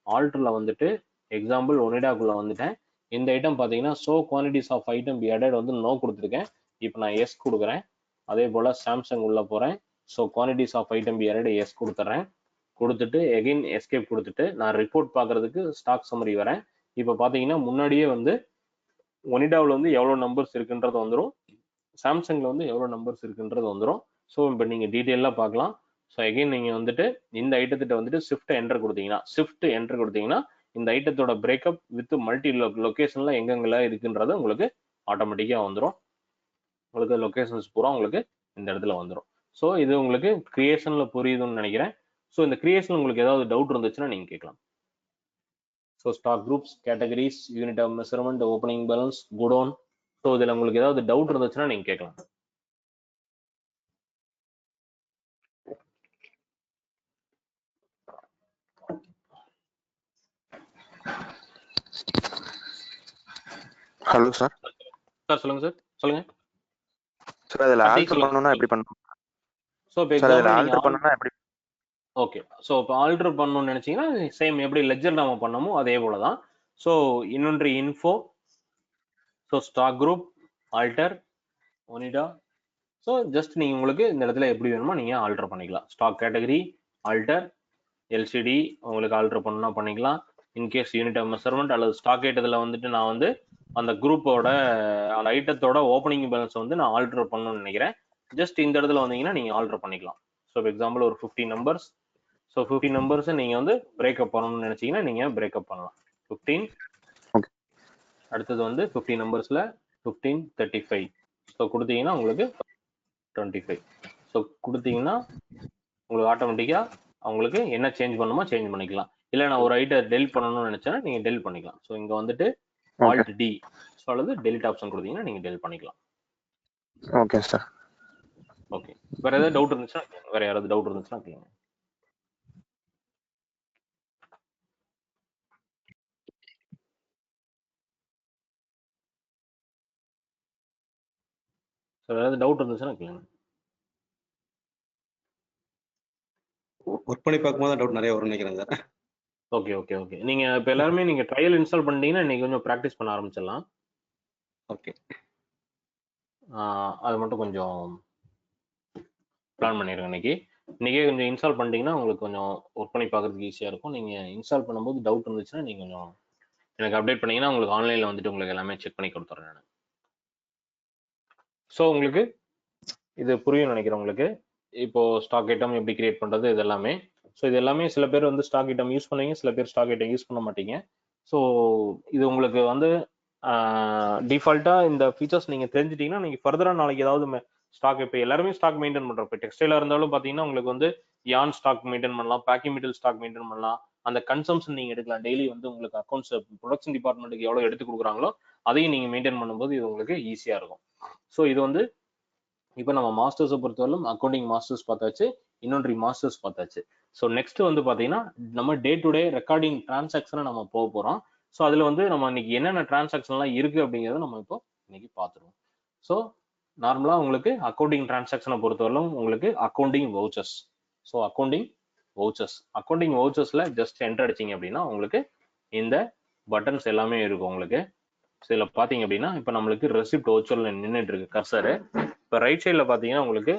ஆல்டர்ல வந்துட்டு எக்ஸாம்பிள் ஒனிடாக்குள்ள வந்துட்டேன். இந்த ஐட்டம் பார்த்தீங்கன்னா show quantities of item be added வந்து நோ கொடுத்துருக்கேன். இப்போ நான் எஸ் கொடுக்குறேன். அதே போல சாம்சங் உள்ள போறேன். So quantities of item be added yes கொடுத்துட்றேன். கொடுத்துட்டு எகைன் எஸ்கேப் கொடுத்துட்டு நான் ரிப்போர்ட் பார்க்கறதுக்கு ஸ்டாக் சம்மரி வரேன். இப்போ பார்த்தீங்கன்னா முன்னாடியே வந்து ஒனிடாவில் வந்து எவ்வளோ நம்பர்ஸ் இருக்குன்றது வந்துடும், சாம்சங்ல வந்து எவ்வளோ நம்பர்ஸ் இருக்குன்றது வந்துடும். ஸோ இப்போ நீங்க டீட்டெயிலாக பார்க்கலாம். ஸோ எகைன் நீங்க வந்துட்டு இந்த ஐட்டத்திட்ட வந்துட்டு ஷிஃப்ட் என்டர் கொடுத்தீங்கன்னா இந்த ஐட்டத்தோட பிரேக்கப் வித் மல்டி லொகேஷன்ல எங்கெங்கெல்லாம் இருக்குன்றது உங்களுக்கு ஆட்டோமேட்டிக்கா வந்துடும். உங்களுக்கு லொகேஷன்ஸ் பூரா உங்களுக்கு இந்த இடத்துல வந்துடும். ஸோ இது உங்களுக்கு கிரியேஷன்ல புரியுதுன்னு நினைக்கிறேன். ஸோ இந்த கிரியேஷன் உங்களுக்கு ஏதாவது டவுட் இருந்துச்சுன்னா நீங்க கேட்கலாம். So stock groups, categories, unit of measurement, opening balance, godown. So இதுல உங்களுக்கு ஏதாவது டவுட் இருந்துச்சுன்னா நீங்க கேட்கலாம். Hello sir. சார் சொல்லுங்க சார், சொல்லுங்க சார். அதுல ஆல்டர் பண்ணனும்னா எப்படி பண்ணனும்? சோ இப்போ ஆல்டர் பண்ணனும்னா எப்படி? ஓகே. சோ இப்போ ஆல்டர் பண்ணனும்னு நினைச்சீங்கன்னா சேம் எப்படி லெட்ஜர் நாம பண்ணோமோ அதே போல தான். So inventory info, so stock group, alter, Onida. So just நீங்க உங்களுக்கு இந்த இடத்துல எப்படி வேணுமோ நீங்க ஆல்டர் பண்ணிக்கலாம். ஸ்டாக் கேட்டகரி, ஆல்டர், எல்சிடி உங்களுக்கு ஆல்டர் பண்ணனும்னா பண்ணிக்கலாம். இன்கேஸ் யூனிட் ஆஃப் மெஷர்மெண்ட் அல்லது ஸ்டாக் ஐட்டத்துல வந்துட்டு நான் வந்து அந்த குரூப்போட அந்த ஐட்டத்தோட ஓப்பனிங் பேலன்ஸ் வந்து நான் ஆல்டர் பண்ணணும்னு நினைக்கிறேன். ஜஸ்ட் இந்த இடத்துல வந்தீங்கன்னா நீங்க ஆல்டர் பண்ணிக்கலாம். ஸோ எக்ஸாம்பிள் ஒரு 50 நம்பர்ஸ். ஸோ 50 நம்பர்ஸ் நீங்க வந்து பிரேக்கப் பண்ணணும்னு நினைச்சீங்கன்னா நீங்க பிரேக்கப் பண்ணலாம். 15 அடுத்தது வந்து 50 நம்பர்ஸ்ல 15 35. ஸோ கொடுத்தீங்கன்னா உங்களுக்கு 25. ஸோ கொடுத்தீங்கன்னா உங்களுக்கு ஆட்டோமேட்டிக்கா உங்களுக்கு என்ன சேஞ்ச் பண்ணுமோ சேஞ்ச் பண்ணிக்கலாம். இல்லை நான் ஒரு ஐட்டம் டெலிட் பண்ணணும்னு நினைச்சேன்னா நீங்க டெலிட் பண்ணிக்கலாம். ஸோ இங்க வந்துட்டு Alt D ஸோ அல்லது டெலிட் ஆப்ஷன் கொடுத்தீங்கன்னா நீங்க டெலிட் பண்ணிக்கலாம். Okay sir. ஓகே, வேற ஏதாவது டவுட் இருந்துச்சுன்னா வேற யாராவது டவுட் இருந்துச்சுன்னா கேளுங்க. வேற ஏதாவது டவுட் இருந்துச்சுன்னா கேளுங்க. ஒர்க் பண்ணி பார்க்கும்போது டவுட் நிறைய வரும்னு நினைக்கிறேன் சார். ஓகே ஓகே ஓகே, நீங்க இப்போ எல்லாருமே நீங்க ட்ரையல் இன்ஸ்டால் பண்ணிட்டீங்கன்னா இன்னைக்கு கொஞ்சம் ப்ராக்டிஸ் பண்ண ஆரம்பிச்சிடலாம். ஓகே, அது மட்டும் கொஞ்சம் பிளான் பண்ணிடுங்க. இன்னைக்கே கொஞ்சம் இன்ஸ்டால் பண்ணிட்டீங்கன்னா உங்களுக்கு கொஞ்சம் ஒர்க் பண்ணி பார்க்கறதுக்கு ஈஸியாக இருக்கும். நீங்கள் இன்ஸ்டால் பண்ணும்போது டவுட் இருந்துச்சுன்னா நீங்கள் கொஞ்சம் எனக்கு அப்டேட் பண்ணீங்கன்னா உங்களுக்கு ஆன்லைனில் வந்துட்டு உங்களுக்கு எல்லாமே செக் பண்ணி கொடுத்துட்றேன் நான். ஸோ உங்களுக்கு இது புரியும் நினைக்கிறேன் உங்களுக்கு. இப்போ ஸ்டாக் ஐட்டம் எப்படி கிரியேட் பண்ணுறது இது எல்லாமே. ஸோ இது எல்லாமே சில பேர் வந்து ஸ்டாக் ஐட்டம் யூஸ் பண்ணுவீங்க, சில பேர் ஸ்டாக் ஐட்டம் யூஸ் பண்ண மாட்டீங்க. ஸோ இது உங்களுக்கு வந்து டிஃபால்ட்டாக இந்த ஃபீச்சர்ஸ் நீங்கள் தெரிஞ்சிட்டிங்கன்னா நீங்கள் ஃபர்தராக நாளைக்கு ஏதாவது ஸ்டாக் இப்போ எல்லாருமே ஸ்டாக் மெயின்டைன் பண்ணுறோம். இப்போ டெக்ஸ்டைலாக இருந்தாலும் பார்த்தீங்கன்னா உங்களுக்கு வந்து யான் ஸ்டாக் மெயின்டைன் பண்ணலாம், பேக்கிங் மெட்டீரியல் ஸ்டாக் மெயின்டைன் பண்ணலாம். அந்த கன்சம்ஷன் நீங்கள் எடுக்கலாம். டெய்லி வந்து உங்களுக்கு அக்கௌண்ட்ஸ் ப்ரொடக்ஷன் டிபார்ட்மெண்ட்டுக்கு எவ்வளோ எடுத்து கொடுக்குறாங்களோ அதையும் நீங்கள் மெயின்டைன் பண்ணும்போது இது உங்களுக்கு ஈஸியாக இருக்கும். ஸோ இது வந்து இப்போ நம்ம மாஸ்டர்ஸை பொறுத்தவரைக்கும் அக்கௌண்டிங் மாஸ்டர்ஸ் பார்த்தாச்சு, இன்வென்டரி மாஸ்டர்ஸ் பார்த்தாச்சு. ஸோ நெக்ஸ்ட் வந்து பார்த்தீங்கன்னா நம்ம டே டு டே ரெக்கார்டிங் டிரான்சாக்ஷனை நம்ம போக போகிறோம். ஸோ அதில் வந்து நம்ம இன்னைக்கு என்னென்ன டிரான்சாக்ஷன்லாம் இருக்குது அப்படிங்கிறத நம்ம இப்போ இன்னைக்கு பார்த்துருவோம். ஸோ நார்மலாக உங்களுக்கு அக்கௌண்டிங் டிரான்சாக்ஷனை பொறுத்தவரைக்கும் உங்களுக்கு அக்கௌண்டிங் வவுச்சர்ஸ். ஸோ அக்கௌண்டிங் வவுச்சர்ஸில் ஜஸ்ட் என்டர் அடிச்சிங்க அப்படின்னா உங்களுக்கு இந்த பட்டன்ஸ் எல்லாமே இருக்கும் உங்களுக்கு. ஸோ இதில் பார்த்தீங்க அப்படின்னா இப்போ நம்மளுக்கு ரெசிப்ட் வவுச்சரில் நின்றுட்டு இருக்கு கர்சரு. இப்போ ரைட் சைடில் பார்த்தீங்கன்னா உங்களுக்கு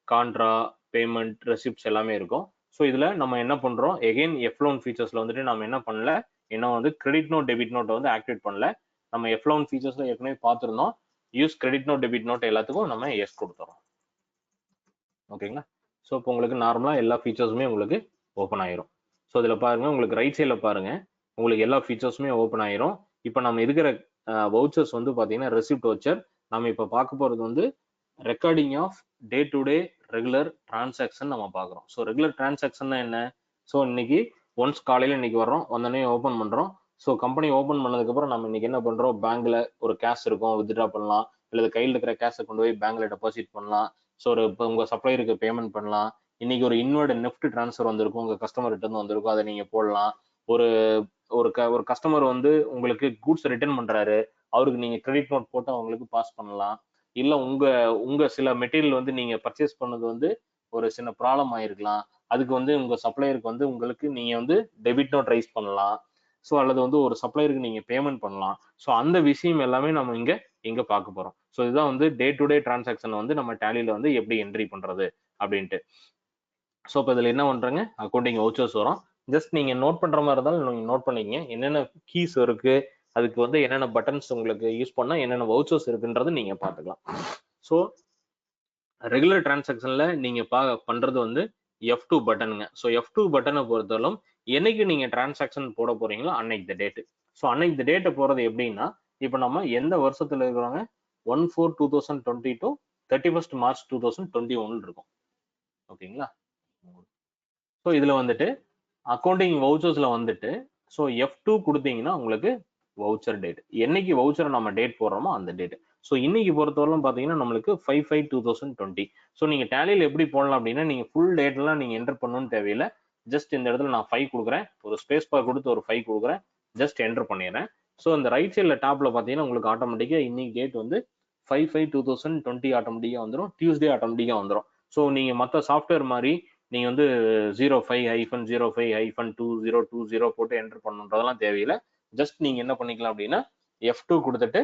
கான்ட்ரா, பேமெண்ட், ரெசிப்ட்ஸ் எல்லாமே இருக்கும். ஸோ இதில் நம்ம என்ன பண்ணுறோம், எகெயின் எஃப்லோன் ஃபீச்சர்ஸில் வந்துட்டு நம்ம என்ன பண்ணல, இன்னும் வந்து கிரெடிட் நோட் டெபிட் நோட்டை வந்து ஆக்டிவேட் பண்ணல. நம்ம எஃப்லோன் ஃபீச்சர்ஸில் ஏற்கனவே பார்த்துருந்தோம். Use credit note debit note எல்லாத்துக்கும் நம்ம எஸ் கொடுத்துறோம். ஓகேங்களா. ஸோ இப்போ உங்களுக்கு நார்மலாக எல்லா ஃபீச்சர்ஸுமே உங்களுக்கு ஓப்பன் ஆயிரும். ஸோ இதில் பாருங்க, உங்களுக்கு ரைட் சைடில் பாருங்க, உங்களுக்கு எல்லா ஃபீச்சர்ஸுமே ஓப்பன் ஆயிரும். இப்போ நம்ம இருக்கிற வவுச்சர்ஸ் வந்து பார்த்தீங்கன்னா ரெசிப்ட் வவுச்சர். நம்ம இப்போ பார்க்க போகிறது வந்து recording of day to day regular transaction நம்ம பார்க்குறோம். ஸோ ரெகுலர் டிரான்சாக்ஷன்னா என்ன? ஸோ இன்னைக்கு ஒன்ஸ் காலையில் இன்னைக்கு வர்றோம், வந்தோடனே ஓப்பன் பண்ணுறோம். ஸோ கம்பெனி ஓப்பன் பண்ணதுக்கப்புறம் நம்ம இன்னைக்கு என்ன பண்ணுறோம், பேங்க்ல ஒரு கேஷ் இருக்கும், வித்ட்ரா பண்ணலாம், இல்லை கையில் இருக்கிற கேஷை கொண்டு போய் பேங்க்ல டெபாசிட் பண்ணலாம். ஸோ ஒரு இப்போ உங்கள் சப்ளையருக்கு பேமெண்ட் பண்ணலாம். இன்னைக்கு ஒரு இன்வர்டு நெஃப்ட் ட்ரான்ஸ்ஃபர் வந்திருக்கும், உங்கள் கஸ்டமர்கிட்ட இருந்து வந்திருக்கும், அதை நீங்கள் போடலாம். ஒரு ஒரு கஸ்டமர் வந்து உங்களுக்கு கூட்ஸ் ரிட்டர்ன் பண்றாரு, அவருக்கு நீங்க கிரெடிட் நோட் போட்டு அவங்களுக்கு பாஸ் பண்ணலாம். இல்ல உங்க சில மெட்டீரியல் வந்து நீங்க பர்ச்சேஸ் பண்ணது வந்து ஒரு சின்ன ப்ராப்ளம் ஆயிருக்கலாம், அதுக்கு வந்து உங்க சப்ளையருக்கு வந்து உங்களுக்கு நீங்க வந்து டெபிட் நோட் ரைஸ் பண்ணலாம். ஸோ அல்லது வந்து ஒரு சப்ளையருக்கு நீங்க பேமெண்ட் பண்ணலாம். ஸோ அந்த விஷயம் எல்லாமே நம்ம இங்க பார்க்க போறோம். ஸோ இதுதான் வந்து டே டு டே டிரான்சாக்ஷன் வந்து நம்ம டேலியில வந்து எப்படி என்ட்ரி பண்றது அப்படின்ட்டு. ஸோ இப்போ இதுல என்ன பண்றேங்க, அக்கௌண்டிங் வவுச்சர்ஸ் வரும். ஜஸ்ட் நீங்க நோட் பண்ற மாதிரி இருந்தாலும் நீங்க நோட் பண்ணிக்கங்க, என்னென்ன கீஸ் இருக்கு, அதுக்கு வந்து என்னென்ன பட்டன்ஸ் உங்களுக்கு யூஸ் பண்ணா என்னென்ன வவுச்சர்ஸ் இருக்குன்றது நீங்க பார்த்துக்கலாம். ஸோ ரெகுலர் டிரான்சாக்ஷன்ல நீங்க பண்றது வந்து F2 பட்டனுங்க. ஸோ F2 பட்டனை பொறுத்தவரைக்கும் என்னைக்கு நீங்க டிரான்சாக்ஷன் போட போறீங்களோ அன்னைக்கு த டேட். ஸோ அன்னைக்கு த டேட்டை போறது எப்படின்னா, இப்போ நம்ம எந்த வருஷத்துல இருக்கிறோங்க, 1/4/2020 to 31st March 2021 இருக்கும். ஓகேங்களா. ஸோ இதுல வந்துட்டு அக்கௌண்டிங் வவுச்சர்ஸ்ல வந்துட்டு ஸோ F2 கொடுத்தீங்கன்னா உங்களுக்கு வவுச்சர் டேட், என்னைக்கு வவுச்சரை நம்ம டேட் போடுறோமோ அந்த டேட். ஸோ இன்னைக்கு பொறுத்தவரைக்கும் பார்த்தீங்கன்னா நம்மளுக்கு 5/5/2020. ஸோ நீங்க டேலியில் எப்படி போடலாம் அப்படின்னா, நீங்க ஃபுல் டேட்லாம் நீங்க என்டர் பண்ணணும்னு தேவையில்லை. ஜஸ்ட் இந்த இடத்துல நான் 5 கொடுக்குறேன், ஒரு ஸ்பேஸ் பார் கொடுத்து ஒரு 5 கொடுக்குறேன், ஜஸ்ட் என்டர் பண்ணிடுறேன். ஸோ இந்த ரைட் சைடில் டாப்ல பார்த்தீங்கன்னா உங்களுக்கு ஆட்டோமேட்டிக்கா இன்னைக்கு டேட் வந்து 5/5/2020 ஆட்டோமேட்டிக்கா வந்துடும், டியூஸ்டே ஆட்டோமேட்டிக்கா வந்துடும். ஸோ நீங்க மற்ற சாஃப்ட்வேர் மாதிரி நீங்க வந்து 05-05-2020 போட்டு என்டர் பண்ணுன்றதெல்லாம் தேவையில்லை. ஜஸ்ட் நீங்க என்ன பண்ணிக்கலாம் அப்படின்னா F2 கொடுத்துட்டு,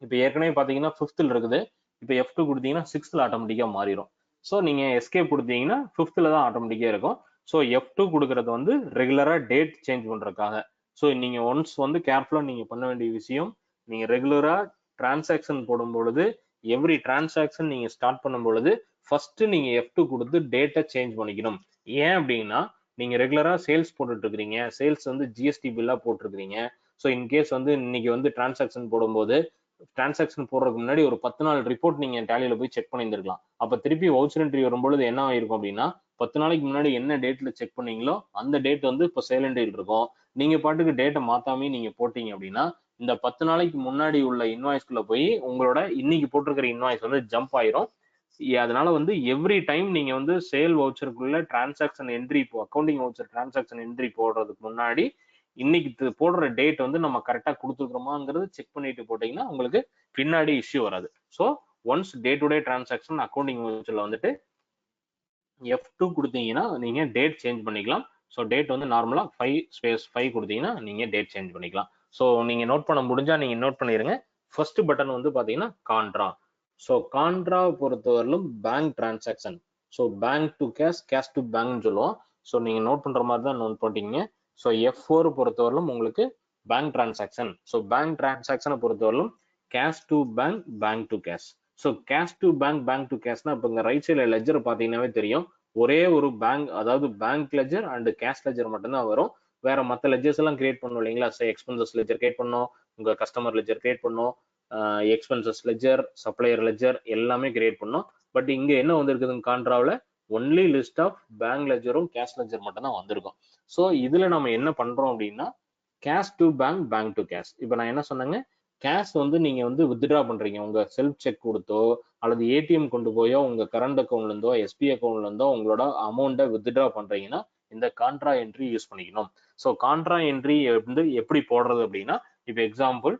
இப்போ ஏற்கனவே பாத்தீங்கன்னா 5th இருக்குது, இப்போ F2 கொடுத்தீங்கன்னா 6th ஆட்டோமேட்டிக்கா மாறிடும். ஸோ நீங்க எஸ்கேப் கொடுத்தீங்கன்னா 5th தான் ஆட்டோமேட்டிக்கா இருக்கும். ஸோ F2 கொடுக்கறது வந்து ரெகுலரா டேட் சேஞ்ச் பண்றதுக்காக. ஸோ நீங்க ஒன்ஸ் வந்து கேர்ஃபுல்லா நீங்க பண்ண வேண்டிய விஷயம், நீங்க ரெகுலரா டிரான்சாக்ஷன் போடும் பொழுது எவ்ரி டிரான்சாக்ஷன் நீங்க ஸ்டார்ட் பண்ணும் பொழுது ஃபர்ஸ்ட் நீங்க F2 கொடுத்து டேட்டை சேஞ்ச் பண்ணிக்கணும். ஏன் அப்படின்னா நீங்க ரெகுலரா சேல்ஸ் போட்டுட்டு இருக்கிறீங்க, சேல்ஸ் வந்து ஜிஎஸ்டி பில்லா போட்டிருக்கிறீங்க. ஸோ இன்கேஸ் வந்து இன்னைக்கு வந்து டிரான்சாக்ஷன் போடும்போது டிரான்சாக்ஷன் போடுறதுக்கு முன்னாடி ஒரு 10 நாள் ரிப்போர்ட் நீங்க டேலியில போய் செக் பண்ணியிருந்திருக்கலாம். அப்ப திருப்பி வவுச்சர் என்ட்ரி வரும்பொழுது என்ன ஆயிருக்கும் அப்படின்னா 10 நாளைக்கு முன்னாடி என்ன டேட்ல செக் பண்ணீங்களோ அந்த டேட் வந்து இப்போ சேல் என்ட்ரியில் இருக்கும். நீங்க பாட்டுக்கு டேட்டை மாத்தாமே நீங்க போட்டீங்க அப்படின்னா இந்த 10 நாளைக்கு முன்னாடி உள்ள இன்வாய்ஸ்குள்ள போய் உங்களோட இன்னைக்கு போட்டிருக்கிற இன்வாய்ஸ் வந்து ஜம்ப் ஆயிரும். அதனால வந்து எவ்ரி டைம் நீங்க வந்து சேல் வவுச்சருக்குள்ள transaction entry accounting voucher transaction entry போடுறதுக்கு முன்னாடி இன்னைக்கு போடுற டேட் வந்து நம்ம கரெக்டா கொடுத்துருக்கோமாங்கிறது செக் பண்ணிட்டு போட்டீங்கன்னா உங்களுக்கு பின்னாடி இஷ்யூ வராது. So once day to day transaction accounting வவுச்சர்ல வந்துட்டு F2 கொடுத்தீங்கன்னா நீங்க டேட் சேஞ்ச் பண்ணிக்கலாம். ஸோ டேட் வந்து நார்மலா 5 கொடுத்தீங்கன்னா நீங்க டேட் சேஞ்ச் பண்ணிக்கலாம். ஸோ நீங்க நோட் பண்ண முடிஞ்சா நீங்க நோட் பண்ணிருங்க. ஃபர்ஸ்ட் பட்டன் வந்து பாத்தீங்கன்னா கான்ட்ரா. ஸோ கான்ட்ரா பொறுத்தவரையிலும் bank transaction. So bank to cash, cash to பேங்க்னு சொல்லுவோம். ஸோ நீங்க நோட் பண்ற மாதிரி தான் நோட் பண்ணிட்டீங்க. ஸோ F4 பொறுத்தவரையிலும் உங்களுக்கு பேங்க் டிரான்சாக்ஷன். ஸோ பேங்க் டிரான்சாக்ஷனை பொறுத்தவரையிலும் cash to bank, bank to cash. So cash to bank, bank to கேஷ்னா இப்போ இங்க ரைட் சைட்ல லெஜர் பாத்தீங்கன்னாவே தெரியும். ஒரே ஒரு பேங்க், அதாவது bank ledger and cash ledger மட்டும்தான் வரும். வேற மற்ற லெஜர்ஸ் எல்லாம் கிரியேட் பண்ணணும் இல்லைங்களா? எக்ஸ்பென்சஸ் லெஜர் கிரியேட் பண்ணணும், உங்க கஸ்டமர் லெஜர் கிரியேட் பண்ணணும், எக்ஸ்பென்சஸ் லெஜர், சப்ளையர் லெஜர் எல்லாமே கிரியேட் பண்ணணும். பட் இங்க என்ன வந்திருக்குதுங்க கான்ட்ராவில் ஒன்லி லிஸ்ட் ஆஃப் பேங்க் லெஜரும் கேஷ் லெஜர் மட்டும் தான் வந்திருக்கும். ஸோ இதுல நம்ம என்ன பண்றோம் அப்படின்னா cash to bank, bank to cash. இப்போ நான் என்ன சொன்னேங்க, கேஷ் வந்து நீங்க வந்து வித்ட்ரா பண்றீங்க உங்க செல்ஃப் செக் கொடுத்தோ அல்லது ஏடிஎம் கொண்டு போயோ உங்க கரண்ட் அக்கௌண்ட்ல இருந்தோ எஸ்பி அக்கௌண்ட்ல இருந்தோ உங்களோட அமௌண்ட்டை வித்ட்ரா பண்றீங்கன்னா இந்த கான்ட்ரா என்ட்ரி யூஸ் பண்ணிக்கணும். ஸோ கான்ட்ரா என்ட்ரி வந்து எப்படி போடுறது அப்படின்னா, இப்போ எக்ஸாம்பிள்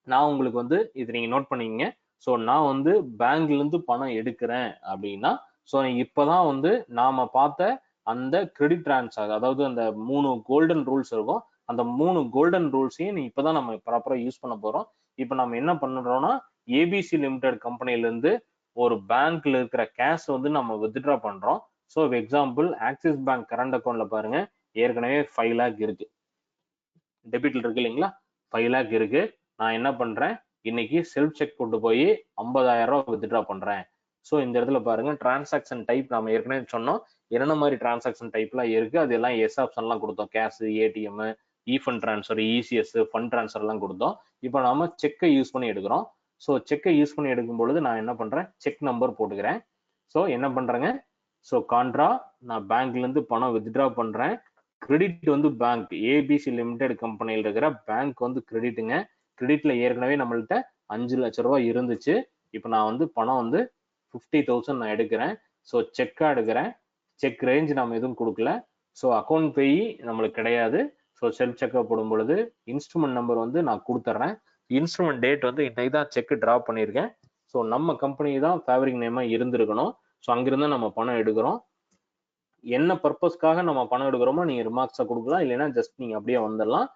நான் உங்களுக்கு வந்து இது நீங்க நோட் பண்ணிக்கங்க. ஸோ நான் வந்து பேங்க்ல இருந்து பணம் எடுக்கிறேன் அப்படின்னா, ஸோ இப்பதான் வந்து நாம பார்த்த அந்த கிரெடிட் டிரான்சாக்ஷன், அதாவது அந்த 3 கோல்டன் ரூல்ஸ் இருக்கும். அந்த 3 கோல்டன் ரூல்ஸையும் இப்பதான் நம்ம ப்ராப்பரா யூஸ் பண்ண போறோம். இப்போ நம்ம என்ன பண்றோம்னா ஏபிசி லிமிடெட் கம்பெனில இருந்து ஒரு பேங்க்ல இருக்கிற கேஷ் வந்து நம்ம வித்ட்ரா பண்றோம். So example axis bank current அக்கௌண்ட்ல பாருங்க, ஏற்கனவே 5 லேக் இருக்கு, டெபிட்ல இருக்கு இல்லைங்களா? 5 லேக் இருக்கு. நான் என்ன பண்றேன், இன்னைக்கு செல்ஃப் செக் கொண்டு போய் 50,000 ரூபாய் வித்ட்ரா பண்றேன். ஸோ இந்த இடத்துல பாருங்க டிரான்சாக்ஷன் டைப் நம்ம ஏற்கனவே சொன்னோம் என்னென்ன மாதிரி டிரான்சாக்ஷன் டைப்லாம் இருக்கு, அது எல்லாம் எஸ் ஆப்ஷன்லாம் கொடுத்தோம். Cash, ATM, fund transfer, ECS, fund transfer எல்லாம் கொடுத்தோம். இப்போ நாம செக்கை யூஸ் பண்ணி எடுக்கிறோம். ஸோ செக்கை யூஸ் பண்ணி எடுக்கும் பொழுது நான் என்ன பண்றேன், செக் நம்பர் போட்டுக்கிறேன். ஸோ என்ன பண்றேங்க, ஸோ கான்ட்ரா நான் பேங்க்ல இருந்து பணம் வித்ட்ரா பண்றேன். கிரெடிட் வந்து பேங்க் ஏபிசி லிமிடெட் கம்பெனியில் இருக்கிற பேங்க் வந்து கிரெடிட்டுங்க. கிரெடிட்ல ஏற்கனவே நம்மள்ட்ட 5 லட்சம் ரூபாய் இருந்துச்சு. இப்போ நான் வந்து பணம் வந்து 50,000 நான் எடுக்கிறேன். ஸோ செக்கா எடுக்கிறேன். செக் ரேஞ்ச் நம்ம எதுவும் கொடுக்கல. ஸோ அக்கௌண்ட் பேய் நம்மளுக்கு கிடையாது. ஸோ செல்ஃப் செக்அப் போடும் பொழுது இன்ஸ்ட்ருமெண்ட் நம்பர் வந்து நான் கொடுத்துட்றேன். இன்ஸ்ட்ருமெண்ட் டேட் வந்து இன்னைக்கு தான் செக் டிராப் பண்ணியிருக்கேன். ஸோ நம்ம கம்பெனி தான் ஃபேவரிங் நேமா இருந்திருக்கணும். ஸோ அங்கிருந்து நம்ம பணம் எடுக்கிறோம். என்ன பர்பஸ்க்காக நம்ம பணம் எடுக்கிறோமோ நீங்க ரிமார்க்ஸா கொடுக்கலாம், இல்லைன்னா ஜஸ்ட் நீங்க அப்படியே வந்துடலாம்.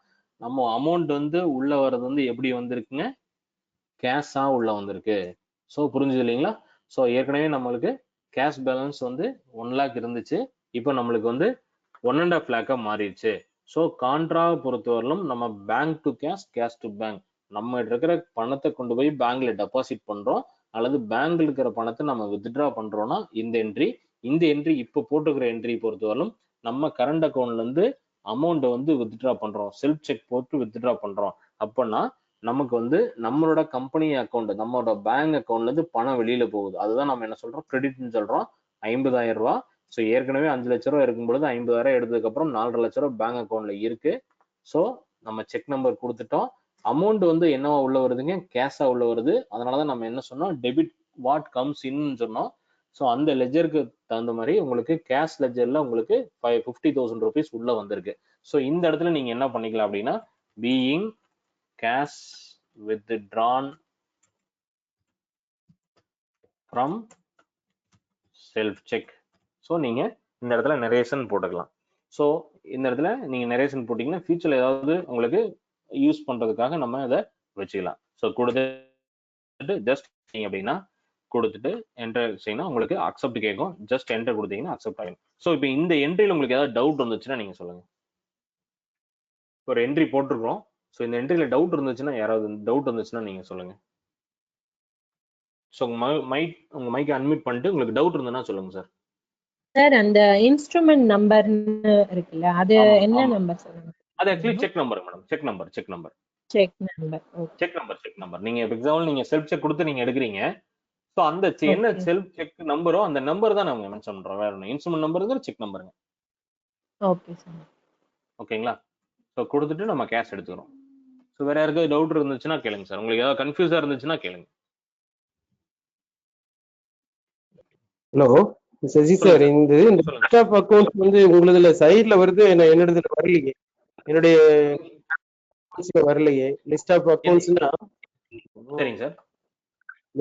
நம்ம அமௌண்ட் வந்து உள்ள வர்றது வந்து எப்படி வந்திருக்குங்க, கேஷா உள்ள வந்திருக்கு. ஸோ புரிஞ்சுது இல்லைங்களா? ஸோ ஏற்கனவே நம்மளுக்கு கேஷ் பேலன்ஸ் வந்து 1 லேக் இருந்துச்சு. இப்போ நம்மளுக்கு வந்து 1.5 லேக்கா மாறிடுச்சு. ஸோ கான்ட்ரா பொறுத்தவரையிலும் நம்ம bank to cash, cash to bank, நம்ம இருக்கிற பணத்தை கொண்டு போய் பேங்க்ல டெபாசிட் பண்றோம் அல்லது பேங்க்ல இருக்கிற பணத்தை நம்ம வித்ட்ரா பண்றோம்னா இந்த என்ட்ரி. இந்த என்ட்ரி இப்போ போட்டுக்கிற என்ட்ரி பொறுத்தவரையிலும் நம்ம கரண்ட் அக்கௌண்ட்ல இருந்து அமௌண்ட் வந்து வித்ட்ரா பண்றோம், செல்ஃப் செக் போட்டு வித்ட்ரா பண்றோம். அப்போனா நமக்கு வந்து நம்மளோட கம்பெனி அக்கௌண்ட், நம்மளோட பேங்க் அக்கௌண்ட்ல இருந்து பணம் வெளியில போகுது. அதுதான் நம்ம என்ன சொல்றோம், கிரெடிட்னு சொல்றோம். 50,000 ரூபாய். ஸோ ஏற்கனவே 5 லட்ச ரூபாய் இருக்கும் பொழுது 50,000 எடுத்ததுக்கு அப்புறம் 4.5 லட்ச ரூபாய் பேங்க் அக்கௌண்ட்ல இருக்கு. ஸோ நம்ம செக் நம்பர் கொடுத்துட்டோம். அமௌண்ட் வந்து என்னவா உள்ள வருதுங்க, கேஷா உள்ள வருது. அதனாலதான் நம்ம என்ன சொன்னோம், டெபிட் வாட் கம்ஸ் இன் சொன்னோம். ஸோ அந்த லெஜருக்கு தகுந்த மாதிரி உங்களுக்கு கேஷ் லெஜர்ல உங்களுக்கு 50,000 ருபீஸ் உள்ள வந்திருக்கு. ஸோ இந்த இடத்துல நீங்க என்ன பண்ணிக்கலாம் அப்படின்னா, being cash withdrawn from self check. So நீங்க இந்த இடத்துல நரேஷன் போட்டுக்கலாம். ஸோ இந்த இடத்துல நீங்க நரேஷன் போட்டீங்கன்னா ஃபியூச்சர்ல ஏதாவது உங்களுக்கு யூஸ் பண்றதுக்காக நம்ம இதை வச்சுக்கலாம். ஸோ கொடுத்துட்டு ஜஸ்ட் நீங்க அப்படின்னா கொடுத்துட்டு என்டர் செய்யணும், உங்களுக்கு அக்செப்ட் கேட்கும். ஜஸ்ட் என்டர் கொடுத்தீங்கன்னா அக்செப்ட் ஆகும். ஸோ இப்போ இந்த என்ட்ரியில் உங்களுக்கு ஏதாவது டவுட் வந்துச்சுன்னா நீங்க சொல்லுங்க. ஒரு என்ட்ரி போட்டிருக்கோம். ஸோ இந்த என்ட்ரியில டவுட் இருந்துச்சுன்னா யாராவது டவுட் இருந்துச்சுன்னா நீங்க சொல்லுங்க. ஸோ உங்க மைக்கை அன்மியூட் பண்ணிட்டு உங்களுக்கு டவுட் இருந்ததுன்னா சொல்லுங்க சார். சார் அந்த இன்ஸ்ட்ருமெண்ட் நம்பர்னு இருக்குல்ல அது என்ன நம்பர் சொல்லுங்க? அது actually check number madam. Check number. Check number. Check number. நீங்க எக்ஸாம்பிள் நீங்க செல்ஃப் செக் கொடுத்து நீங்க எடுக்கிறீங்க. ஸோ அந்த என்ன செல்ஃப் செக் நம்பரோ அந்த நம்பர் தான் நம்ம மென்ஷன் பண்றோம். வேற ஒன்று இன்ஸ்ட்ருமெண்ட் நம்பருங்கிற செக் நம்பருங்க. Okay sir. ஓகேங்களா? ஸோ கொடுத்துட்டு நம்ம கேஷ் எடுத்துக்கிறோம். ஸோ வேற யாருக்காவது டவுட் இருந்துச்சுன்னா கேளுங்க சார். உங்களுக்கு ஏதாவது கன்ஃபியூஸா இருந்துச்சுன்னா கேளுங்க. ஹலோ சசி சார், இந்த லிஸ்ட் ஆஃப் அக்கௌண்ட்ஸ் வந்து உங்களுதுல சைட்ல வருது, என்னோடதுல வரலையே. என்னுடைய வரலையே லிஸ்ட் ஆஃப் அக்கௌண்ட்ஸ்னா. சரிங்க சார்.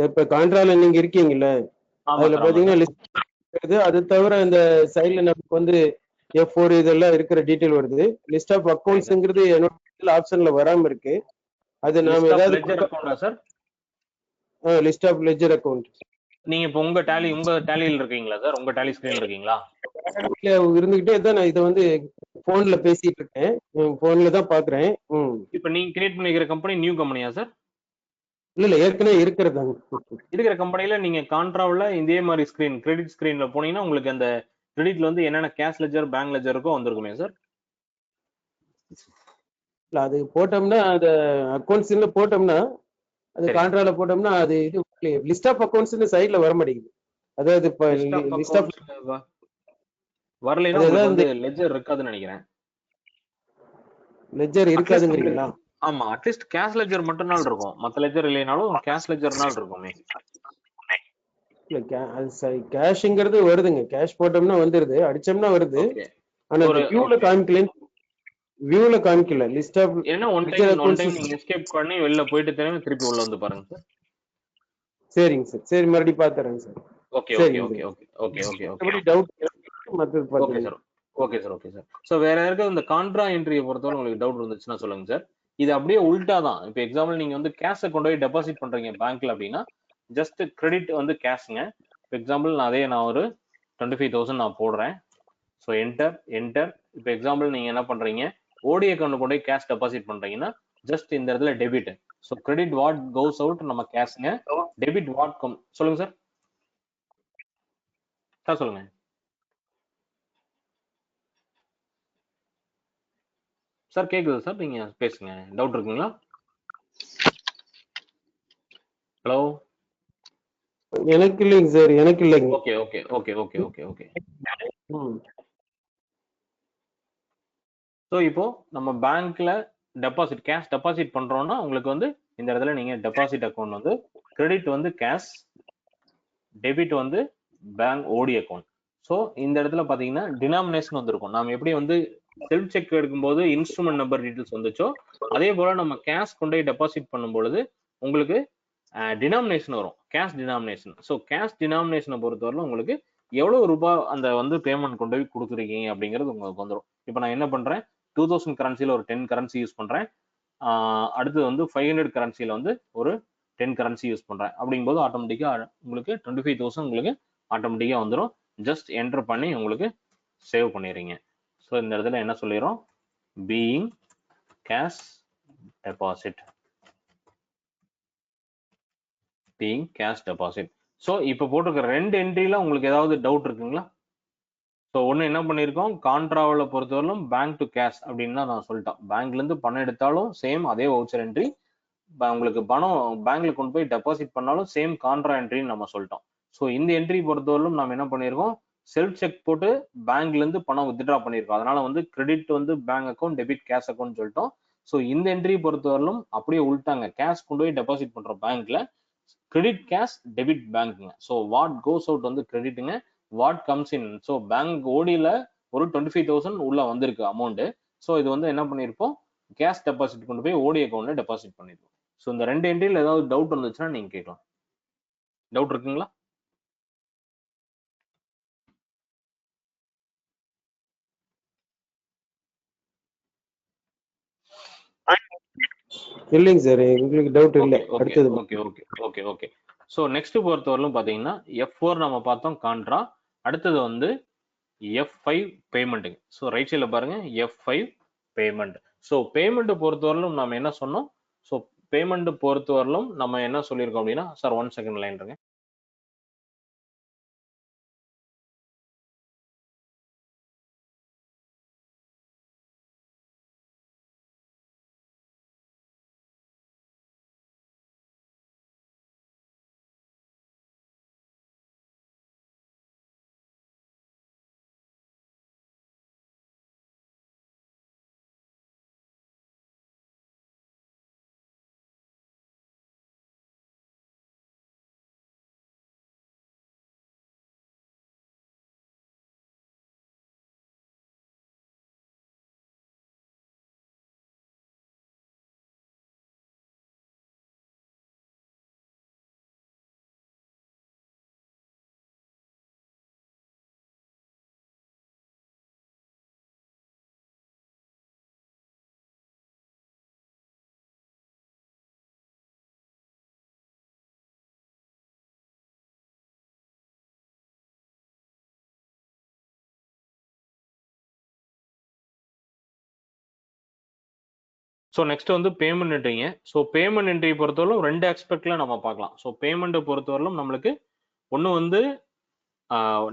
இப்ப கான்ட்ரால நீங்க இருக்கீங்கல்ல, அதுல பாத்தீங்கன்னா லிஸ்ட் அது தவிர இந்த சைட்ல நமக்கு வந்து F4 இதெல்லாம் இருக்கிற டீடைல் வருது. லிஸ்ட் ஆஃப் அக்கௌண்ட்ஸ்ங்கிறது என்னோட ஆப்ஷன்ல வராம இருக்கு. அது நாம ஏதாவது லிஸ்ட் ஆஃப் லெட்ஜர் அக்கௌண்ட் நீங்க இப்ப உங்க டேலியில் இருக்கீங்களா சார்? உங்க டேலி ஸ்கிரீன் இருக்கீங்களா? இருந்துகிட்டே தான் நான் இதை வந்து போன்ல பேசிட்டு இருக்கேன். போன்ல தான் பாக்குறேன். இப்ப நீங்க கிரியேட் பண்ணிக்கிற கம்பெனி நியூ கம்பெனியா சார்? இல்ல ஏற்கனவே இருக்கிறதாங்க. இருக்கிற கம்பெனில நீங்க கான்ட்ராவில் இதே மாதிரி ஸ்கிரீன் கிரெடிட் ஸ்கிரீன்ல போனீங்கன்னா உங்களுக்கு அந்த கிரெடிட்ல வந்து என்னென்ன கேஷ் லெஜர் பேங்க் லெஜர் இருக்கோ வந்திருக்குமே சார்? இல்ல அது போட்டோம்னா அந்த அக்கௌண்ட்ஸ்ல போட்டோம்னா அது கான்ட்ரால போட்டோம்னா அது இது லிஸ்ட் ஆஃப் அக்கௌண்ட்ஸ்னு சைடுல வர மாட்டேங்குது. அதாவது இப்ப லிஸ்ட் ஆஃப் வரலைன்னா உங்களுக்கு வந்து லெஜர் இருக்காதுன்னு நினைக்கிறேன். லெஜர் இருக்காதுங்கறீங்களா? ஆமா, அட்லீஸ்ட் கேஷ் லெஜர் மட்டும் நாள் இருக்கும். மத்த லெஜர் இல்லைனாலும் கேஷ் லெஜர் நாள் இருக்குமே. இல்ல கேஷ்ங்கிறது வருதுங்க. கேஷ் போட்டோம்னா வந்துருது, அடிச்சோம்னா வருது. ஆனா வியூல காமிக்கல லிஸ்ட் ஆஃப். என்ன ஒன் டைம் நீங்க எஸ்கேப் பண்ணி வெளில போயிட்டு திருப்பி உள்ள வந்து பாருங்க சார். சரிங்க சார். சரி மறுபடியும் பாத்துறேன் sir. Okay okay okay okay okay okay okay doubt மத்தது okay sir. Okay sir. Okay sir. So வேற யாருக்காவது இந்த கான்ட்ரா என்ட்ரியை பொறுத்தவரை உங்களுக்கு டவுட் இருந்துச்சுன்னா சொல்லுங்க சார். இது அப்படியே உல்டா தான். இப்போ எக்ஸாம்பிள் நீங்க வந்து கேஷை கொண்டு போய் டெபாசிட் பண்றீங்க பேங்க்ல அப்படின்னா ஜஸ்ட் கிரெடிட் வந்து கேஷ்ங்க. இப்போ எக்ஸாம்பிள் நான் ஒரு 25,000 நான் போடுறேன். So enter. இப்போ எக்ஸாம்பிள் நீங்க என்ன பண்றீங்க, ஓடி அக்கௌண்ட் கொண்டு போய் கேஷ் டெபாசிட் பண்றீங்கன்னா ஜஸ்ட் இந்த இடத்துல debit. So credit what goes out நம்ம கேஷ்ங்க, டெபிட் வாட் கம். சொல்லுங்க சார். சார் சொல்லுங்க சார். கேக்குது சார், நீங்க பேசுங்க. டவுட் இருக்குங்களா? ஹலோ. எனக்கு இல்லைங்க சார், எனக்கு இல்லைங்க. Okay okay okay okay okay okay. So இப்போ நம்ம பேங்க்ல டெபாசிட் கேஷ் டெபாசிட் பண்றோம்னா உங்களுக்கு வந்து இந்த இடத்துல நீங்க டெபாசிட் அக்கௌண்ட் வந்து கிரெடிட் வந்து கேஷ், டெபிட் வந்து பேங்க் ஓடி அக்கௌண்ட். ஸோ இந்த இடத்துல பாத்தீங்கன்னா டினாமினேஷன் வந்துருக்கும். நாம எப்படி வந்து செல்ஃப் செக் எடுக்கும்போது இன்ஸ்ட்ருமெண்ட் நம்பர் டீடைல்ஸ் வந்துச்சோ அதே போல நம்ம கேஷ் கொண்டு போய் டெபாசிட் பண்ணும் பொழுது உங்களுக்கு டினாமினேஷன் வரும், கேஷ் டினாமினேஷன். ஸோ கேஷ் டினாமினேஷனை பொறுத்தவரை உங்களுக்கு எவ்வளவு ரூபாய் அந்த வந்து பேமெண்ட் கொண்டு போய் கொடுக்குறீங்க அப்படிங்கிறது உங்களுக்கு வந்துடும். இப்போ நான் என்ன பண்றேன், 2000 கரன்சில ஒரு 10 கரன்சி யூஸ் பண்றேன். அடுத்து வந்து 500 கரன்சில வந்து ஒரு 10 கரன்சி யூஸ் பண்றேன். அப்படிங்கும்போது ஆட்டோமேட்டிக்கா உங்களுக்கு 25,000 உங்களுக்கு ஆட்டோமேட்டிக்கா வந்துடும். ஜஸ்ட் என்டர் பண்ணி உங்களுக்கு சேவ் பண்ணிடுறீங்க. ஸோ இந்த இடத்துல என்ன சொல்லிடுறோம், being cash deposit, being cash deposit. So இப்போ போட்டிருக்கிற ரெண்டு என்ட்ரியில உங்களுக்கு ஏதாவது டவுட் இருக்குங்களா? ஸோ ஒன்று என்ன பண்ணியிருக்கோம், கான்ட்ராவில் பொறுத்தவரையிலும் பேங்க் டு கேஷ் அப்படின்னு தான் நான் சொல்லிட்டேன். பேங்க்லேருந்து பணம் எடுத்தாலும் சேம் அதே வவுச்சர் என்ட்ரி, உங்களுக்கு பணம் பேங்க்ல கொண்டு போய் டெபாசிட் பண்ணாலும் சேம் கான்ட்ரா என்ட்ரின்னு நம்ம சொல்லிட்டோம். ஸோ இந்த என்ட்ரி பொறுத்தவரையிலும் நம்ம என்ன பண்ணியிருக்கோம், செல்ஃப் செக் போட்டு பேங்க்லேருந்து பணம் வித்ட்ரா பண்ணியிருக்கோம். அதனால வந்து கிரெடிட் வந்து bank account, debit cash account சொல்லிட்டோம். ஸோ இந்த என்ட்ரி பொறுத்தவரையிலும் அப்படியே உள்ட்டாங்க, கேஷ் கொண்டு போய் டெபாசிட் பண்றோம் பேங்க்ல, கிரெடிட் கேஷ் டெபிட் பேங்க்ங்க. ஸோ வாட் கோஸ் அவுட் வந்து கிரெடிட்டுங்க, what comes in. So bank ஓடியில ஒரு 25,000 உள்ள வந்திருக்கு அமௌண்ட். ஸோ இது வந்து என்ன பண்ணிருப்போம், கேஷ் டெபாசிட் கொண்டு போய் ஓடி அக்கௌண்ட்ல டெபாசிட் பண்ணிருப்போம். ஸோ இந்த ரெண்டு என்ட்ரியில் ஏதாவது டவுட் இருந்துச்சுன்னா நீங்க கேட்கலாம். டவுட் இருக்குங்களா? இல்லைங்க சார், எங்களுக்கு டவுட் இல்ல. அடுத்தது okay okay okay okay. So next பொறுத்தவரையிலும் பாத்தீங்கன்னா F4 நம்ம பார்த்தோம் கான்ட்ரா. அடுத்தது வந்து F5 பேமெண்ட்டுங்க. ஸோ ரைட் சைடில் பாருங்க F5 பேமெண்ட். ஸோ பேமெண்ட் பொறுத்தவரையிலும் நம்ம என்ன சொன்னோம்? ஸோ பேமெண்ட் பொறுத்தவரையிலும் நம்ம என்ன சொல்லியிருக்கோம் அப்படின்னா, சார் 1 செகண்ட் லைன் இருங்க. ஸோ நெக்ஸ்ட் வந்து பேமெண்ட் என்ட்ரிங்க. ஸோ பேமெண்ட் என்ட்ரி பொறுத்தவரைக்கும் 2 ஆஸ்பெக்ட்ல நம்ம பார்க்கலாம். ஸோ பேமெண்ட்டை பொறுத்தவரையிலும் நம்மளுக்கு ஒன்று வந்து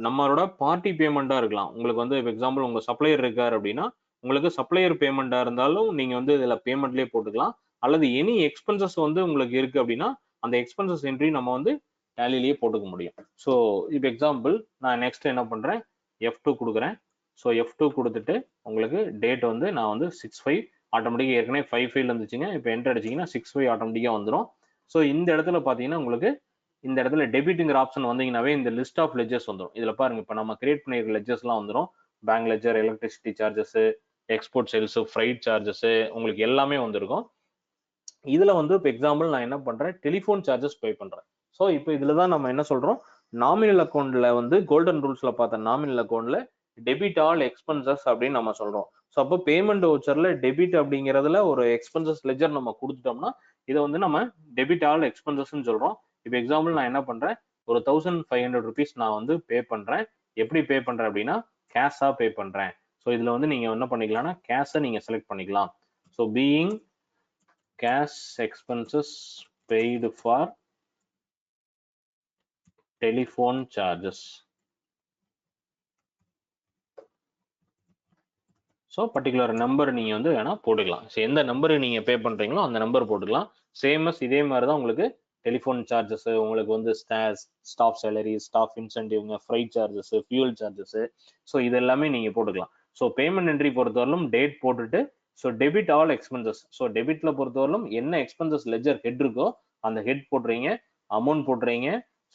நம்மளோட பார்ட்டி பேமெண்ட்டாக இருக்கலாம். உங்களுக்கு வந்து எக்ஸாம்பிள் உங்கள் சப்ளையர் இருக்கார் அப்படின்னா, உங்களுக்கு சப்ளையர் பேமெண்ட்டாக இருந்தாலும் நீங்கள் வந்து இதில் பேமெண்ட்லேயே போட்டுக்கலாம். அல்லது எனி எக்ஸ்பென்சஸ் வந்து உங்களுக்கு இருக்குது அப்படின்னா, அந்த எக்ஸ்பென்சஸ் என்ட்ரி நம்ம வந்து டேலிலேயே போட்டுக்க முடியும். ஸோ இப்போ எக்ஸாம்பிள் நான் நெக்ஸ்ட் என்ன பண்ணுறேன், F2 கொடுக்குறேன். ஸோ F2 கொடுத்துட்டு உங்களுக்கு டேட் வந்து நான் வந்து 6/5 ஆட்டோமேட்டிக்காக ஏற்கனவே 5/5 இருந்துச்சுங்க. இப்போ என்ட்ரு அடிச்சிங்கன்னா 6/5 ஆட்டோமேட்டிக்காக வந்துடும். ஸோ இந்த இடத்துல பார்த்தீங்கன்னா உங்களுக்கு இந்த இடத்துல டெபிட்ங்கிற ஆப்ஷன் வந்தீங்கன்னாவே இந்த லிஸ்ட் ஆஃப் லெஜர்ஸ் வந்துடும். இதுல பாருங்க, இப்போ நம்ம கிரியேட் பண்ணிருக்க லெஜர்ஸ்லாம் வந்துடும். Bank ledger, electricity charges, export sales, fried charges உங்களுக்கு எல்லாமே வந்திருக்கும். இதுல வந்து இப்போ எக்ஸாம்பிள் நான் என்ன பண்றேன், டெலிஃபோன் சார்ஜஸ் பே பண்றேன். ஸோ இப்போ இதுல தான் நம்ம என்ன சொல்றோம், நாமினல் அக்கௌண்ட்ல வந்து கோல்டன் ரூல்ஸ்ல பார்த்த நாமினல் அக்கௌண்ட்ல டெபிட் ஆல் எக்ஸ்பென்சஸ் அப்படின்னு நம்ம சொல்றோம். ஸோ அப்போ பேமெண்ட் வவுச்சர்ல டெபிட் அப்படிங்கிறதுல ஒரு எக்ஸ்பென்சஸ் லெஜர் நம்ம கொடுத்துட்டோம்னா இதை வந்து நம்ம டெபிட் ஆல் எக்ஸ்பென்சஸ்ன்னு சொல்றோம். இப்போ எக்ஸாம்பிள் நான் என்ன பண்றேன், ஒரு 1500 rupees நான் வந்து பே பண்றேன். எப்படி பே பண்றேன் அப்படின்னா கேஷா பே பண்றேன். ஸோ இதுல வந்து நீங்க என்ன பண்ணிக்கலாம்னா கேஷை நீங்க செலக்ட் பண்ணிக்கலாம். So being cash expenses paid for telephone charges. So particular number நீங்க வந்து வேணா போட்டுக்கலாம். ஸோ எந்த நம்பர் நீங்க பே பண்றீங்களோ அந்த நம்பர் போட்டுக்கலாம். சேமஸ் இதே மாதிரி தான் உங்களுக்கு டெலிஃபோன் சார்ஜஸ், உங்களுக்கு வந்து ஸ்டாஃப் சேலரி, ஸ்டாஃப் இன்சென்டிவ்ங்க, freight charges, fuel charges, so இது எல்லாமே நீங்க போட்டுக்கலாம். ஸோ பேமெண்ட் என்ட்ரி பொறுத்தவரையிலும் டேட் போட்டுட்டு so debit all expenses. So டெபிட்ல பொறுத்தவரையிலும் என்ன எக்ஸ்பென்சஸ் லெஜர் ஹெட் இருக்கோ அந்த ஹெட் போட்டுறீங்க, அமௌண்ட் போட்டுறீங்க.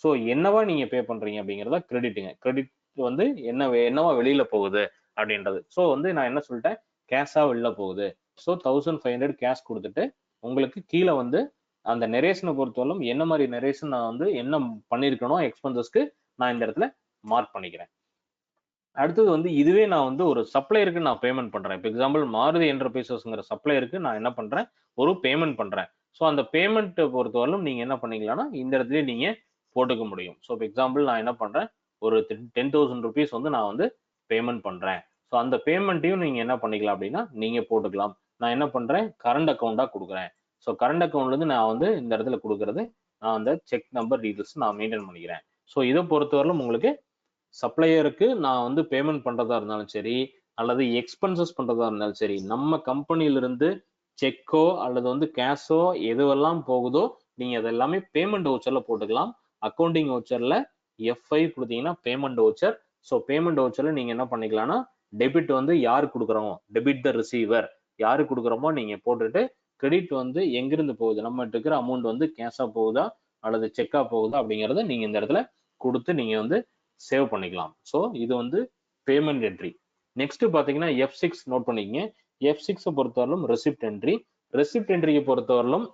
ஸோ என்னவா நீங்க பே பண்றீங்க அப்படிங்கிறத கிரெடிட்டுங்க. கிரெடிட் வந்து என்னவா வெளியில போகுது அப்படின்றது. ஸோ வந்து நான் என்ன சொல்லிட்டேன், கேஷா வெளில போகுது. ஸோ 1500 கேஷ் கொடுத்துட்டு உங்களுக்கு கீழே வந்து அந்த நெரேஷனை பொறுத்தவரைக்கும் என்ன மாதிரி நெரேஷன் நான் வந்து என்ன பண்ணியிருக்கணும் எக்ஸ்பென்சஸ்க்கு நான் இந்த இடத்துல மார்க் பண்ணிக்கிறேன். அடுத்தது வந்து இதுவே நான் வந்து ஒரு சப்ளையருக்கு நான் பேமெண்ட் பண்றேன். இப்போ எக்ஸாம்பிள் மாருதி என்டர்பிரைசஸ்ங்கிற சப்ளையருக்கு நான் என்ன பண்றேன், ஒரு பேமெண்ட் பண்றேன். ஸோ அந்த பேமெண்ட் பொறுத்தவரைக்கும் நீங்க என்ன பண்ணிக்கலாம்னா இந்த இடத்துல நீங்க போட்டுக்க முடியும். ஸோ இப்போ எக்ஸாம்பிள் நான் என்ன பண்றேன், ஒரு 10,000 rupees வந்து நான் வந்து பேமெண்ட் பண்றேன். ஸோ அந்த பேமெண்ட்டையும் நீங்க என்ன பண்ணிக்கலாம் அப்படின்னா நீங்க போட்டுக்கலாம். நான் என்ன பண்றேன், கரண்ட் அக்கௌண்டா கொடுக்குறேன். ஸோ கரண்ட் அக்கௌண்ட்ல இருந்து நான் வந்து இந்த இடத்துல கொடுக்கறது நான் அந்த செக் நம்பர் டீடைல்ஸ் நான் மெயின்டைன் பண்ணிக்கிறேன். ஸோ இதை பொறுத்தவரையிலும் உங்களுக்கு சப்ளையருக்கு நான் வந்து பேமெண்ட் பண்றதா இருந்தாலும் சரி, அல்லது எக்ஸ்பென்சஸ் பண்றதா இருந்தாலும் சரி, நம்ம கம்பெனில இருந்து செக்கோ அல்லது வந்து கேஷோ எதுவெல்லாம் போகுதோ நீங்க அதெல்லாமே பேமெண்ட் வவுச்சர்ல போட்டுக்கலாம். அக்கௌண்டிங் வவுச்சர்ல F5 கொடுத்தீங்கன்னா பேமெண்ட் வவுச்சர். ஸோ பேமெண்ட் வவுச்சர்ல நீங்க என்ன பண்ணிக்கலாம்னா டெபிட் வந்து யாரு கொடுக்குறோம், டெபிட் த ரிசீவர் யாரு கொடுக்குறோமோ நீங்க போட்டுட்டு, கிரெடிட் வந்து எங்கிருந்து போகுது, நம்ம இருக்கிற அமௌண்ட் வந்து கேஷா போகுதா அல்லது செக்கா போகுதா அப்படிங்கறத நீங்க இந்த இடத்துல கொடுத்து நீங்க வந்து சேவ் பண்ணிக்கலாம். ஸோ இது வந்து பேமெண்ட் என்ட்ரி. நெக்ஸ்ட் பாத்தீங்கன்னா F6 நோட் பண்ணிக்கங்க. F6 பொறுத்தவரையிலும் ரெசிப்ட் என்ட்ரி. ரெசிப்ட் என்ட்ரியை பொறுத்தவரையிலும்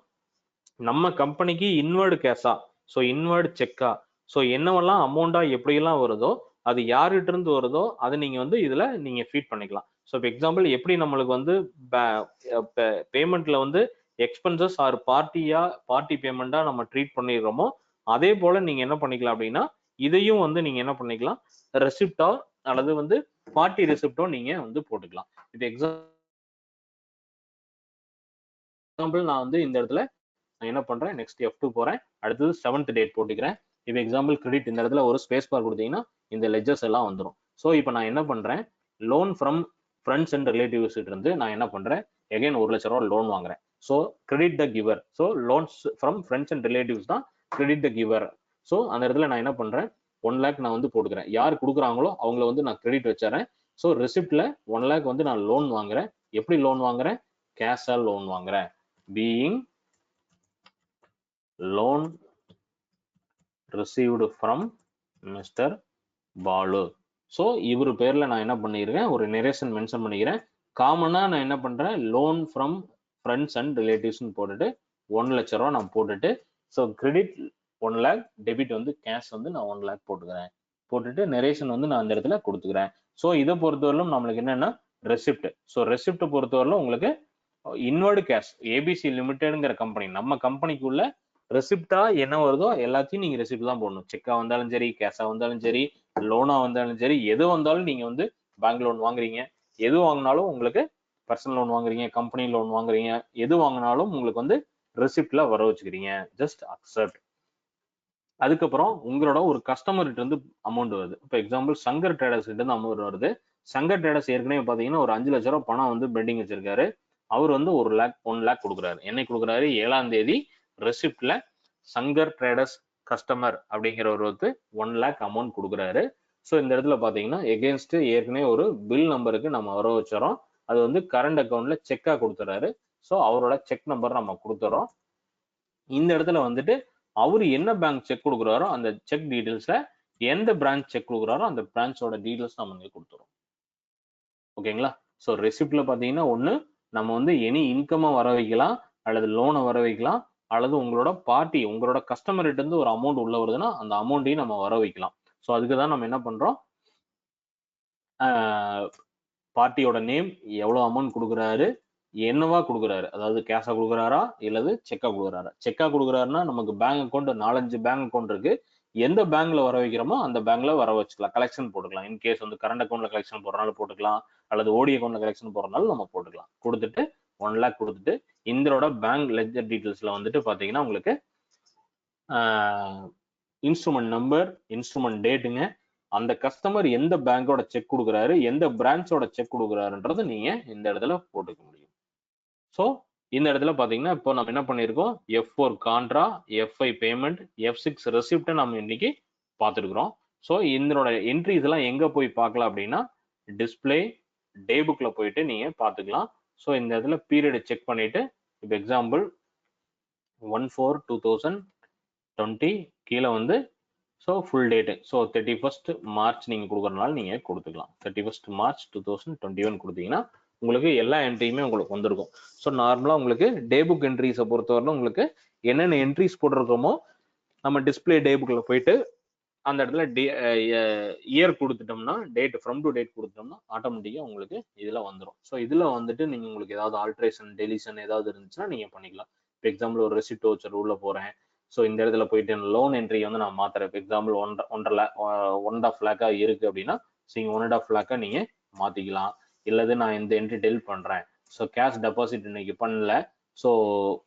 நம்ம கம்பெனிக்கு இன்வர்டு கேஷா, ஸோ இன்வர்டு செக்கா, ஸோ என்னவெல்லாம் அமௌண்டா எப்படியெல்லாம் வருதோ அது யார்கிட்ட இருந்து வருதோ அதை நீங்க வந்து இதுல நீங்க ஃபீட் பண்ணிக்கலாம். ஸோ இப்போ எக்ஸாம்பிள் எப்படி நம்மளுக்கு வந்து பேமெண்ட்ல வந்து எக்ஸ்பென்சஸ் ஆர் பார்ட்டி பேமெண்டா நம்ம ட்ரீட் பண்ணிடுறோமோ அதே போல நீங்க என்ன பண்ணிக்கலாம் அப்படின்னா இதையும் வந்து நீங்க என்ன பண்ணிக்கலாம், ரெசிப்டோ அல்லது வந்து பார்ட்டி ரெசிப்டோ நீங்க வந்து போட்டுக்கலாம். இது எக்ஸாம்பிள் எக்ஸாம்பிள் நான் வந்து இந்த இடத்துல நான் என்ன பண்றேன், நெக்ஸ்ட் F2 போறேன், அடுத்தது 7th டேட் போட்டுக்கிறேன். இப்போ எக்ஸாம்பிள் கிரெடிட் இந்த இடத்துல ஒரு ஸ்பேஸ் பார் கொடுத்தீங்கன்னா இந்த லெஜர்ஸ் எல்லாம் வந்துடும். ஸோ இப்போ நான் என்ன பண்றேன், loan from friends and relatives இருந்து நான் என்ன பண்றேன், எகைன் 1 லட்ச ரூபா லோன் வாங்குறேன். So credit the giver. So loans from friends and relatives தான் கிரெடிட் த கிவர். ஸோ அந்த இடத்துல நான் என்ன பண்றேன், 1 லேக் நான் வந்து போட்டுக்கிறேன். யார் கொடுக்குறாங்களோ அவங்கள வந்து நான் கிரெடிட் வச்சுறேன். ஸோ ரெசிப்ட்ல 1 லேக் வந்து நான் லோன் வாங்குறேன். எப்படி லோன் வாங்குறேன், கேஷா லோன் வாங்குறேன். Being loan received from Mr. Balu. So இவர் பேர்ல நான் என்ன பண்ணிருக்கேன், ஒரு நரேஷன் மென்ஷன் பண்ணிக்கிறேன். காமனா நான் என்ன பண்றேன், லோன் ஃப்ரம் ஃப்ரெண்ட்ஸ் அண்ட் ரிலேட்டிவ்ஸ்னு போட்டுட்டு 1 லட்ச ரூபா நான் போட்டுட்டு, ஸோ கிரெடிட் 1 லேக், டெபிட் வந்து கேஷ் வந்து நான் 1 லேக் போட்டுக்கிறேன். போட்டுட்டு நரேஷன் வந்து நான் அந்த இடத்துல கொடுத்துக்கிறேன். ஸோ இதை பொறுத்தவரையிலும் நம்மளுக்கு என்னன்னா ரெசிப்ட். ஸோ ரெசிப்ட் பொறுத்தவரையிலும் உங்களுக்கு இன்வர்டு கேஷ், ஏபிசி லிமிடெட்ங்கிற கம்பெனி, நம்ம கம்பெனிக்குள்ள ரெசிப்டா என்ன வருதோ எல்லாத்தையும் நீங்க ரெசிப்ட் தான் போடணும். செக்கா வந்தாலும் சரி, கேஷா வந்தாலும் சரி, லோனா வந்தாலும் சரி, எது வந்தாலும் நீங்க வந்து பேங்க் லோன் வாங்குறீங்க, எது வாங்கினாலும் உங்களுக்கு பர்சனல் லோன் வாங்குறீங்க, கம்பெனி லோன் வாங்குறீங்க, எது வாங்கினாலும் உங்களுக்கு வந்து ரெசிப்ட்ல வர வச்சுக்கிறீங்க. Just accept. அதுக்கப்புறம் உங்களோட ஒரு கஸ்டமர்கிட்ட இருந்து அமௌண்ட் வருது. இப்போ எக்ஸாம்பிள் சங்கர் ட்ரேடர்ஸ் கிட்ட இருந்து அமௌண்ட் வருது. சங்கர் ட்ரேடர்ஸ் ஏற்கனவே பாத்தீங்கன்னா ஒரு 5 லட்ச ரூபா பணம் வந்து பெண்டிங் வச்சிருக்காரு. அவர் வந்து 1 லேக் கொடுக்குறாரு. என்னைக்கு கொடுக்குறாரு, 7ஆம் தேதி ரெசிப்ட்ல சங்கர் ட்ரேடர்ஸ் கஸ்டமர் அப்படிங்கிற ஒரு 1 லேக் அமௌண்ட் கொடுக்குறாரு. ஸோ இந்த இடத்துல பாத்தீங்கன்னா எகென்ஸ்ட் ஏற்கனவே ஒரு பில் நம்பருக்கு நம்ம வர வச்சுறோம். அது வந்து கரண்ட் அக்கௌண்ட்ல செக்கா கொடுத்துறாரு. ஸோ அவரோட செக் நம்பர் நம்ம கொடுத்துறோம். இந்த இடத்துல வந்துட்டு அவரு என்ன பேங்க் செக் கொடுக்குறாரோ அந்த செக் டீடைல்ஸ்ல எந்த பிரான்ச் செக் கொடுக்குறாரோ அந்த பிரான்ச்சோட டீடைல்ஸ் நம்ம இங்க கொடுத்துறோம். ஓகேங்களா? ஸோ ரெசிப்ட்ல பாத்தீங்கன்னா ஒண்ணு நம்ம வந்து எனி இன்கம்மை வர வைக்கலாம், அல்லது லோனை வர வைக்கலாம், அல்லது உங்களோட பார்ட்டி, உங்களோட கஸ்டமர்கிட்ட இருந்து ஒரு அமௌண்ட் உள்ள வருதுன்னா அந்த அமௌண்ட்டையும் நம்ம வர வைக்கலாம். ஸோ அதுக்கு தான் நம்ம என்ன பண்றோம், பார்ட்டியோட நேம், எவ்வளவு அமௌண்ட் கொடுக்குறாரு, என்னவா கொடுக்குறாரு, அதாவது கேஷா கொடுக்குறாரா இல்லது செக்கா கொடுக்குறாரா. செக்கா கொடுக்குறாருன்னா நமக்கு பேங்க் அக்கௌண்ட் 4-5 பேங்க் அக்கௌண்ட் இருக்கு. எந்த பேங்க்ல வர வைக்கிறோமோ அந்த பேங்க்ல வர வச்சுக்கலாம், கலெக்ஷன் போட்டுக்கலாம். இன்கேஸ் வந்து கரண்ட் அக்கௌண்ட்ல கலெக்ஷன் போடுறனால போட்டுக்கலாம், அல்லது ஓடி அக்கௌண்ட்ல கலெக்ஷன் போடுறனால நம்ம போட்டுக்கலாம். கொடுத்துட்டு 1 லேக் கொடுத்துட்டு இதோட பேங்க் லெட்ஜர் டீடைல்ஸ்ல வந்துட்டு பாத்தீங்கன்னா உங்களுக்கு இன்ஸ்ட்ருமெண்ட் நம்பர், இன்ஸ்ட்ருமெண்ட் டேட்டுங்க, அந்த கஸ்டமர் எந்த பேங்கோட செக் கொடுக்குறாரு, எந்த பிரான்ச்சோட செக் கொடுக்குறாருன்றது நீங்க இந்த இடத்துல போட்டுக்க முடியும். ஸோ இந்த இடத்துல பாத்தீங்கன்னா இப்போ நம்ம என்ன பண்ணிருக்கோம், F4 contra, F5 payment, F6 receipt நம்ம இன்னைக்கு பார்த்துருக்கிறோம். ஸோ இதனோட என்ட்ரிஸ் எல்லாம் எங்க போய் பார்க்கலாம் அப்படின்னா டிஸ்பிளே டே புக்ல போயிட்டு நீங்க பாத்துக்கலாம். ஸோ இந்த இடத்துல பீரியட் செக் பண்ணிட்டு இப்போ எக்ஸாம்பிள் 1/4/2020 கீழே வந்து so full date, so 31st March நீங்க கொடுக்குறதுனால நீங்க கொடுத்துக்கலாம். 31st மார்ச் 2021 கொடுத்தீங்கன்னா உங்களுக்கு எல்லா என்ட்ரியுமே உங்களுக்கு வந்திருக்கும். ஸோ நார்மலா உங்களுக்கு டே புக் என்ட்ரிஸை பொறுத்தவரை உங்களுக்கு என்னென்ன என்ட்ரிஸ் போட்டிருக்கோமோ நம்ம டிஸ்பிளே டே புக்ல போயிட்டு அந்த இடத்துல இயர் கொடுத்துட்டோம்னா, டேட் ஃப்ரம் டு டேட் கொடுத்துட்டோம்னா ஆட்டோமேட்டிக்கா உங்களுக்கு இதுல வந்துடும். ஸோ இதுல வந்துட்டு நீங்க உங்களுக்கு ஏதாவது ஆல்ட்ரேஷன், டெலிஷன் ஏதாவது இருந்துச்சுன்னா நீங்க பண்ணிக்கலாம். இப்போ எக்ஸாம்பிள் ஒரு ரெசிப்ட் வச்சர் உள்ள போறேன். ஸோ இந்த இடத்துல போயிட்டு லோன் என்ட்ரி வந்து நான் மாத்துறேன். இப்போ எக்ஸாம்பிள் 1.5 லேக்கா இருக்கு அப்படின்னா நீங்க 1.5 லேக்கா நீங்க மாத்திக்கலாம். இல்லது நான் இந்த என்ட்ரி டெலிட் பண்றேன், ஸோ கேஷ் டெபாசிட் இன்னைக்கு பண்ணல, ஸோ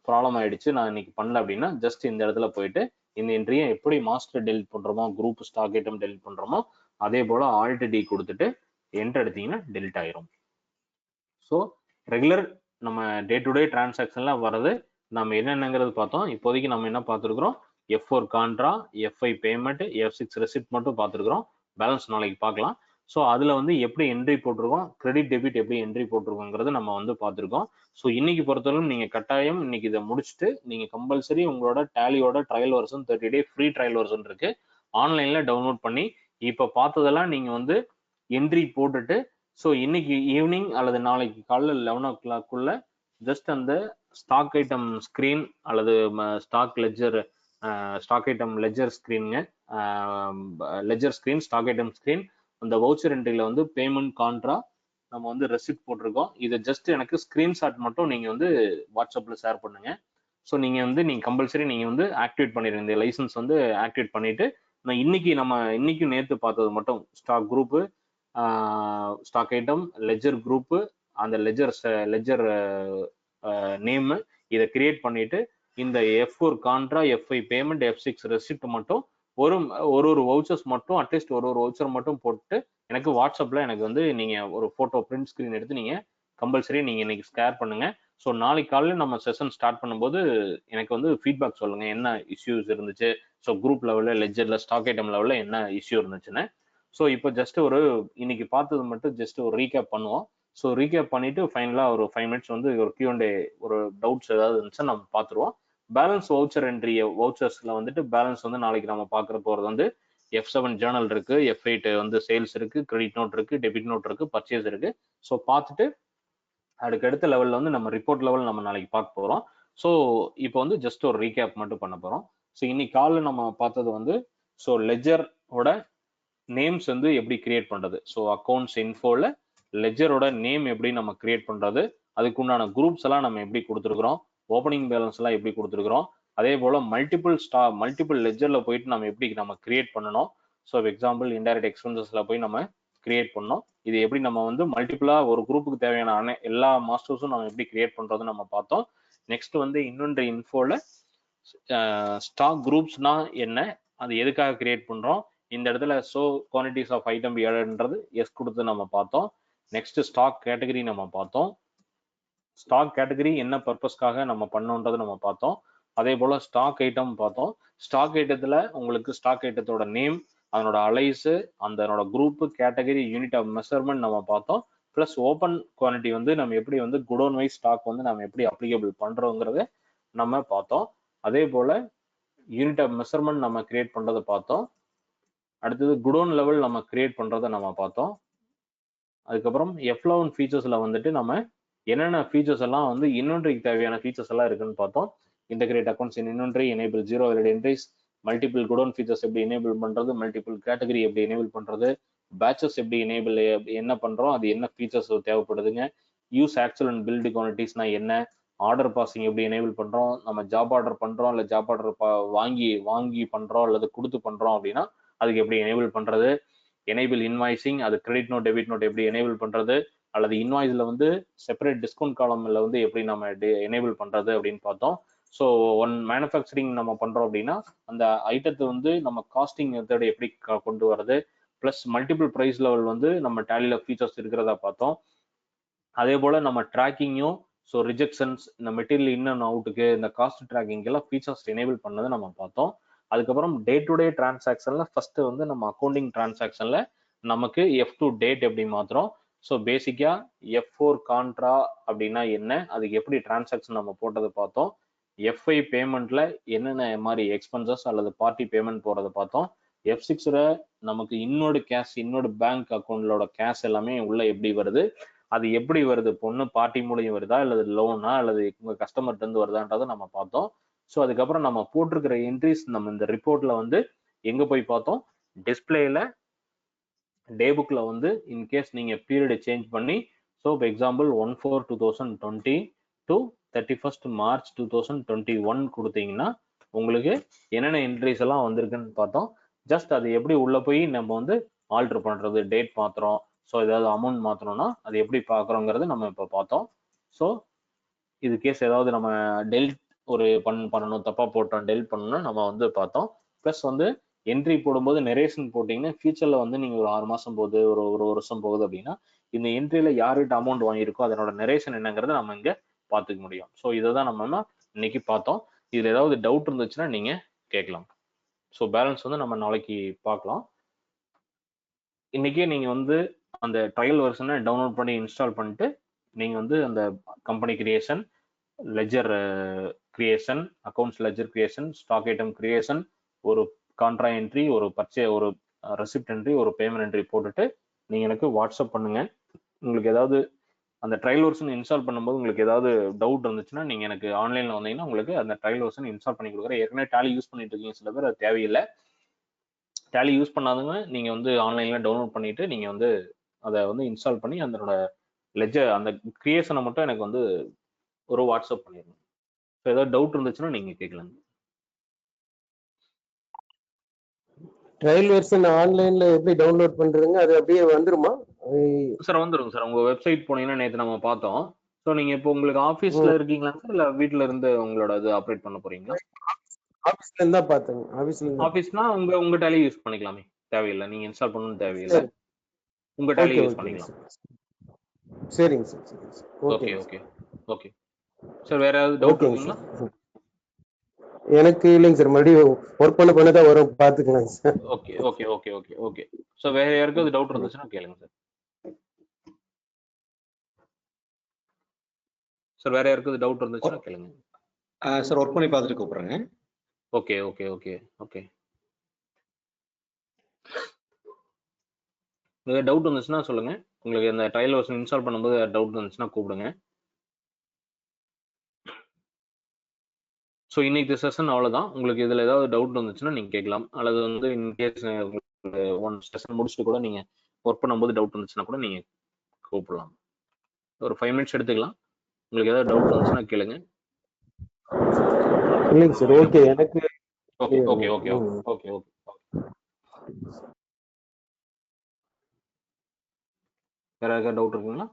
ப்ராப்ளம் ஆயிடுச்சு, நான் இன்னைக்கு பண்ணல அப்படின்னா ஜஸ்ட் இந்த இடத்துல போயிட்டு இந்த என்ட்ரியை எப்படி மாஸ்டர் டெலிட் பண்றோமோ, குரூப் ஸ்டாக் ஐட்டம் டெலிட் பண்றோமோ அதே போல ஆல்ட் டி கொடுத்துட்டு என்டர் எடுத்தீங்கன்னா டெலிட் ஆயிரும். ஸோ ரெகுலர் நம்ம டே டு டே டிரான்சாக்ஷன்ல வர்றது நம்ம என்னென்னங்கிறது பார்த்தோம். இப்போதைக்கு நம்ம என்ன பார்த்துருக்கிறோம், F4 contra, F5 payment, F6 receipt மட்டும் பார்த்துருக்கிறோம். பேலன்ஸ் நாளைக்கு பார்க்கலாம். ஸோ அதுல வந்து எப்படி என்ட்ரி போட்டிருக்கோம், கிரெடிட் டெபிட் எப்படி என்ட்ரி போட்டிருக்கோங்கிறது நம்ம வந்து பார்த்துருக்கோம். ஸோ இன்னைக்கு பொறுத்தவரைக்கும் நீங்க கட்டாயம் இன்னைக்கு இதை முடிச்சுட்டு நீங்க கம்பல்சரி உங்களோட டேலியோட ட்ரையல் வெர்ஷன் 30 டே ஃப்ரீ ட்ரையல் வெர்ஷன் இருக்கு, ஆன்லைன்ல டவுன்லோட் பண்ணி இப்ப பார்த்ததெல்லாம் நீங்க வந்து என்ட்ரி போட்டுட்டு ஸோ இன்னைக்கு ஈவினிங் அல்லது நாளைக்கு காலைல 11 o'clock ஜஸ்ட் அந்த ஸ்டாக் ஐட்டம் ஸ்கிரீன் அல்லது stock ledger, stock item ledger ஸ்கிரீனுங்க, ledger screen, stock item screen, அந்த வவுச்சர் என்ட்ரியில வந்து பேமெண்ட் கான்ட்ரா நம்ம வந்து ரெசிப்ட் போட்டிருக்கோம். இதை ஜஸ்ட் எனக்கு ஸ்கிரீன்ஷாட் மட்டும் நீங்க வந்து வாட்ஸ்அப்ல ஷேர் பண்ணுங்க. ஸோ நீங்க கம்பல்சரி நீங்க வந்து ஆக்டிவேட் பண்ணிடுங்க. இந்த லைசன்ஸ் வந்து ஆக்டிவேட் பண்ணிட்டு நான் இன்னைக்கு நேற்று பார்த்தது மட்டும் stock group, stock item, ledger group, அந்த லெஜர் நேம், இதை கிரியேட் பண்ணிட்டு இந்த F4 contra, F5 payment, F6 receipt மட்டும் ஒரு ஒரு வவுச்சர்ஸ் மட்டும் அட்லீஸ்ட் ஒரு வவுச்சர் மட்டும் போட்டு எனக்கு வாட்ஸ்அப்ல எனக்கு வந்து நீங்க ஒரு போட்டோ பிரிண்ட் ஸ்கிரீன் எடுத்து நீங்க கம்பல்சரி நீங்க இன்னைக்கு ஷேர் பண்ணுங்க. ஸோ நாளைக்கு காலையில் நம்ம செஷன் ஸ்டார்ட் பண்ணும்போது எனக்கு வந்து ஃபீட்பேக் சொல்லுங்க என்ன இஷ்யூஸ் இருந்துச்சு. ஸோ குரூப் லெவலில், லெஜர்ல, ஸ்டாக் ஐட்டம் லெவலில் என்ன இஷ்யூ இருந்துச்சுன்னு. ஸோ இப்போ ஜஸ்ட் ஒரு இன்னைக்கு பார்த்தது மட்டும் ஜஸ்ட் ஒரு ரீகேப் பண்ணுவோம். ஸோ ரீகேப் பண்ணிட்டு ஃபைனலாக ஒரு 5 மினிட்ஸ் வந்து ஒரு Q&A ஒரு டவுட்ஸ் ஏதாவது இருந்துச்சுன்னா நம்ம பார்த்துருவோம். பேலன்ஸ் வவுச்சர் என்ட்ரி வவுச்சர்ஸ்ல வந்துட்டு பேலன்ஸ் வந்து நாளைக்கு நம்ம பார்க்குற போகிறது வந்து F7 ஜேர்னல் இருக்கு, F8 வந்து சேல்ஸ் இருக்கு, கிரெடிட் நோட் இருக்கு, டெபிட் நோட் இருக்கு, பர்ச்சேஸ் இருக்கு. ஸோ பார்த்துட்டு அதுக்கு அடுத்த லெவலில் வந்து நம்ம ரிப்போர்ட் லெவல் நம்ம நாளைக்கு பார்க்க போகிறோம். ஸோ இப்போ வந்து ஜஸ்ட் ஒரு ரீகேப் மட்டும் பண்ண போகிறோம். ஸோ இன்னைக்கு காலையில் நம்ம பார்த்தது வந்து ஸோ லெஜரோட நேம்ஸ் வந்து எப்படி கிரியேட் பண்ணுறது. ஸோ அக்கௌண்ட்ஸ் இன்ஃபோவில் லெஜரோட நேம் எப்படி நம்ம கிரியேட் பண்ணுறது, அதுக்குண்டான குரூப்ஸ் எல்லாம் நம்ம எப்படி கொடுத்துருக்குறோம், ஓப்பனிங் பேலன்ஸ் எல்லாம் எப்படி கொடுத்துருக்குறோம், அதே போல் மல்டிபிள் லெஜரில் போயிட்டு நம்ம எப்படி நம்ம கிரியேட் பண்ணணும். ஸோ எக்ஸாம்பிள் இன்டைரக்ட் எக்ஸ்பென்சஸில் போய் நம்ம கிரியேட் பண்ணோம். இது எப்படி நம்ம வந்து மல்டிபிளா ஒரு குரூப்புக்கு தேவையான எல்லா மாஸ்டர்ஸும் நம்ம எப்படி கிரியேட் பண்றது நம்ம பார்த்தோம். நெக்ஸ்ட் வந்து இன்வென்டரி இன்ஃபோல ஸ்டாக் குரூப்ஸ்னா என்ன, அது எதுக்காக கிரியேட் பண்றோம், இந்த இடத்துல ஸோ குவான்டிட்டிஸ் ஆஃப் ஐட்டம் ஏழன்றது எஸ் கொடுத்து நம்ம பார்த்தோம். நெக்ஸ்ட் ஸ்டாக் கேட்டகரி நம்ம பார்த்தோம். ஸ்டாக் கேட்டகரி என்ன பர்பஸ்க்காக நம்ம பண்ணோன்றது நம்ம பார்த்தோம். அதே போல ஸ்டாக் ஐட்டம் பார்த்தோம். ஸ்டாக் ஐட்டத்துல உங்களுக்கு ஸ்டாக் ஐட்டத்தோட நேம், அதனோட அலைஸு, அதனோட group, category, unit of measurement நம்ம பார்த்தோம். ப்ளஸ் ஓப்பன் குவான்டிட்டி வந்து நம்ம எப்படி வந்து குடோன் வைஸ் ஸ்டாக் வந்து நம்ம எப்படி அப்ளிகபிள் பண்றோங்கிறத நம்ம பார்த்தோம். அதே போல யூனிட் ஆஃப் மெஷர்மெண்ட் நம்ம கிரியேட் பண்றதை பார்த்தோம். அடுத்தது குடோன் லெவல் நம்ம கிரியேட் பண்றதை நம்ம பார்த்தோம். அதுக்கப்புறம் F11 ஃபீச்சர்ஸ்ல வந்துட்டு நம்ம என்னென்ன ஃபீச்சர்ஸ் எல்லாம் வந்து இன்வென்டரிக்கு தேவையான ஃபீச்சர்ஸ் எல்லாம் இருக்குன்னு பார்த்தோம். Integrate accounts in inventory, enable zero valued entries, multiple godown features எப்படி எனேபிள் பண்றது, மல்டிபிள் கேட்டகரி எப்படி எனேபிள் பண்றது, பேட்சஸ் எப்படி எனேபிள் என்ன பண்றோம், அது என்ன ஃபீச்சர்ஸ் தேவைப்படுதுங்க, யூஸ் ஆக்சுவல் அண்ட் பில்டு குவான்டிட்டிஸ்னா என்ன, ஆர்டர் பாசிங் எப்படி எனேபிள் பண்றோம், நம்ம ஜாப் ஆர்டர் பண்றோம் இல்லை ஜாப் ஆர்டர் வாங்கி பண்றோம் அல்லது கொடுத்து பண்றோம் அப்படின்னா அதுக்கு எப்படி எனேபிள் பண்றது, எனேபிள் இன்வாய்சிங், அது கிரெடிட் நோட் டெபிட் நோட் எப்படி எனேபிள் பண்றது, அல்லது இன்வாய்ஸ்ல வந்து செப்பரேட் டிஸ்கவுண்ட் காலம்ல வந்து எப்படி நம்ம எனேபிள் பண்றது அப்படின்னு பார்த்தோம். ஸோ ஒன் மேனுஃபேக்சரிங் நம்ம பண்றோம் அப்படின்னா அந்த ஐட்டத்தை வந்து நம்ம காஸ்டிங் மெத்தட் எப்படி கொண்டு வர்றது, பிளஸ் மல்டிபிள் ப்ரைஸ் லெவல் வந்து நம்ம டேலியில ஃபீச்சர்ஸ் இருக்கிறதா பார்த்தோம். அதே போல நம்ம ட்ராக்கிங்கும், ஸோ ரிஜெக்ஷன்ஸ், இந்த மெட்டீரியல் இன் அண்ட் அவுட்டுக்கு இந்த காஸ்ட் ட்ராக்கிங் எல்லாம் ஃபீச்சர்ஸ் எனேபிள் பண்ணதை நம்ம பார்த்தோம். அதுக்கப்புறம் டே டு டே டிரான்சாக்ஷன்ல ஃபர்ஸ்ட் வந்து நம்ம அக்கௌண்டிங் டிரான்சாக்ஷன்ல நமக்கு F2 டேட் எப்படி மாத்துறோம். ஸோ பேசிக்கா F4 கான்ட்ரா அப்படின்னா என்ன, அதுக்கு எப்படி டிரான்சாக்ஷன் நம்ம போட்டதை பார்த்தோம். F5 பேமெண்ட்ல என்னென்ன மாதிரி எக்ஸ்பென்சஸ் அல்லது பார்ட்டி பேமெண்ட் போறதை பார்த்தோம். F6ல நமக்கு இன்னொரு பேங்க் அக்கௌண்ட்லோட கேஷ் எல்லாமே உள்ள எப்படி வருது, அது எப்படி வருது, பொண்ணு பார்ட்டி மூலியம் வருதா அல்லது லோனா அல்லது உங்க கஸ்டமர்ட்ட இருந்து வருதான்றதை நம்ம பார்த்தோம். ஸோ அதுக்கப்புறம் நம்ம போட்டிருக்கிற என்ட்ரிஸ் நம்ம இந்த ரிப்போர்ட்ல வந்து எங்க போய் பார்த்தோம், டிஸ்பிளேல டே புக்ல வந்து இன்கேஸ் நீங்க பீரியட் சேஞ்ச் பண்ணி, ஸோ இப்போ எக்ஸாம்பிள் 1/4/2020 டு 31st March 2021 கொடுத்தீங்கன்னா உங்களுக்கு என்னென்ன என்ட்ரிஸ் எல்லாம் வந்திருக்குன்னு பார்த்தோம். ஜஸ்ட் அது எப்படி உள்ள போய் நம்ம வந்து ஆல்டர் பண்றது, டேட் மாத்துறோம், ஸோ ஏதாவது அமௌண்ட் மாத்தணும்னா அது எப்படி பார்க்குறோங்கிறது நம்ம இப்போ பார்த்தோம். ஸோ இது கேஸ் ஏதாவது நம்ம டெலிட் ஒரு பண்ணணும், தப்பா போட்டோம், டெலிட் பண்ணணும்னா நம்ம வந்து பார்த்தோம். ப்ளஸ் வந்து என்ட்ரி போடும்போது நெரேஷன் போட்டிங்கன்னா ஃபியூச்சர்ல வந்து நீங்க ஒரு 6 மாசம் போகுது, ஒரு வருஷம் போகுது அப்படின்னா இந்த என்ட்ரியில யார்கிட்ட அமௌண்ட் வாங்கியிருக்கோ அதனோட நெரேஷன் என்னங்கிறத நம்ம இங்க பார்த்துக்க முடியும். ஸோ இதை தான் நம்ம இன்னைக்கு பார்த்தோம். இதுல ஏதாவது டவுட் இருந்துச்சுன்னா நீங்க கேட்கலாம். ஸோ பேலன்ஸ் வந்து நம்ம நாளைக்கு பார்க்கலாம். இன்னைக்கே நீங்க வந்து அந்த ட்ரையல் வெர்ஷனை டவுன்லோட் பண்ணி இன்ஸ்டால் பண்ணிட்டு நீங்க வந்து அந்த company creation, ledger creation, accounts ledger creation, stock item creation, ஒரு கான்ட்ரா என்ட்ரி, ஒரு ஒரு ரெசிப்ட் என்ட்ரி, ஒரு பேமெண்ட் என்ட்ரி போட்டுட்டு நீங்க எனக்கு வாட்ஸ்அப் பண்ணுங்க. உங்களுக்கு ஏதாவது அந்த ட்ரையல் வெர்ஷன் இன்ஸ்டால் பண்ணும்போது உங்களுக்கு ஏதாவது டவுட் இருந்துச்சுன்னா நீங்க எனக்கு ஆன்லைன்ல வந்தீங்கன்னா உங்களுக்கு அந்த ட்ரையல் வெர்ஷன் இன்ஸ்டால் பண்ணி கொடுக்குறேன். ஏற்கனவே டேலி யூஸ் பண்ணிட்டு இருக்கீங்க சில பேர், அது தேவையில்லை. டேலி யூஸ் பண்ணாதவங்க நீங்க வந்து ஆன்லைன்ல டவுன்லோட் பண்ணிட்டு நீங்க வந்து அதை வந்து இன்ஸ்டால் பண்ணி அதனோட லெஜர் அந்த கிரியேஷனை மட்டும் எனக்கு வந்து ஒரு வாட்ஸ்அப் பண்ணிடுங்க. ஸோ ஏதாவது டவுட் இருந்துச்சுன்னா நீங்க கேட்கலாங்க. ட்ரையல் வெர்ஷன் ஆன்லைன்ல எப்படி டவுன்லோட் பண்றதுங்க, அது அப்படியே வந்துருமா? சார் வந்துருங்க சார். உங்க வெப்சைட் போனீங்கன்னா நேற்று நம்ம பார்த்தோம். ஸோ நீங்க இப்போ உங்களுக்கு ஆஃபீஸ்ல இருக்கீங்களா சார் இல்ல வீட்ல இருந்து உங்களோட இது ஆப்ரேட் பண்ண போறீங்களா? ஆபீஸ்ல இருந்தா பார்த்தேங்க. ஆபீஸ்ல இருந்தா. ஆஃபீஸ்னா உங்க டேலி யூஸ் பண்ணிக்கலாமே, தேவையில்லை, நீங்க இன்ஸ்டால் பண்ணணும்னு தேவையில்லை, உங்க டேலி ஓகே யூஸ் ஓகே பண்ணிக்கலாம். சரிங்க சார் சரிங்க sir. Okay okay okay okay sir. வேற ஏதாவது டவுட் ஓகேங்க இருக்குங்களா? சார். எனக்கு இல்லைங்க சார், மறுபடியும் ஒர்க் பண்ண தான் வரும், பார்த்துக்கலாங்க sir. Okay okay okay okay okay so வேற யாருக்காவது டவுட் இருந்துச்சுன்னா கேளுங்க சார். சார் வேற யாருக்காவது டவுட் இருந்துச்சுன்னா கேளுங்க. சார் ஒர்க் பண்ணி பார்த்துட்டு கூப்பிடுறேங்க. ஓகே ஓகே ஓகே ஓகே ஏதாவது டவுட் இருந்துச்சுன்னா சொல்லுங்க. உங்களுக்கு இந்த ட்ரையல் வெர்ஷன் இன்ஸ்டால் பண்ணும்போது டவுட் இருந்துச்சுன்னா கூப்பிடுங்க. ஸோ இன்னைக்கு செஷன் அவ்வளோதான். உங்களுக்கு இதில் ஏதாவது டவுட் இருந்துச்சுன்னா நீங்கள் கேட்கலாம், அல்லது வந்து இன்கேஸ் உங்களுக்கு ஒன் செஷன் முடிச்சுட்டு கூட நீங்கள் ஒர்க் பண்ணும்போது டவுட் இருந்துச்சுன்னா கூட நீங்கள் கூப்பிடலாம். ஒரு 5 மினிட்ஸ் எடுத்துக்கலாம். உங்களுக்கு ஏதாவது டவுட் இருந்துச்சுன்னா கேளுங்க. இல்லைங்க சார், ஓகே எனக்கு. Okay okay okay okay okay வேற ஏதாவது டவுட் இருக்குங்களா?